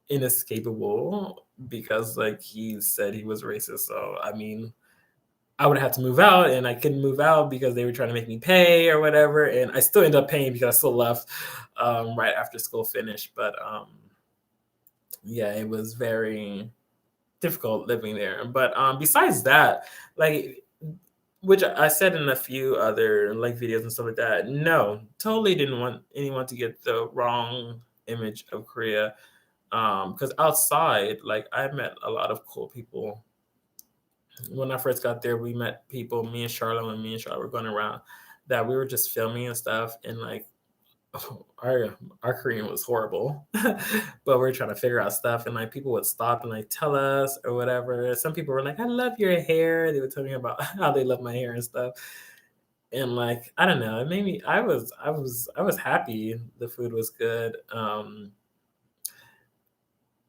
inescapable because like he said he was racist. So I mean, I would have to move out, and I couldn't move out because they were trying to make me pay or whatever. And I still ended up paying because I still left right after school finished. But yeah, it was very difficult living there. But besides that, like which I said in a few other like videos and stuff like that, no, totally didn't want anyone to get the wrong image of Korea. Because outside, like I met a lot of cool people. When I first got there, we met people. Me and Charlotte were going around that we were just filming and stuff, and like our Korean was horrible, but we are trying to figure out stuff, and like people would stop and like tell us or whatever. Some people were like, "I love your hair." They would tell me about how they love my hair and stuff, and like I don't know, it made me. I was happy. The food was good.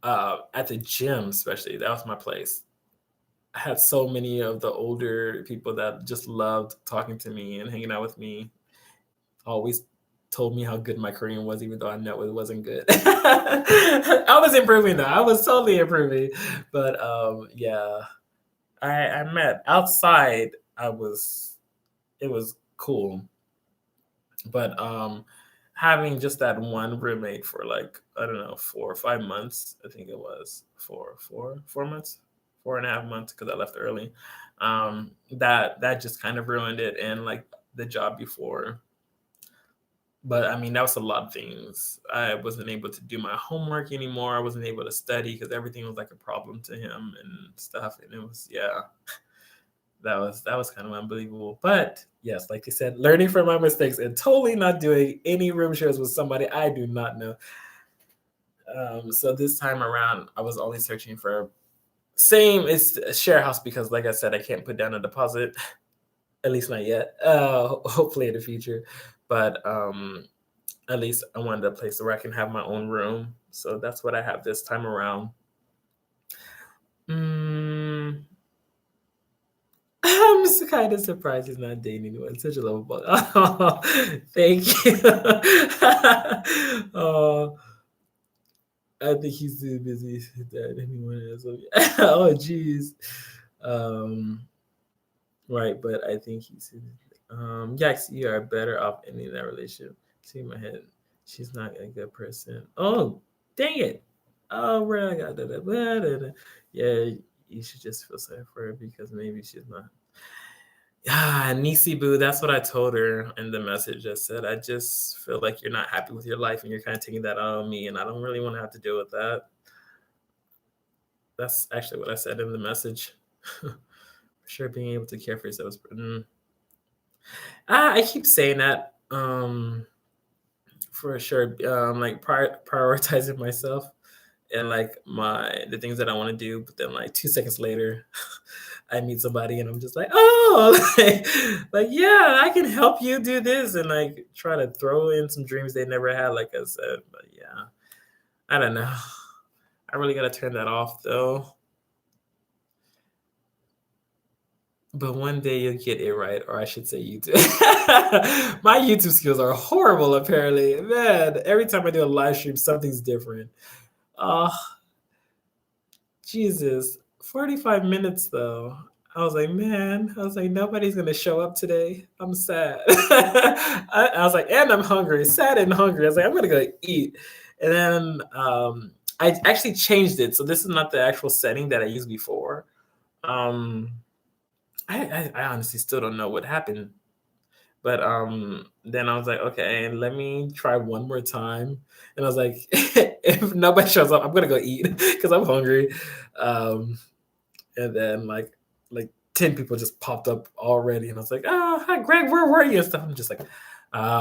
At the gym, especially, that was my place. I had so many of the older people that just loved talking to me and hanging out with me. Always told me how good my Korean was, even though I know it wasn't good. I was improving though. I was totally improving. But yeah, I met outside. I was it was cool. But having just that one roommate for like, I don't know, 4 or 5 months, I think it was 4 months, 4.5 months, because I left early. That just kind of ruined it, and like the job before. But I mean, that was a lot of things. I wasn't able to do my homework anymore. I wasn't able to study because everything was like a problem to him and stuff. And it was, yeah, that was kind of unbelievable. But yes, like you said, learning from my mistakes and totally not doing any room shares with somebody I do not know. So this time around, I was only searching for same. It's a share house because, like I said, I can't put down a deposit, at least not yet. Hopefully in the future, but at least I wanted a place where I can have my own room. So that's what I have this time around. Mm, I'm just kind of surprised he's not dating anyone. Such a lovable. Oh, thank you. Oh, I think he's too busy that anyone else. Oh, jeez. Um, right, but I think he's. Yikes, you are better off ending that relationship. See my head. She's not a good person. Oh, dang it. Oh, where I got that. Yeah, you should just feel sorry for her because maybe she's not. Yeah, Nisi Boo, that's what I told her in the message. I said, I just feel like you're not happy with your life and you're kind of taking that out on me, and I don't really want to have to deal with that. That's actually what I said in the message. For sure, being able to care for yourself. I keep saying that. For sure, like prioritizing myself and like the things that I want to do, but then like 2 seconds later, I meet somebody and I'm just like, oh, like yeah, I can help you do this, and like try to throw in some dreams they never had, like I said. But yeah, I don't know. I really gotta turn that off though. But one day you'll get it right, or I should say you do. My YouTube skills are horrible, apparently. Man, every time I do a live stream, something's different. Oh, Jesus. 45 minutes, though. I was like, man, I was like, nobody's going to show up today. I'm sad. I was like, and I'm hungry, sad and hungry. I was like, I'm going to go eat. And then I actually changed it. So this is not the actual setting that I used before. Um, I honestly still don't know what happened. But then I was like, okay, let me try one more time. And I was like, if nobody shows up, I'm gonna go eat because I'm hungry. Um, and then like 10 people just popped up already, and I was like, oh, hi Greg, where were you? And stuff. I'm just like,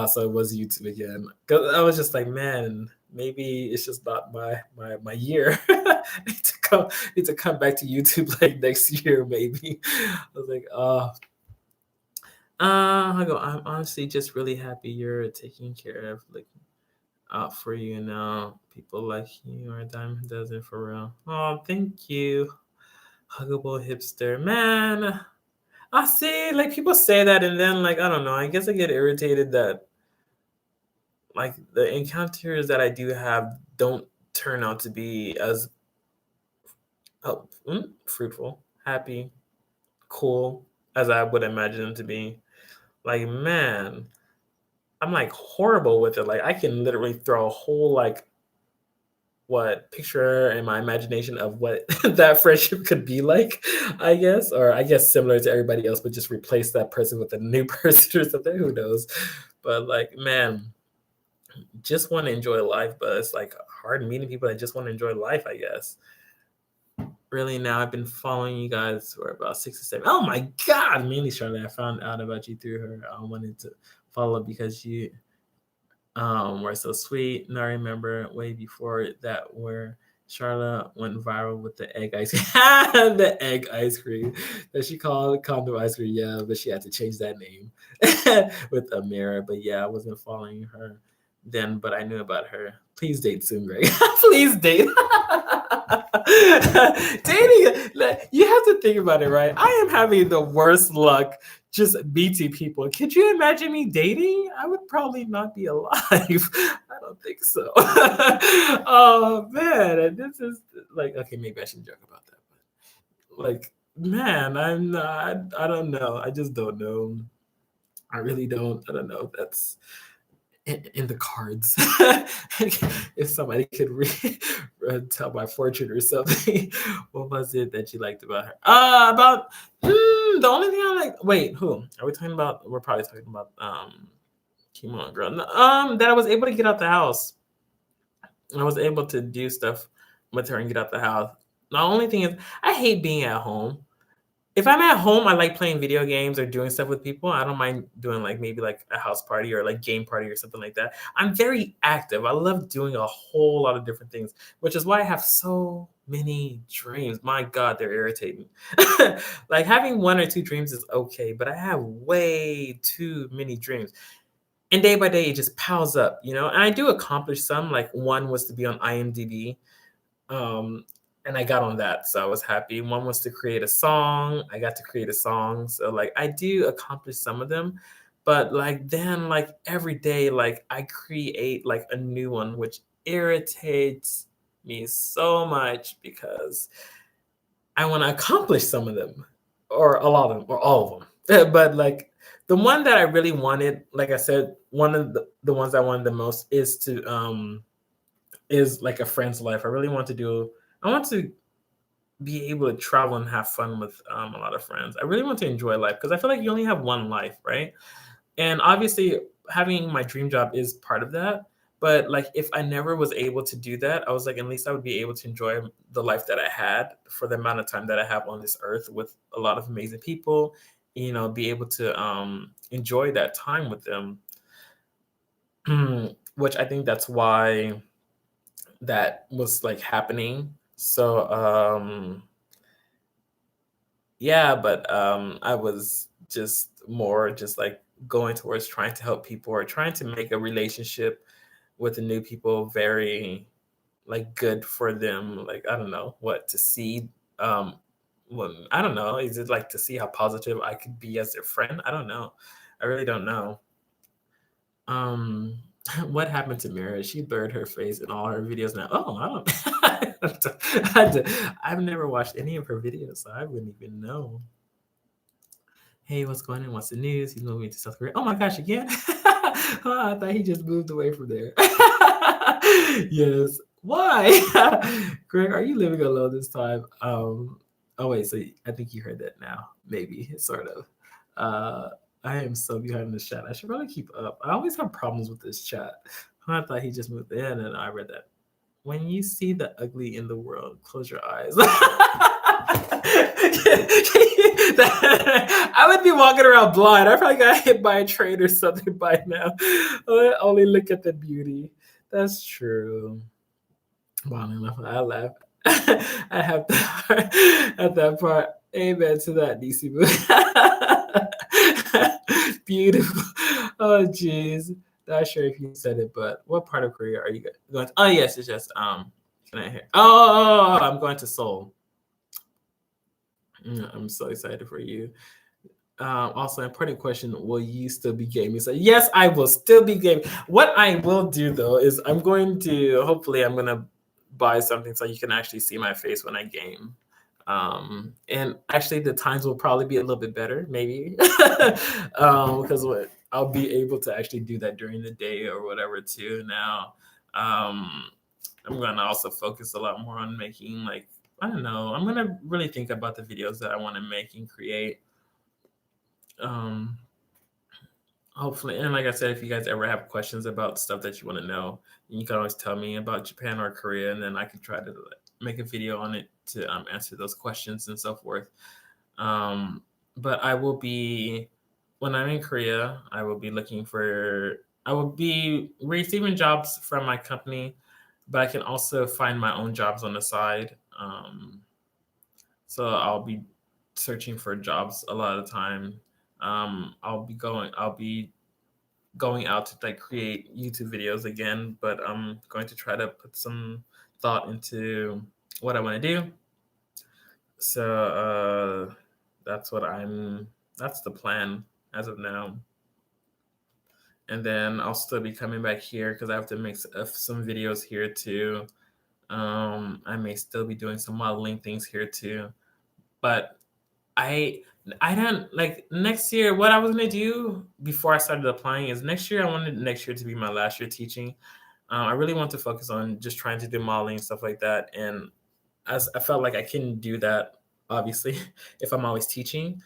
so it was YouTube again. Cause I was just like, man, maybe it's just not my year. Need to come back to YouTube like next year, maybe. I was like, oh, I go, I'm honestly just really happy you're taking care of like out for you now. People like you are a dime a dozen for real. Oh, thank you. Huggable hipster. Man. I see like people say that and then like I don't know. I guess I get irritated that like the encounters that I do have don't turn out to be as fruitful, happy, cool as I would imagine them to be. Like, man, I'm like horrible with it. Like I can literally throw a whole like what picture in my imagination of what that friendship could be like, I guess, or I guess similar to everybody else, but just replace that person with a new person or something. Who knows? But like, man, just want to enjoy life, but it's like hard meeting people that just want to enjoy life, I guess. Really, now I've been following you guys for about 6 or 7. Oh my God, mainly Charlotte. I found out about you through her. I wanted to follow because you were so sweet. And I remember way before that where Charlotte went viral with the egg ice cream. The egg ice cream that she called condom ice cream. Yeah, but she had to change that name with a mirror. But yeah, I wasn't following her then, but I knew about her. Please date soon, Greg. Please date. Dating, like, you have to think about it, right? I am having the worst luck just meeting people. Could you imagine me dating? I would probably not be alive. I don't think so. Oh man, and this is like okay, maybe I shouldn't joke about that, but like Man, I'm not. I don't know. I just don't know. I really don't. I don't know if that's in the cards. If somebody could tell my fortune or something, what was it that you liked about her? About the only thing I like. Wait, who are we talking about? We're probably talking about Come on, girl. No, that I was able to get out the house. I was able to do stuff with her and get out the house. The only thing is, I hate being at home. If I'm at home, I like playing video games or doing stuff with people. I don't mind doing like maybe like a house party or like game party or something like that. I'm very active. I love doing a whole lot of different things, which is why I have so many dreams. My God, they're irritating. Like having one or two dreams is okay, but I have way too many dreams. And day by day, it just piles up, you know? And I do accomplish some. Like one was to be on IMDb. Um, and I got on that, so I was happy. One was to create a song. I got to create a song. So like I do accomplish some of them, but like then like every day like I create like a new one, which irritates me so much because I want to accomplish some of them or a lot of them or all of them. But like the one that I really wanted, like I said, one of the ones I wanted the most is like a friend's life. I really want to do. I want to be able to travel and have fun with a lot of friends. I really want to enjoy life because I feel like you only have one life, right? And obviously, having my dream job is part of that. But like, if I never was able to do that, I was like, at least I would be able to enjoy the life that I had for the amount of time that I have on this earth with a lot of amazing people. You know, be able to enjoy that time with them, which I think that's why that was like happening. So yeah, but I was just more just like going towards trying to help people or trying to make a relationship with the new people very like good for them. Like I don't know what to see. Well, I don't know. Is it like to see how positive I could be as their friend? I don't know. I really don't know. Um, what happened to Mira? She blurred her face in all her videos now. Oh, I don't. I've never watched any of her videos, so I wouldn't even know. Hey, what's going on? What's the news? He's moving to South Korea. Oh my gosh, again? Oh, I thought he just moved away from there. Yes. Why? Greg, are you living alone this time? Oh wait, so I think you heard that now. Maybe, sort of. Uh I am so behind in this chat. I should probably keep up. I always have problems with this chat. I thought he just moved in and I read that. When you see the ugly in the world, close your eyes. I would be walking around blind. I probably got hit by a train or something by now. I only look at the beauty. That's true. Wow, I laugh. I have to at that part. Amen to that, DC movie. Beautiful. Oh, jeez. Not sure if you said it, but what part of Korea are you going to? Oh, yes, it's just can I hear? Oh, I'm going to Seoul. I'm so excited for you. Also, important question: will you still be gaming? So, yes, I will still be gaming. What I will do though is I'm going to hopefully I'm gonna buy something so you can actually see my face when I game. And actually, the times will probably be a little bit better, maybe, because what I'll be able to actually do that during the day or whatever too. Now, I'm gonna also focus a lot more on making like I don't know. I'm gonna really think about the videos that I want to make and create. Um, Hopefully, and like I said, if you guys ever have questions about stuff that you want to know, you can always tell me about Japan or Korea, and then I can try to like, make a video on it to answer those questions and so forth. Um, but I will be when I'm in Korea, I will be receiving jobs from my company, but I can also find my own jobs on the side. So I'll be searching for jobs a lot of the time. I'll be going out to like create YouTube videos again, but I'm going to try to put some thought into what I want to do. So that's what that's the plan as of now. And then I'll still be coming back here because I have to make some videos here too. I may still be doing some modeling things here too, but I I don't like next year. What I was gonna do before I started applying is next year. I wanted next year to be my last year teaching. I really want to focus on just trying to do modeling and stuff like that. And as I felt like I couldn't do that, obviously, if I'm always teaching.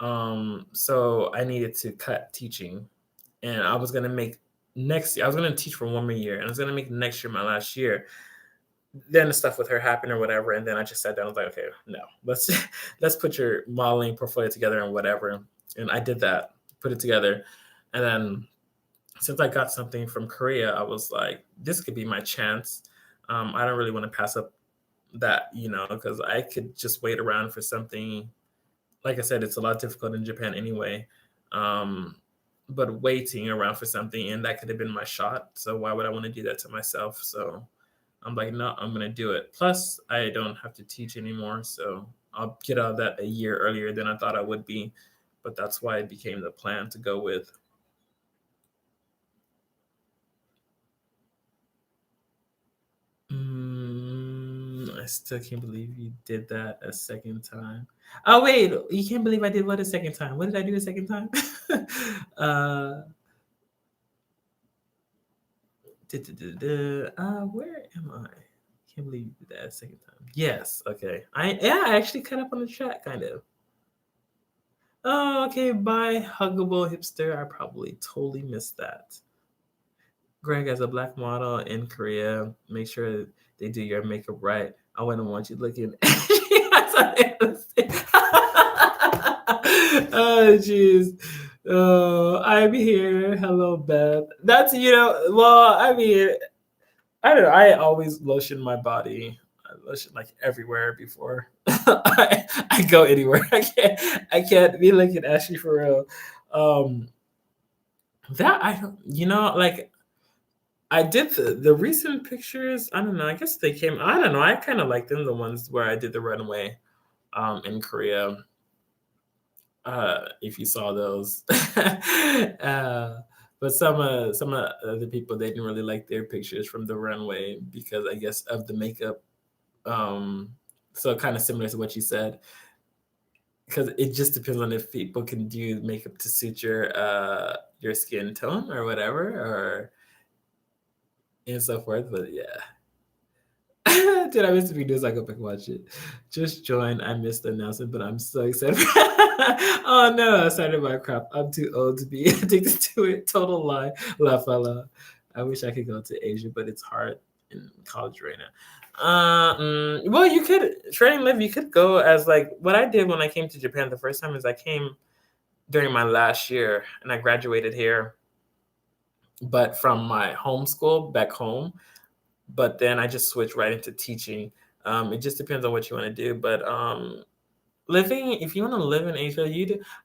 So I needed to cut teaching, and I was gonna make next year. I was gonna teach for one more year, and I was gonna make next year my last year. Then the stuff with her happened or whatever, and then I just sat down. I was like, okay, no, let's let's put your modeling portfolio together and whatever. And I did that, put it together, and then since I got something from Korea, I was like, this could be my chance. I don't really want to pass up that, because I could just wait around for something. Like I said, it's a lot difficult in Japan anyway. Um, but waiting around for something, and that could have been my shot. So why would I want to do that to myself? So I'm like, no, I'm gonna do it. Plus, I don't have to teach anymore, so I'll get out of that a year earlier than I thought I would be. But that's why it became the plan to go with. I still can't believe you did that a second time. Oh wait, you can't believe I did what a second time? What did I do a second time? uh, where am I? Can't believe you did that a second time. Yes, okay. I actually cut up on the chat, kind of. Oh, okay. Bye, huggable hipster. I probably totally missed that. Greg, as a black model in Korea, make sure they do your makeup right. I wouldn't want you looking. Oh, jeez. Oh, I'm here. Hello, Beth. That's, well, I mean, I don't know. I always lotion my body. I lotion like everywhere before I go anywhere. I can't be looking ashy for real. Um, that I don't, like I did the recent pictures. I don't know. I guess they came. I don't know. I kind of like them, the ones where I did the runway in Korea. If you saw those, but some of the people they didn't really like their pictures from the runway because I guess of the makeup. Um, so kind of similar to what you said, because it just depends on if people can do makeup to suit your skin tone or whatever, or and so forth. But yeah. Did I miss the videos? I go back and watch it. Just joined. I missed the announcement, but I'm so excited. Oh no, I started my crap. I'm too old to be addicted to it. Total lie. La fella. I wish I could go to Asia, but it's hard in college right now. Well, you could training live. You could go as like what I did when I came to Japan the first time is I came during my last year and I graduated here, but from my home school back home, but then I just switched right into teaching. It just depends on what you want to do. But living, if you want to live in Asia,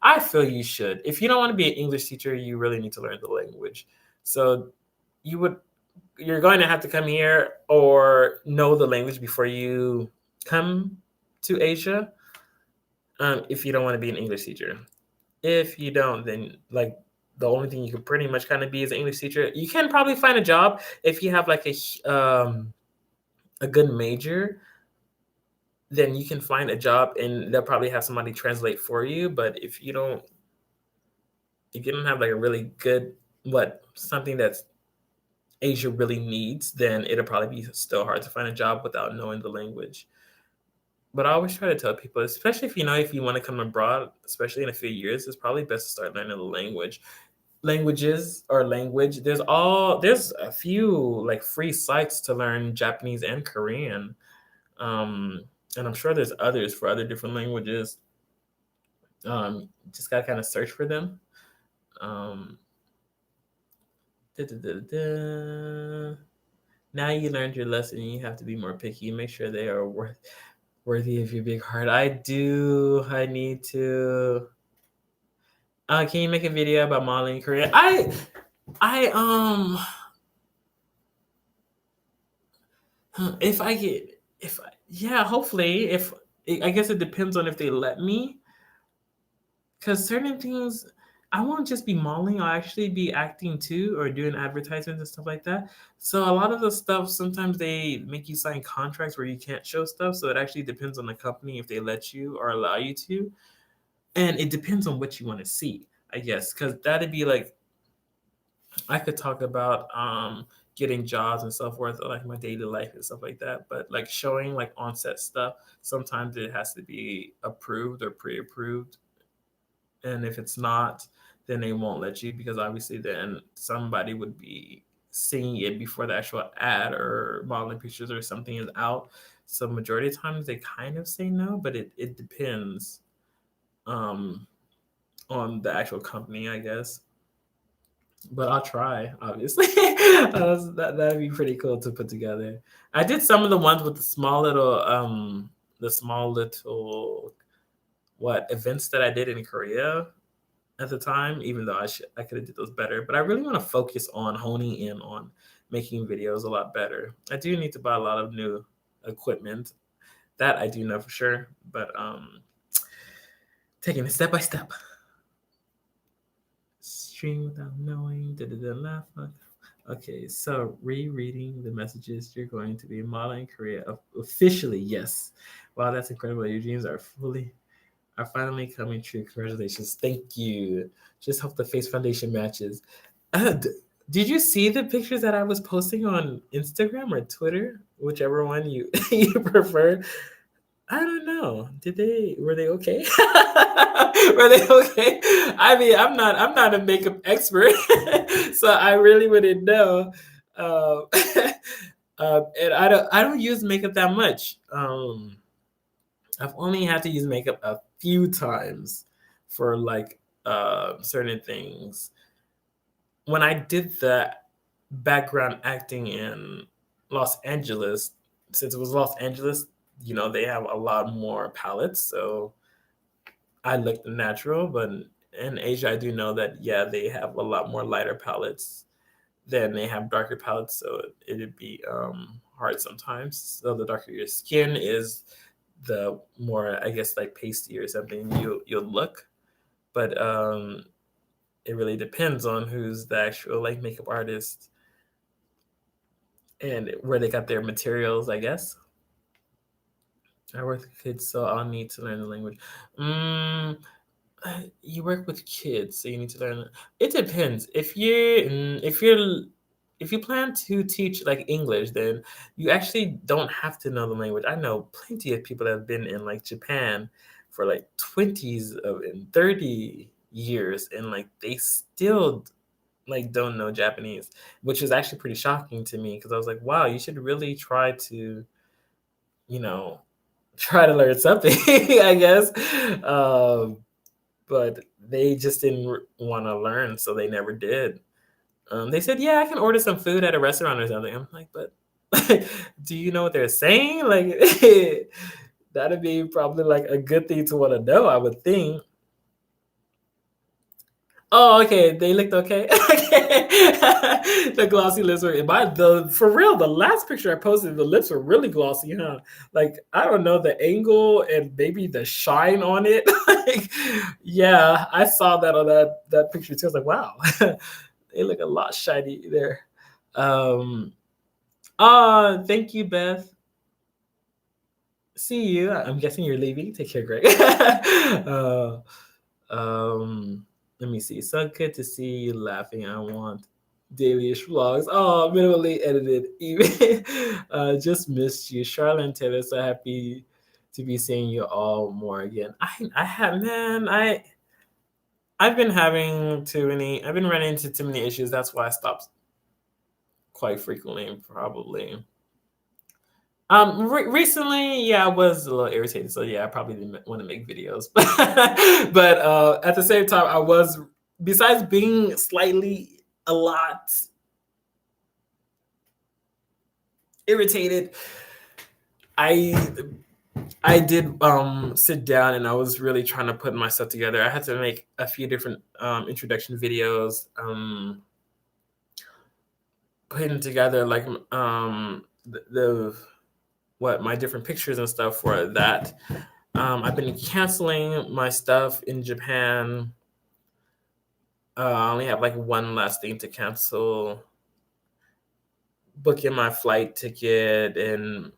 I feel you should. If you don't want to be an English teacher, you really need to learn the language. So you would, you're going to have to come here or know the language before you come to Asia. If you don't want to be an English teacher, if you don't, then like the only thing you could pretty much kind of be is an English teacher. You can probably find a job if you have like a good major, then you can find a job and they'll probably have somebody translate for you. But if you don't have like a really good something that's Asia really needs, then it'll probably be still hard to find a job without knowing the language. But I always try to tell people, especially if you want to come abroad, especially in a few years, it's probably best to start learning the languages or language. There's a few like free sites to learn Japanese and Korean. Um, and I'm sure there's others for other different languages. Just gotta kind of search for them. Um, da, da, da, da. Now you learned your lesson. You have to be more picky. Make sure they are worthy of your big heart. I do. I need to. Can you make a video about modeling in Korea? I if I get if I, yeah, hopefully if I guess it depends on if they let me, because certain things I won't just be modeling, I'll actually be acting too or doing advertisements and stuff like that. So a lot of the stuff, sometimes they make you sign contracts where you can't show stuff. So it actually depends on the company if they let you or allow you to. And it depends on what you want to see, I guess, because that'd be like I could talk about getting jobs and so forth, like my daily life and stuff like that. But like showing like on-set stuff, sometimes it has to be approved or pre-approved, and if it's not, then they won't let you because obviously then somebody would be seeing it before the actual ad or modeling pictures or something is out. So majority of times they kind of say no, but it depends um, on the actual company, I guess. But I'll try, obviously. That'd be pretty cool to put together. I did some of the ones with the small little what events that I did in Korea at the time. Even though I could have did those better, but I really want to focus on honing in on making videos a lot better. I do need to buy a lot of new equipment. That I do know for sure, but taking it step by step. Stream without knowing. Da, da, da, laugh. Okay, so rereading the messages. You're going to be modeling Korea officially. Yes. Wow, that's incredible. Your dreams are finally coming true. Congratulations. Thank you. Just hope the face foundation matches. Did you see the pictures that I was posting on Instagram or Twitter, whichever one you you prefer? I don't know. Were they okay? Were they okay? I mean, I'm not a makeup expert, so I really wouldn't know. Um, and I don't use makeup that much. I've only had to use makeup a few times for like certain things. When I did the background acting in Los Angeles, since it was Los Angeles, they have a lot more palettes, so I looked natural. But in Asia, I do know that yeah, they have a lot more lighter palettes than they have darker palettes, so it'd be hard sometimes. So the darker your skin is, the more I guess like pasty or something you'll look. But it really depends on who's the actual like makeup artist and where they got their materials, I guess. I work with kids, so I'll need to learn the language. Mm, you work with kids, so you need to learn. It depends. If you plan to teach like English, then you actually don't have to know the language. I know plenty of people that have been in like Japan for like 20s of and 30 years, and like they still like don't know Japanese, which is actually pretty shocking to me because I was like, wow, you should really try to, you know, try to learn something, I guess. Um, but they just didn't want to learn, so they never did. They said, "Yeah, I can order some food at a restaurant or something." I'm like, "But do you know what they're saying?" Like, that'd be probably like a good thing to want to know, I would think. Oh, okay. They looked okay. Okay. The glossy lips were the for real. The last picture I posted, the lips were really glossy, huh? Like I don't know the angle and maybe the shine on it. Like, yeah, I saw that on that picture too. I was like, wow, they look a lot shiny there. Um. Thank you, Beth. See you. I'm guessing you're leaving. Take care, Greg. Um, Let me see. So good to see you laughing. I want dailyish vlogs. Oh, minimally edited. Even just missed you, Charlotte and Taylor. So happy to be seeing you all more again. I have man. I've been having too many. I've been running into too many issues. That's why I stopped quite frequently, probably. Recently, yeah, I was a little irritated. So yeah, I probably didn't want to make videos, but at the same time, I was besides being slightly a lot irritated. I I did sit down and I was really trying to put myself together. I had to make a few different introduction videos, putting together like the what my different pictures and stuff for that. I've been canceling my stuff in Japan I only have like one last thing to cancel, booking my flight ticket and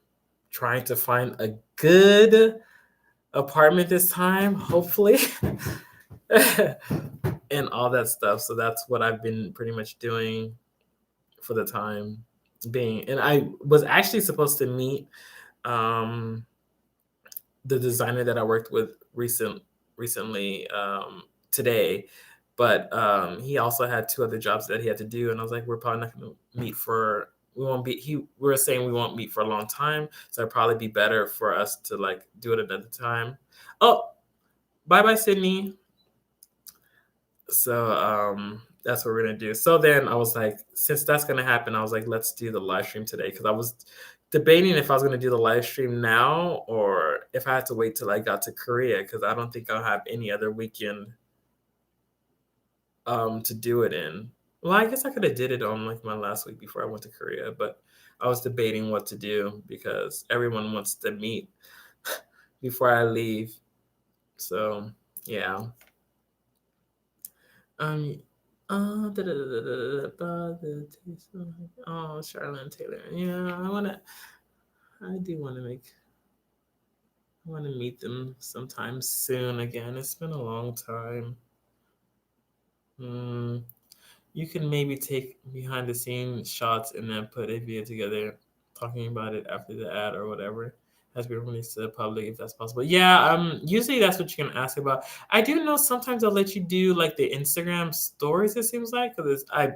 trying to find a good apartment this time, hopefully, and all that stuff. So that's what I've been pretty much doing for the time being. And I was actually supposed to meet um, the designer that I worked with recently today, but he also had two other jobs that he had to do, and I was like, we're probably not going to meet for we won't be he we were saying we won't meet for a long time, so it'd probably be better for us to like do it another time. Oh, bye bye, Sydney. So that's what we're gonna do. So then I was like, since that's gonna happen, I was like, let's do the live stream today because I was debating if I was gonna do the live stream now or if I had to wait till I got to Korea because I don't think I'll have any other weekend to do it in. Well, I guess I could have did it on like my last week before I went to Korea, but I was debating what to do because everyone wants to meet before I leave. So yeah. Um, oh, Charlotte Taylor. Yeah, I do want to I want to meet them sometime soon again. It's been a long time. Mm, you can maybe take behind the scenes shots and then put a video together talking about it after the ad or whatever has been released to the public if that's possible. Yeah, usually that's what you can ask about. I do know sometimes they'll let you do like the Instagram stories, it seems like, because I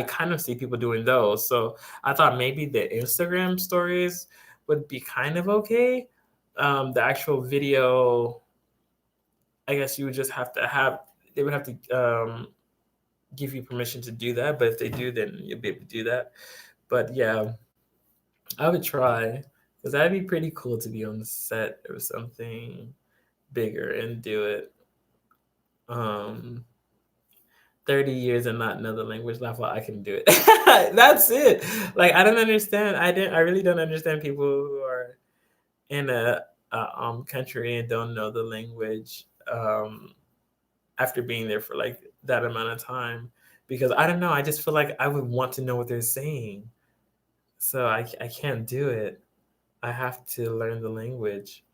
kind of see people doing those. So I thought maybe the Instagram stories would be kind of okay. The actual video, I guess you would just have to have they would have to give you permission to do that. But if they do, then you'll be able to do that. But yeah, I would try because that'd be pretty cool to be on the set or something bigger and do it. Um, 30 years and not another language. That's why I can do it. That's it. Like I don't understand. I really don't understand people who are in a country and don't know the language after being there for like that amount of time because I don't know. I just feel like I would want to know what they're saying. So I can't do it. I have to learn the language.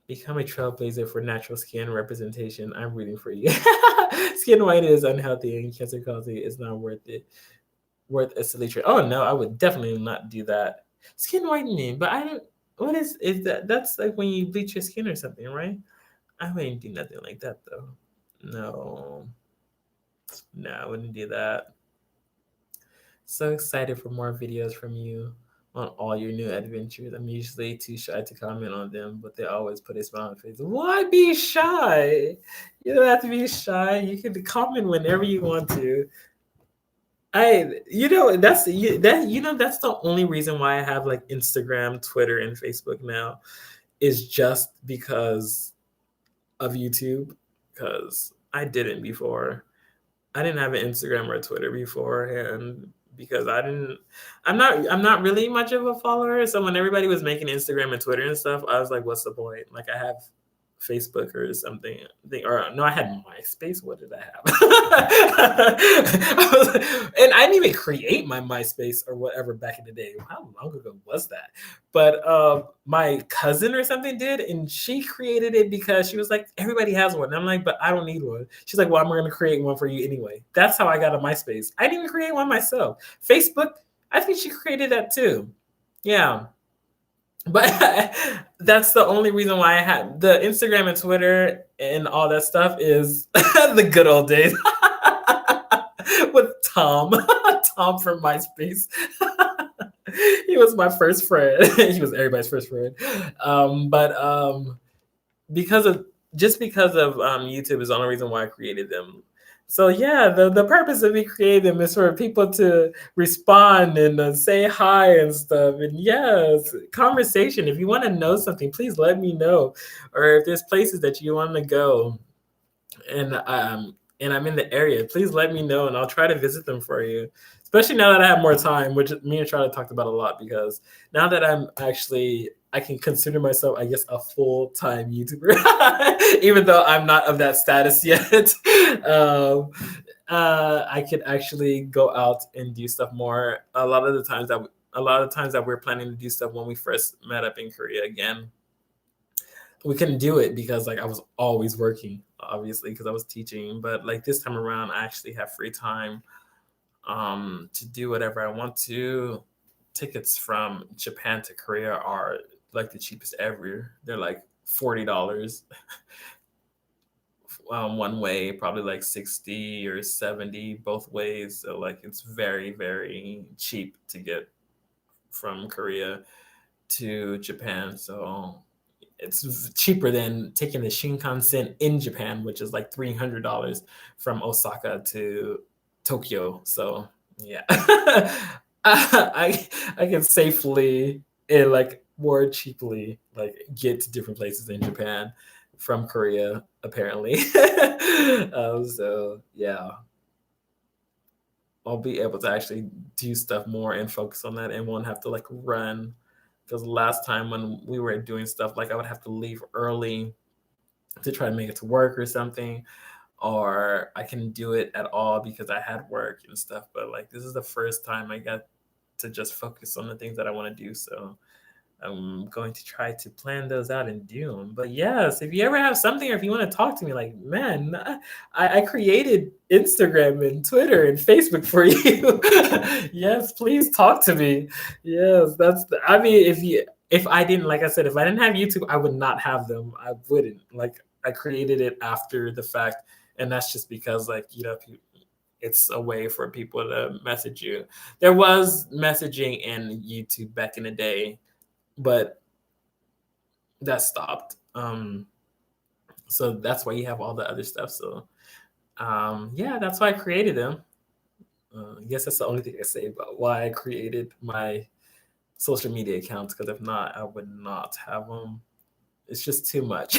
Become a trailblazer for natural skin representation. I'm rooting for you. Skin white is unhealthy and cancer causing is not worth it. Worth a silly trade. Oh no, I would definitely not do that. Skin whitening, but I don't. What is that? That's like when you bleach your skin or something, right? I wouldn't do nothing like that though. No, no, I wouldn't do that. So excited for more videos from you on all your new adventures. I'm usually too shy to comment on them, but they always put a smile on my face. Why be shy? You don't have to be shy. You can comment whenever you want to. That's the only reason why I have like Instagram, Twitter, and Facebook now is just because of YouTube. Because I didn't before. I didn't have an Instagram or Twitter beforehand because I'm not really much of a follower. So when everybody was making Instagram and Twitter and stuff, I was like, what's the point? Like I have Facebook or something. Or no, I had MySpace. What did I have? And I didn't even create my MySpace or whatever back in the day. How long ago was that? But my cousin or something did, and she created it because she was like, everybody has one. And I'm like, but I don't need one. She's like, well, I'm going to create one for you anyway. That's how I got a MySpace. I didn't even create one myself. Facebook, I think she created that too. Yeah. But that's the only reason why I had the Instagram and Twitter and all that stuff is the good old days with Tom, Tom from MySpace. He was my first friend. He was everybody's first friend. But because of YouTube is the only reason why I created them. So yeah, the purpose of me creating them is for people to respond and say hi and stuff. And yes, conversation. If you want to know something, please let me know. Or if there's places that you want to go, and I'm in the area, please let me know, and I'll try to visit them for you. Especially now that I have more time, which me and Charlotte talked about a lot because now that I'm actually I can consider myself, I guess, a full-time YouTuber, even though I'm not of that status yet. um, I could actually go out and do stuff more. A lot of times that we're planning to do stuff when we first met up in Korea again, we couldn't do it because like I was always working, obviously, because I was teaching. But like this time around, I actually have free time to do whatever I want to. Tickets from Japan to Korea are like the cheapest ever. They're like $40 one way, probably like 60 or 70 both ways. So like it's very, very cheap to get from Korea to Japan. So it's cheaper than taking the Shinkansen in Japan, which is like $300 from Osaka to Tokyo. So yeah, I can safely and like more cheaply like get to different places in Japan from Korea apparently. So yeah, I'll be able to actually do stuff more and focus on that and won't have to like run. Because last time when we were doing stuff, like I would have to leave early to try to make it to work or something, or I couldn't do it at all because I had work and stuff. But like this is the first time I got to just focus on the things that I want to do. So I'm going to try to plan those out and do them. But yes, if you ever have something or if you want to talk to me, like, man, I created Instagram and Twitter and Facebook for you. Yes, please talk to me. Yes, I mean, if I didn't, like I said, if I didn't have YouTube, I would not have them. I wouldn't. Like, I created it after the fact. And that's just because, like, it's a way for people to message you. There was messaging in YouTube back in the day, but that stopped. So that's why you have all the other stuff. So yeah, that's why I created them. I guess that's the only thing I say about why I created my social media accounts. Because if not, I would not have them. It's just too much.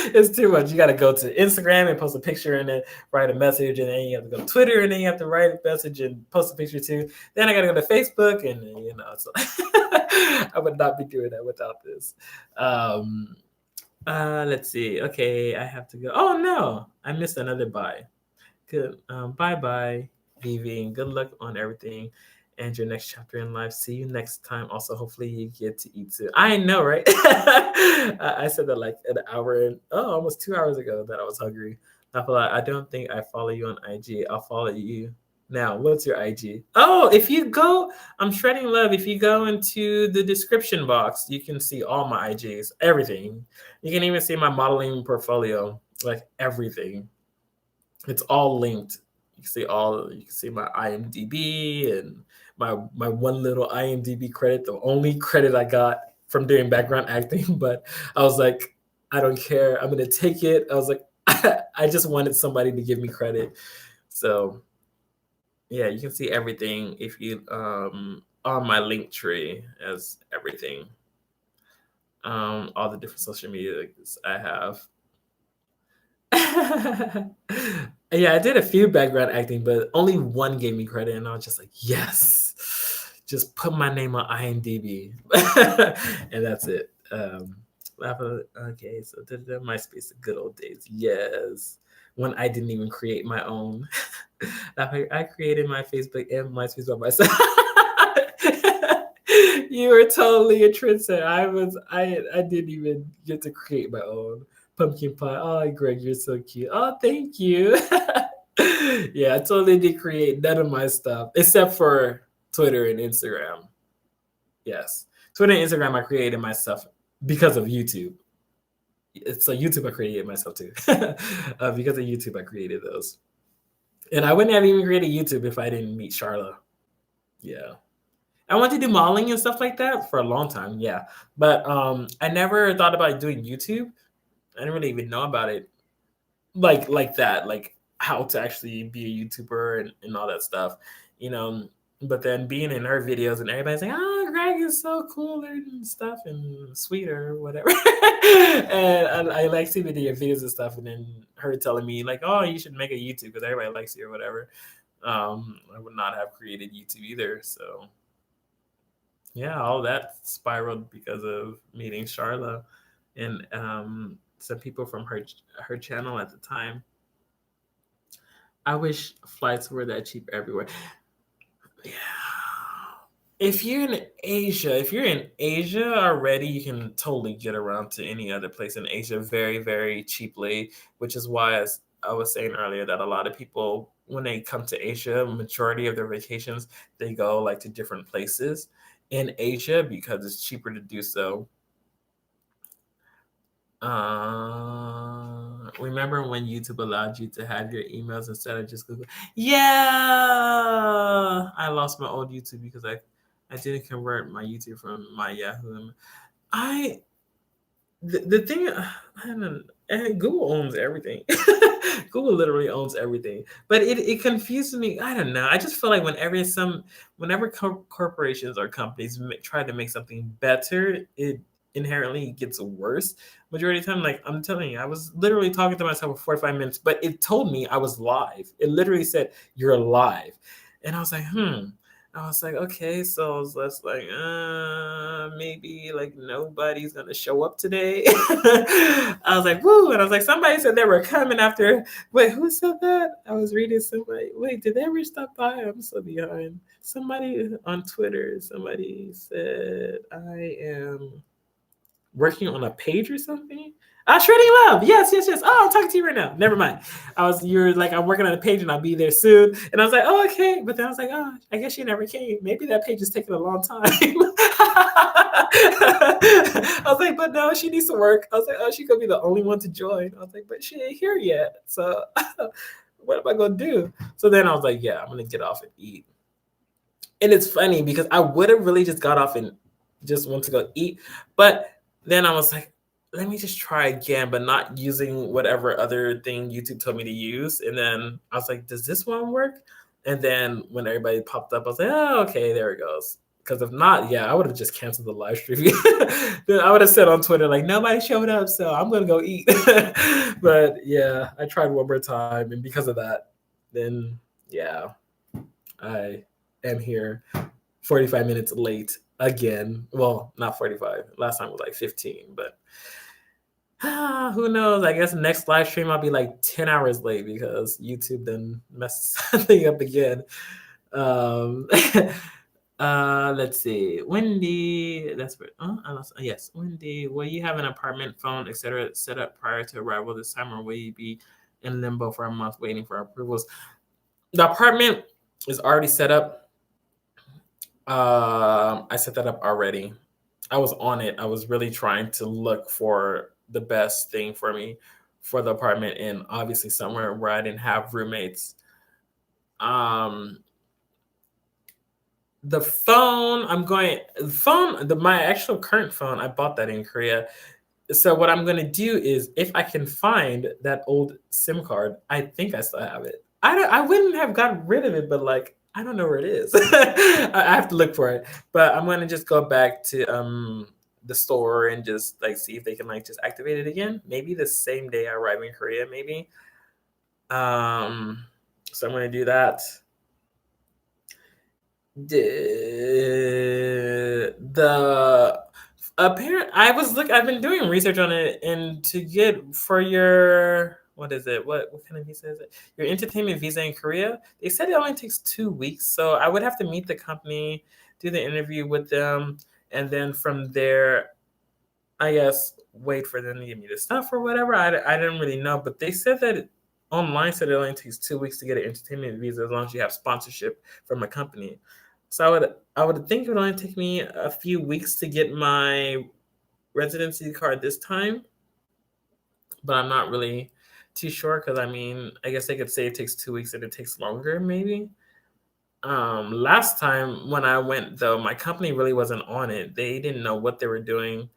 It's too much. You got to go to Instagram and post a picture and then write a message, and then you have to go to Twitter and then you have to write a message and post a picture too. Then I got to go to Facebook, and so I would not be doing that without this. Let's see. Okay, I have to go. Oh no, I missed another bye. Good. Bye bye, Vivi, and good luck on everything and your next chapter in life. See you next time. Also, hopefully you get to eat soon. I know, right? I said that like an hour and almost 2 hours ago that I was hungry. I feel like I don't think I follow you on IG. I'll follow you now. What's your IG? Oh, if you go, I'm shredding love. If you go into the description box, you can see all my IGs, everything. You can even see my modeling portfolio, like everything. It's all linked. You can see my IMDb and my one little IMDb credit, the only credit I got from doing background acting. But I was like, I don't care. I'm gonna take it. I was like, I just wanted somebody to give me credit. So yeah, you can see everything if you on my link tree as everything. All the different social media I have. Yeah, I did a few background acting, but only one gave me credit, and I was just like, yes, just put my name on IMDb, and that's it. Okay, so MySpace, the good old days. Yes, when I didn't even create my own. I created my Facebook and MySpace by myself. You were totally a trendsetter. I didn't even get to create my own pumpkin pie. Oh, Greg, you're so cute. Oh, thank you. Yeah, I totally did create none of my stuff except for Twitter and Instagram. Yes, Twitter and Instagram I created myself because of YouTube. So YouTube I created myself too. Because of YouTube I created those, and I wouldn't have even created YouTube if I didn't meet Charla. Yeah. I wanted to do modeling and stuff like that for a long time, yeah. But I never thought about doing YouTube. I didn't really even know about it like that, like how to actually be a YouTuber and all that stuff, you know. But then being in her videos and everybody's like, oh, Greg is so cool and stuff and sweet or whatever. And I like seeing your videos and stuff, and then her telling me like, oh, you should make a YouTube because everybody likes you or whatever. I would not have created YouTube either. So yeah, all that spiraled because of meeting Charla and some people from her channel at the time. I wish flights were that cheap everywhere. Yeah. If you're in Asia already, you can totally get around to any other place in Asia very, very cheaply, which is why, as I was saying earlier, that a lot of people, when they come to Asia, majority of their vacations, they go like to different places in Asia because it's cheaper to do so. Remember when YouTube allowed you to have your emails instead of just Google? Yeah, I lost my old YouTube because I didn't convert my YouTube from my Yahoo. I the thing I don't and Google owns everything. Google literally owns everything, but it confuses me. I don't know. I just feel like whenever corporations or companies try to make something better, it inherently gets worse. Majority of the time, like I'm telling you, I was literally talking to myself for 45 minutes, but it told me I was live. It literally said you're live, and I was like, hmm. I was like, okay, so let's like, maybe like nobody's gonna show up today. I was like, woo, and I was like, somebody said they were coming after. Wait, who said that? I was reading somebody. Wait, did they ever stop by? I'm so behind. Somebody on Twitter. Somebody said I am working on a page or something. Shredding Love. Yes, yes, yes. Oh, I'm talking to you right now. Never mind. You're like, I'm working on a page and I'll be there soon. And I was like, oh, okay. But then I was like, oh, I guess she never came. Maybe that page is taking a long time. I was like, but no, she needs to work. I was like, oh, she could be the only one to join. I was like, but she ain't here yet. So what am I going to do? So then I was like, yeah, I'm going to get off and eat. And it's funny because I would have really just got off and just went to go eat. But then I was like, let me just try again, but not using whatever other thing YouTube told me to use. And then I was like, does this one work? And then when everybody popped up, I was like, oh, okay, there it goes. Because if not, yeah, I would have just canceled the live stream. Then I would have said on Twitter, like, nobody showed up, so I'm going to go eat. But yeah, I tried one more time. And because of that, then yeah, I am here 45 minutes late again. Well, not 45. Last time was like 15, but who knows? I guess next live stream I'll be like 10 hours late because YouTube then messed something up again. Um, let's see. Wendy, that's what. Yes, Wendy. Will you have an apartment, phone, etc. set up prior to arrival this time, or will you be in limbo for a month waiting for approvals? The apartment is already set up. I set that up already. I was on it. I was really trying to look for the best thing for me for the apartment, and obviously somewhere where I didn't have roommates. Um, the phone, my actual current phone, I bought that in Korea. So what I'm gonna do is, if I can find that old SIM card, I think I still have it. I wouldn't have gotten rid of it, but like I don't know where it is. I have to look for it. But I'm gonna just go back to the store and just like see if they can like just activate it again. Maybe the same day I arrive in Korea, maybe. Um, so I'm gonna do that. The apparent I've been doing research on it, and to get for your what is it? What kind of visa is it? Your entertainment visa in Korea, they said it only takes 2 weeks. So I would have to meet the company, do the interview with them, and then from there, I guess wait for them to give me the stuff or whatever. I didn't really know, but they said that online said it only takes 2 weeks to get an entertainment visa as long as you have sponsorship from a company. So I would think it would only take me a few weeks to get my residency card this time, but I'm not really too sure because I mean I guess they could say it takes 2 weeks and it takes longer maybe. Last time when I went though, my company really wasn't on it. They didn't know what they were doing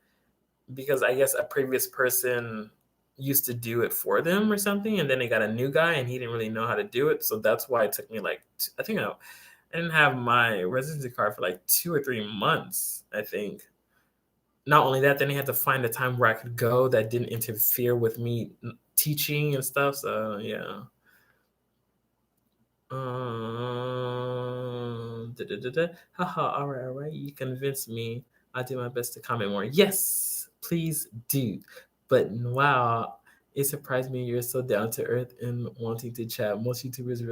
because I guess a previous person used to do it for them or something, and then they got a new guy and he didn't really know how to do it. So that's why it took me like I think I didn't have my residency card for like 2 or 3 months, I think. Not only that, then they had to find a time where I could go that didn't interfere with me teaching and stuff. So yeah. Da, da, da, da. Haha, all right. You convinced me. I'll do my best to comment more. Yes, please do. But wow, it surprised me you're so down to earth and wanting to chat. Most YouTubers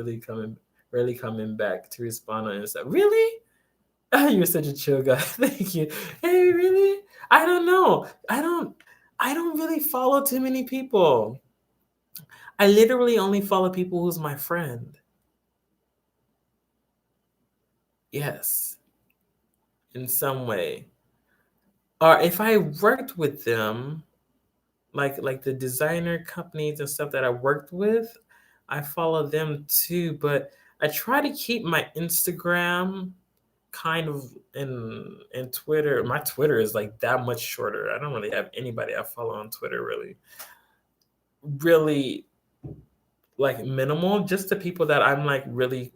rarely coming back to respond on Insta. Really? You're such a chill guy. Thank you. Hey, really? I don't know. I don't really follow too many people. I literally only follow people who's my friend. Yes, in some way. Or if I worked with them, like the designer companies and stuff that I worked with, I follow them too. But I try to keep my Instagram kind of in Twitter. My Twitter is like that much shorter. I don't really have anybody I follow on Twitter really like minimal. Just the people that I'm like really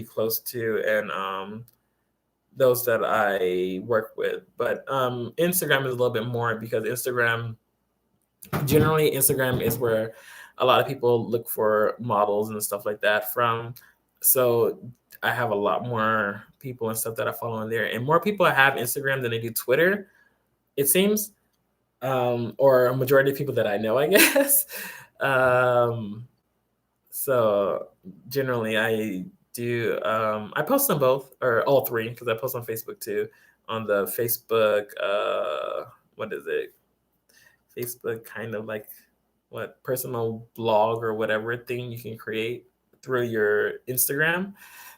close to and those that I work with. But Instagram is a little bit more because Instagram is where a lot of people look for models and stuff like that from. So I have a lot more people and stuff that I follow on there, and more people have Instagram than they do Twitter. It seems, or a majority of people that I know, I guess. Um, so generally, I do. I post on both or all three because I post on Facebook too. On the Facebook, what is it? Facebook kind of like what personal blog or whatever thing you can create through your Instagram.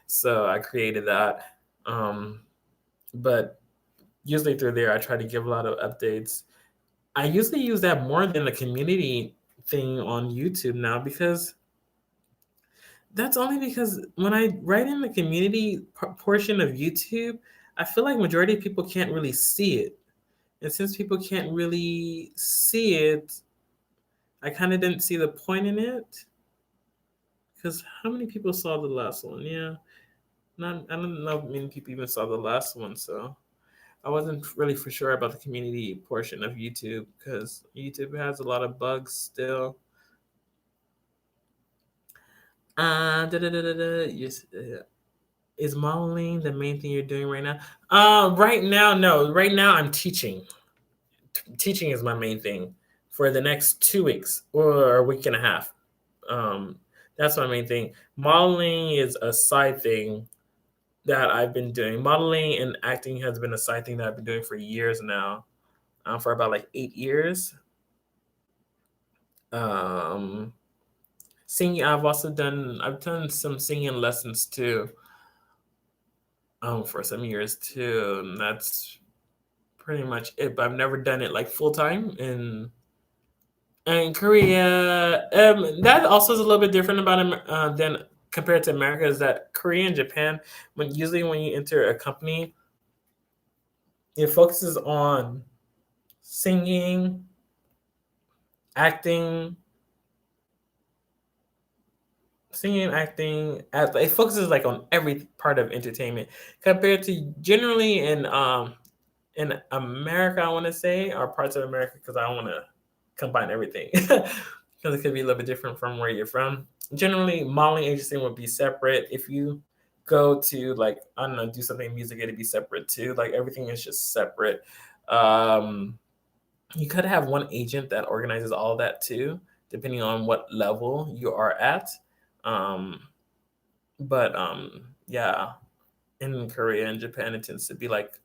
So I created that. But usually through there, I try to give a lot of updates. I usually use that more than the community thing on YouTube now because that's only because when I write in the community portion of YouTube, I feel like majority of people can't really see it. And since people can't really see it, I kind of didn't see the point in it because how many people saw the last one? Yeah, not I don't know if many people even saw the last one, so I wasn't really for sure about the community portion of YouTube because YouTube has a lot of bugs still. Da, da, da, da, da. Yes, is modeling the main thing you're doing right now? Right now, no. Right now, I'm teaching. Teaching is my main thing for the next 2 weeks or a week and a half. Um, that's my main thing. Modeling is a side thing that I've been doing. Modeling and acting has been a side thing that I've been doing for years now, for about like 8 years. Um, Singing, I've done some singing lessons too, for some years too. And that's pretty much it. But I've never done it like full time in Korea. That also is a little bit different about than compared to America. Is that Korea and Japan? When you enter a company, it focuses on singing, acting, it focuses like on every part of entertainment compared to generally in America, I want to say, or parts of America, because I don't want to combine everything because it could be a little bit different from where you're from. Generally, modeling agency would be separate. If you go to like I don't know, do something music, it'd be separate too. Like everything is just separate. Um, you could have one agent that organizes all of that too, depending on what level you are at. Um, but yeah, in Korea and Japan, it tends to be like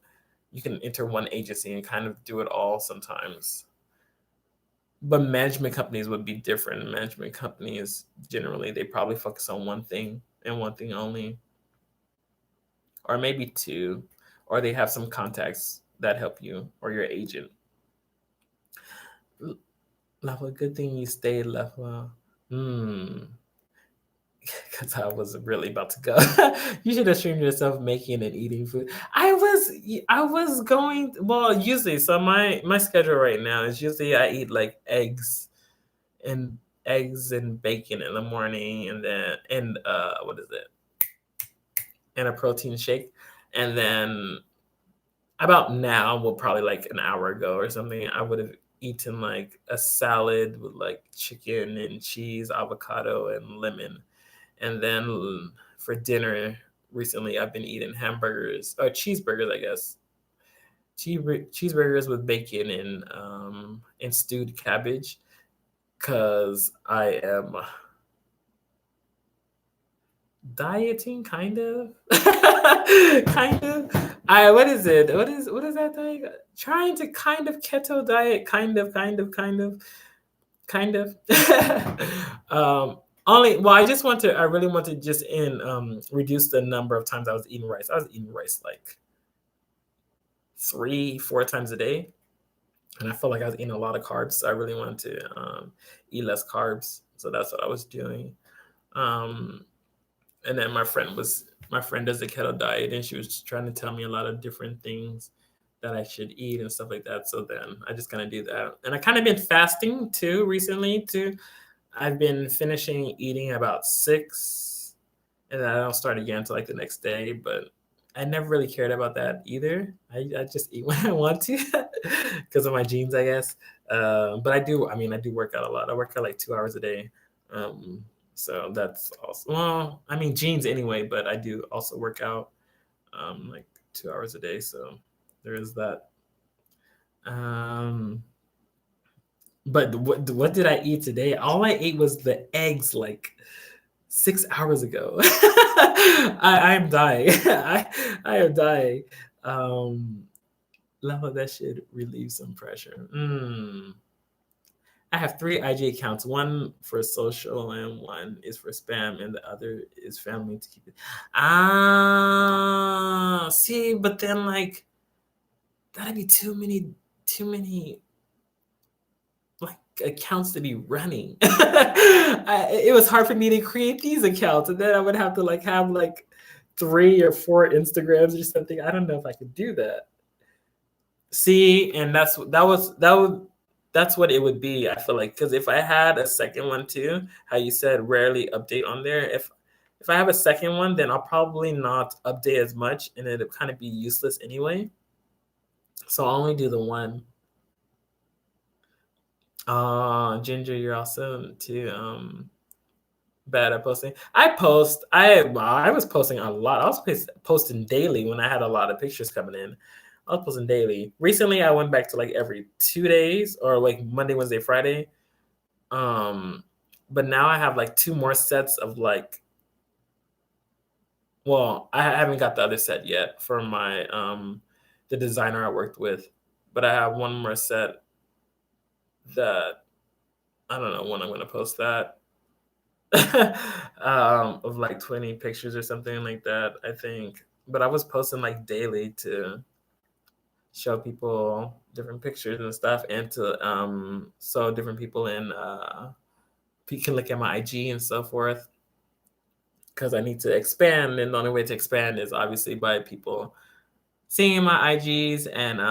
you can enter one agency and kind of do it all sometimes. But management companies would be different. Management companies generally they probably focus on one thing and one thing only, or maybe two, or they have some contacts that help you or your agent. Level, good thing you stayed level. Hmm. Because I was really about to go. You should have streamed yourself making and eating food. I was going well usually. So my schedule right now is usually I eat like and eggs and bacon in the morning, and then and what is it? And a protein shake, and then about now, well, probably like an hour ago or something, I would have eaten like a salad with like chicken and cheese, avocado, and lemon. And then for dinner, recently I've been eating hamburgers or cheeseburgers, I guess. Cheeseburgers with bacon and stewed cabbage, because I am dieting, kind of. Kind of. I What is it? What is that thing? Trying to kind of keto diet, kind of. Only well, I really want to just reduce the number of times I was eating rice. I was eating rice like 3, 4 times a day, and I felt like I was eating a lot of carbs. So I really wanted to eat less carbs. So that's what I was doing. Um, and then my friend does the keto diet, and she was trying to tell me a lot of different things that I should eat and stuff like that. So then I just kind of do that, and I kind of been fasting too recently too. I've been finishing eating about 6, and then I don't start again until like the next day. But I never really cared about that either. I just eat when I want to because of my genes, I guess. But I do. I mean, I do work out a lot. I work out like 2 hours a day. Um, so that's also, well, I mean, genes anyway. But I do also work out like 2 hours a day. So there is that. Um, but what did I eat today? All I ate was the eggs like 6 hours ago. I am dying. I am dying. Um, Love that should relieve some pressure. I have 3 IG accounts. One for social, and one is for spam, and the other is family to keep it. See, but then like that'd be too many like accounts to be running. It was hard for me to create these accounts, and then I would have to like have like 3 or 4 Instagrams or something. I don't know if I could do that. See, and that's what it would be. I feel like, because if I had a second one too, how you said rarely update on there. If I have a second one, then I'll probably not update as much, and it'll kind of be useless anyway. So I'll only do the one. Ginger, you're awesome too. Bad at posting. I was posting a lot. I was posting daily when I had a lot of pictures coming in. I was posting daily. Recently, I went back to like every 2 days, or like Monday, Wednesday, Friday. Um, but now I have like 2 more sets of like. Well, I haven't got the other set yet for my the designer I worked with, but I have one more set that I don't know when I'm gonna post that. Of like 20 pictures or something like that, I think. But I was posting like daily to show people different pictures and stuff, and to so different people in you can look at my IG and so forth, because I need to expand, and the only way to expand is obviously by people seeing my IGs, and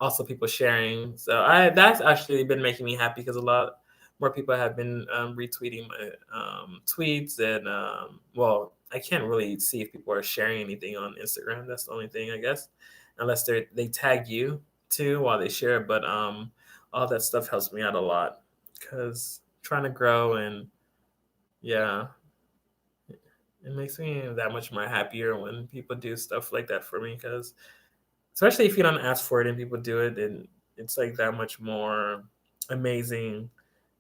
also people sharing. So I that's actually been making me happy, because a lot more people have been retweeting my tweets, and well, I can't really see if people are sharing anything on Instagram. That's the only thing, I guess, unless they tag you too while they share. But all that stuff helps me out a lot, because trying to grow, and yeah, it makes me that much more happier when people do stuff like that for me, because especially if you don't ask for it and people do it, and it's like that much more amazing,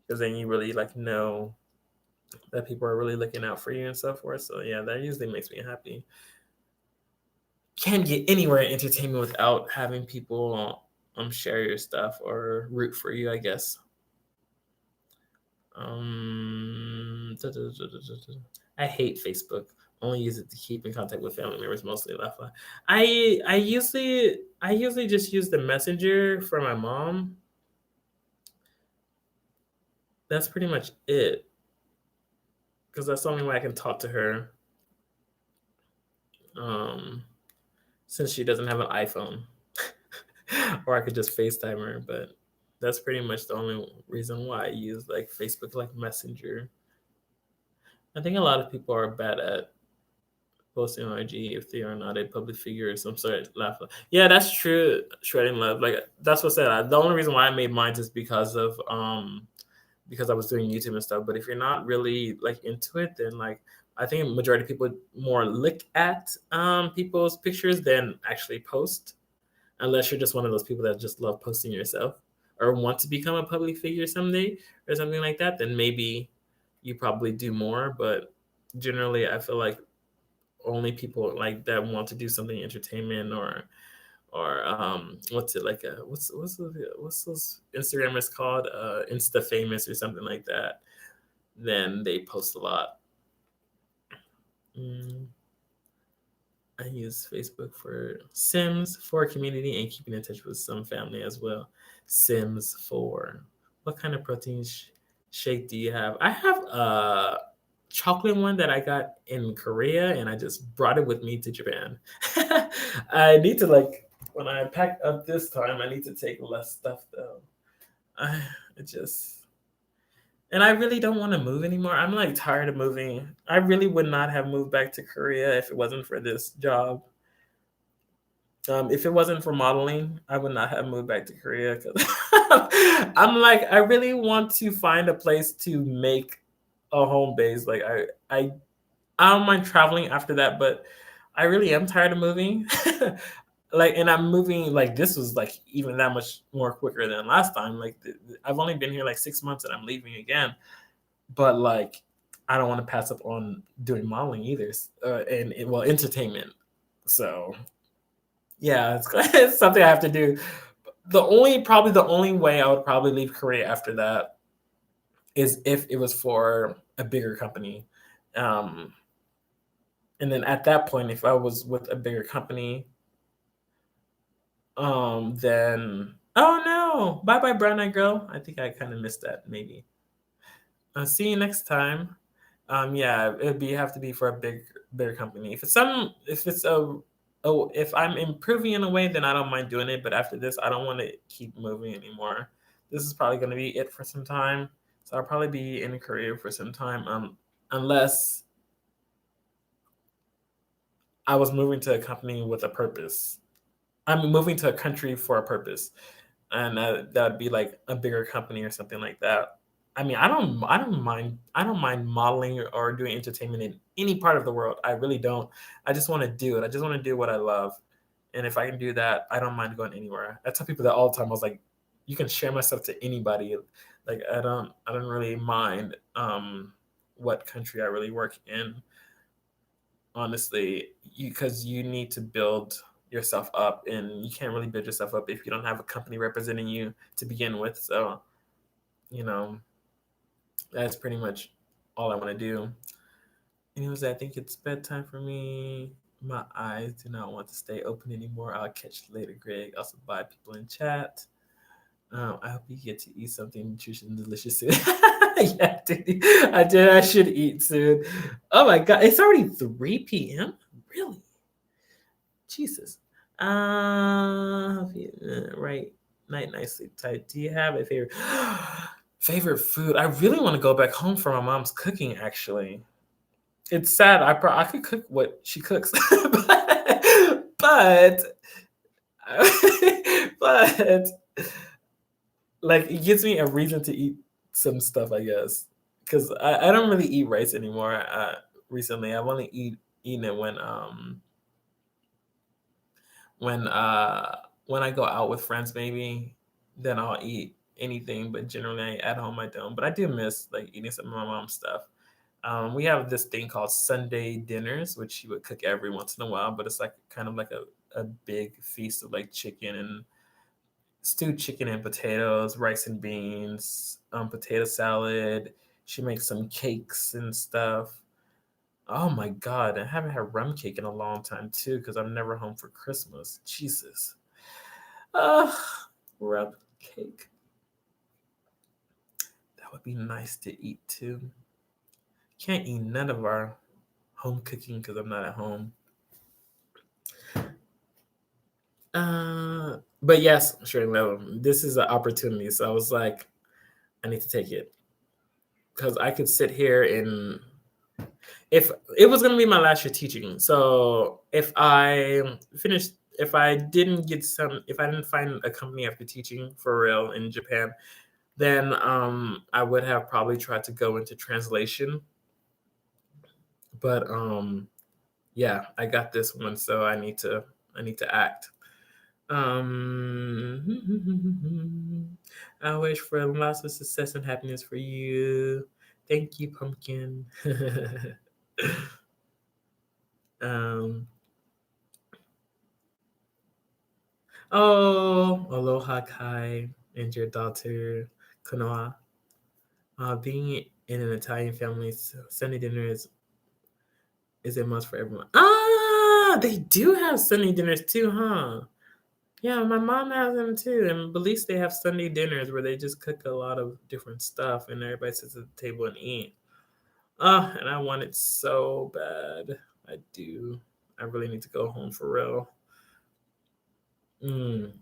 because then you really like know that people are really looking out for you and so forth. So yeah, that usually makes me happy. Can't get anywhere in entertainment without having people share your stuff or root for you, I guess. Da, da, da, da, da, da. I hate Facebook. Only use it to keep in contact with family members, mostly laugh. I usually just use the messenger for my mom. That's pretty much it, because that's the only way I can talk to her. Um, since she doesn't have an iPhone, or I could just FaceTime her. But that's pretty much the only reason why I use like Facebook, like Messenger. I think a lot of people are bad at posting on IG if they are not a public figure or some sort. Laugh. Yeah, that's true. Shredding love, like that's what I said. The only reason why I made mine is because I was doing YouTube and stuff. But if you're not really like into it, then like I think majority of people more look at people's pictures than actually post, unless you're just one of those people that just love posting yourself or want to become a public figure someday or something like that. Then maybe you probably do more. But generally, I feel like only people like that want to do something entertainment or what's it like what's those Instagrammers called, Insta famous or something like that, then they post a lot. mm, I use Facebook for Sims for community and keeping in touch with some family as well. Sims 4. What kind of protein shake do you have? I have a chocolate one that I got in Korea and I just brought it with me to Japan. I need to like when I pack up this time, I need to take less stuff though. I it just and I really don't want to move anymore. I'm like tired of moving. I really would not have moved back to Korea if it wasn't for this job. If it wasn't for modeling, I would not have moved back to Korea because I'm like, I really want to find a place to make a home base. Like I don't mind traveling after that, but I really am tired of moving. Like, and I'm moving like this was like even that much more quicker than last time. Like I've only been here like 6 months and I'm leaving again. But like, I don't want to pass up on doing modeling either, and well, entertainment. So yeah, it's something I have to do. Probably the only way I would probably leave Korea after that is if it was for a bigger company. Um, and then at that point, if I was with a bigger company, then oh no, bye bye brown eyed girl. I think I kind of missed that maybe. See you next time. Yeah, it'd be have to be for a bigger company. If it's a oh, if I'm improving in a way, then I don't mind doing it. But after this, I don't want to keep moving anymore. This is probably going to be it for some time. So I'll probably be in a career for some time, unless I was moving to a company with a purpose. I'm moving to a country for a purpose, and that'd be like a bigger company or something like that. I mean, I don't mind modeling or doing entertainment in any part of the world. I really don't. I just want to do it. I just want to do what I love, and if I can do that, I don't mind going anywhere. I tell people that all the time. I was like, you can share my stuff to anybody. Like I don't really mind what country I really work in, honestly, because you need to build yourself up and you can't really build yourself up if you don't have a company representing you to begin with. So you know that's pretty much all I want to do. Anyways, I think it's bedtime for me. My eyes do not want to stay open anymore. I'll catch you later, Greg. Also, bye, people in chat. I hope you get to eat something nutritious and delicious soon. Yeah, dude, I did. I should eat soon. Oh my god, it's already 3 p.m. Really? Jesus. Right. Night, nicely tight. Do you have a favorite favorite food? I really want to go back home for my mom's cooking. Actually, it's sad. I could cook what she cooks, but but like it gives me a reason to eat some stuff, I guess, because I don't really eat rice anymore. Recently, I've only eaten it when I go out with friends, maybe then I'll eat anything. But generally, at home I don't. But I do miss like eating some of my mom's stuff. We have this thing called Sunday dinners, which she would cook every once in a while, but it's like kind of like a big feast of like chicken and stewed chicken and potatoes, rice and beans, potato salad. She makes some cakes and stuff. Oh my god, I haven't had rum cake in a long time too because I'm never home for Christmas. Jesus. Uh, rum cake. That would be nice to eat too. Can't eat none of our home cooking because I'm not at home. But yes, sure, no, this is an opportunity. So I was like, I need to take it because I could sit here and if it was going to be my last year teaching. So if I didn't if I didn't find a company after teaching for real in Japan, then I would have probably tried to go into translation. But yeah, I got this one, so I need to act. I wish for lots of success and happiness for you. Thank you, pumpkin. um, oh, aloha kai and your daughter Konoha. Being in an Italian family, Sunday dinner is a must for everyone. Ah, they do have Sunday dinners too, huh? Yeah, my mom has them too. And Belize, they have Sunday dinners where they just cook a lot of different stuff and everybody sits at the table and eat. And I want it so bad. I do. I really need to go home for real. Mm.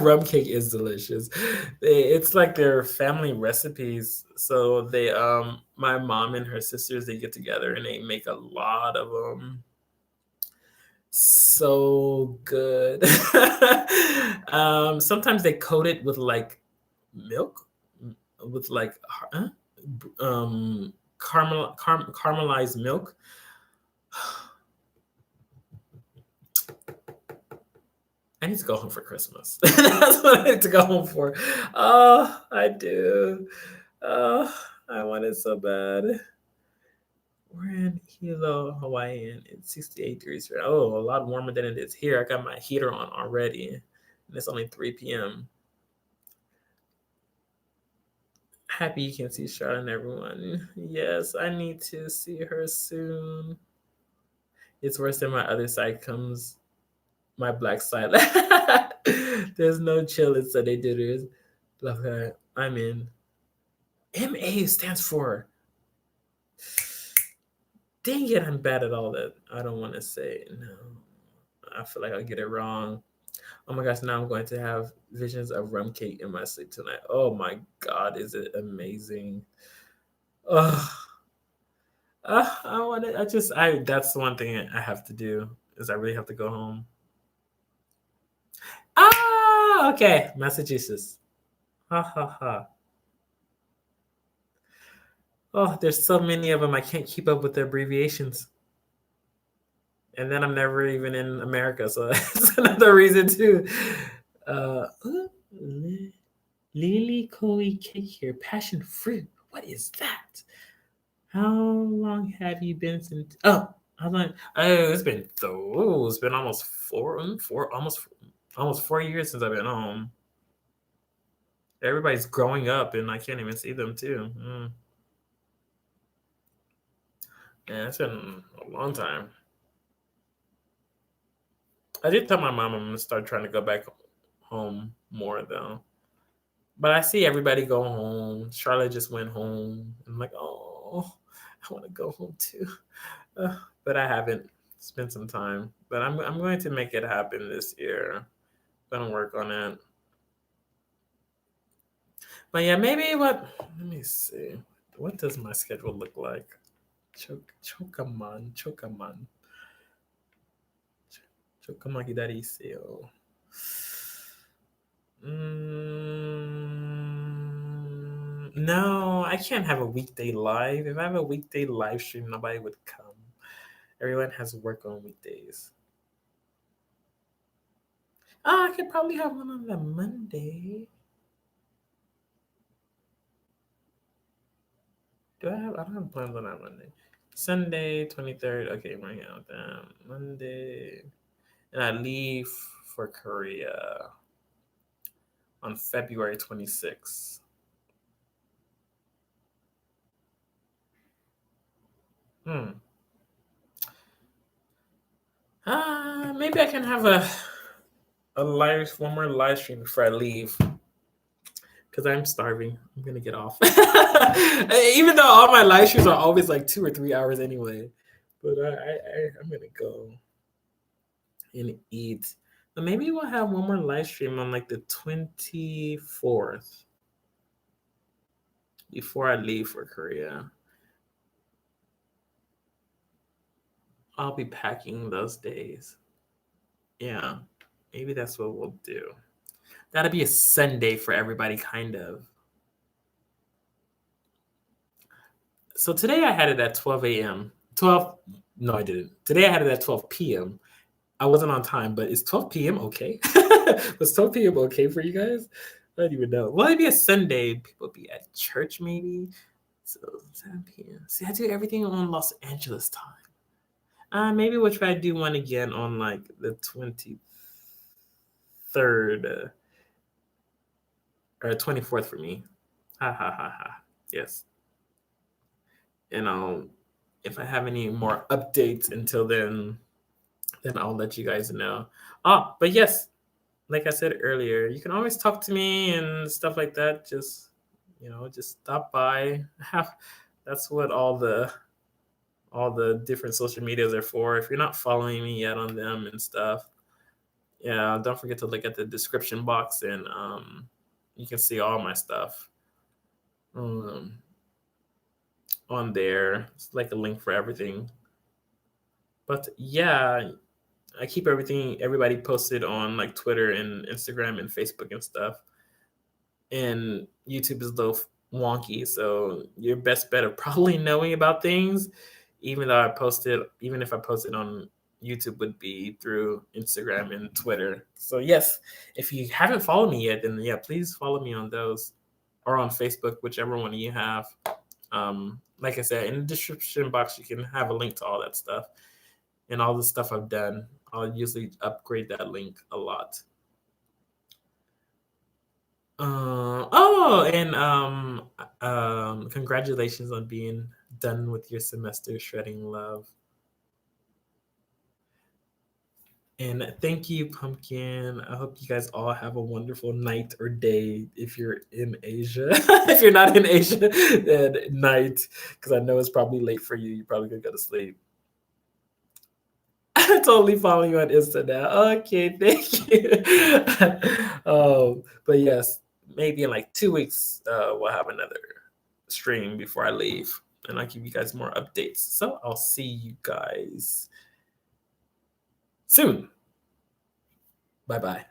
Rum cake is delicious. It's like their family recipes. So my mom and her sisters, they get together and they make a lot of them. So good. Sometimes they coat it with like milk, with like caramelized milk. I need to go home for Christmas. That's what I need to go home for. Oh, I do. Oh, I want it so bad. We're in Hilo, Hawaii, and it's 68 degrees. Oh, a lot warmer than it is here. I got my heater on already, and it's only 3 p.m. Happy you can see Charlotte and everyone. Yes, I need to see her soon. It's worse than my other side comes, my black side. There's no chill in Sunday dinners. Love her. I'm in. MA stands for. Dang it, I'm bad at all that. I don't want to say no. I feel like I'll get it wrong. Oh my gosh, now I'm going to have visions of rum cake in my sleep tonight. Oh my god, is it amazing? Oh, I want it. That's the one thing I have to do is I really have to go home. Ah, okay, Massachusetts. Ha ha ha. Oh, there's so many of them. I can't keep up with the abbreviations. And then I'm never even in America, so that's another reason too. Uh, Lily Koi cake here, passion fruit. What is that? How long have you been since? Oh, how long? Oh, it's been almost almost 4 years since I've been home. Everybody's growing up, and I can't even see them too. Yeah, it's been a long time. I did tell my mom I'm gonna start trying to go back home more though. But I see everybody go home. Charlotte just went home. I'm like, oh, I want to go home too. But I haven't spent some time. But I'm going to make it happen this year. Gonna work on it. But yeah, maybe what? Let me see. What does my schedule look like? Chokaman. Chokaman hidariseo. No, I can't have a weekday live. If I have a weekday live stream, nobody would come. Everyone has work on weekdays. Oh, I could probably have one on the Monday. I don't have plans on that Monday. Sunday, 23rd. Okay, right now. Monday. And I leave for Korea on February 26th. Maybe I can have one more live stream before I leave. Because I'm starving. I'm gonna get off. Even though all my live streams are always like 2 or 3 hours anyway. But I'm gonna go and eat. But maybe we'll have one more live stream on like the 24th before I leave for Korea. I'll be packing those days. Yeah, maybe that's what we'll do. That'll be a Sunday for everybody, kind of. So today I had it at 12 a.m. 12. No, I didn't. Today I had it at 12 p.m. I wasn't on time, but is 12 p.m. okay? Was 12 p.m. okay for you guys? I don't even know. Well, it'd be a Sunday. People be at church maybe. So 7 p.m. See, I do everything on Los Angeles time. Maybe we'll try to do one again on like the 23rd or 24th for me. Ha ha ha ha. Yes. And if I have any more updates until then I'll let you guys know. But yes, like I said earlier, you can always talk to me and stuff like that. Just stop by. That's what all the different social medias are for. If you're not following me yet on them and stuff, yeah, don't forget to look at the description box and you can see all my stuff um, on there. It's like a link for everything. But yeah, I keep everybody posted on like Twitter and Instagram and Facebook and stuff. And YouTube is a little wonky, so your best bet of probably knowing about things, even if I posted on YouTube, would be through Instagram and Twitter. So yes, if you haven't followed me yet, then yeah, please follow me on those or on Facebook, whichever one you have. Like I said, in the description box, you can have a link to all that stuff and all the stuff I've done. I'll usually upgrade that link a lot. And congratulations on being done with your semester, shredding love. And thank you, Pumpkin. I hope you guys all have a wonderful night or day if you're in Asia. If you're not in Asia, then night, because I know it's probably late for you. You're probably gonna go to sleep. I'm totally following you on Insta now. Okay, thank you. But yes, maybe in like 2 weeks, we'll have another stream before I leave, and I'll give you guys more updates. So I'll see you guys soon. Bye bye.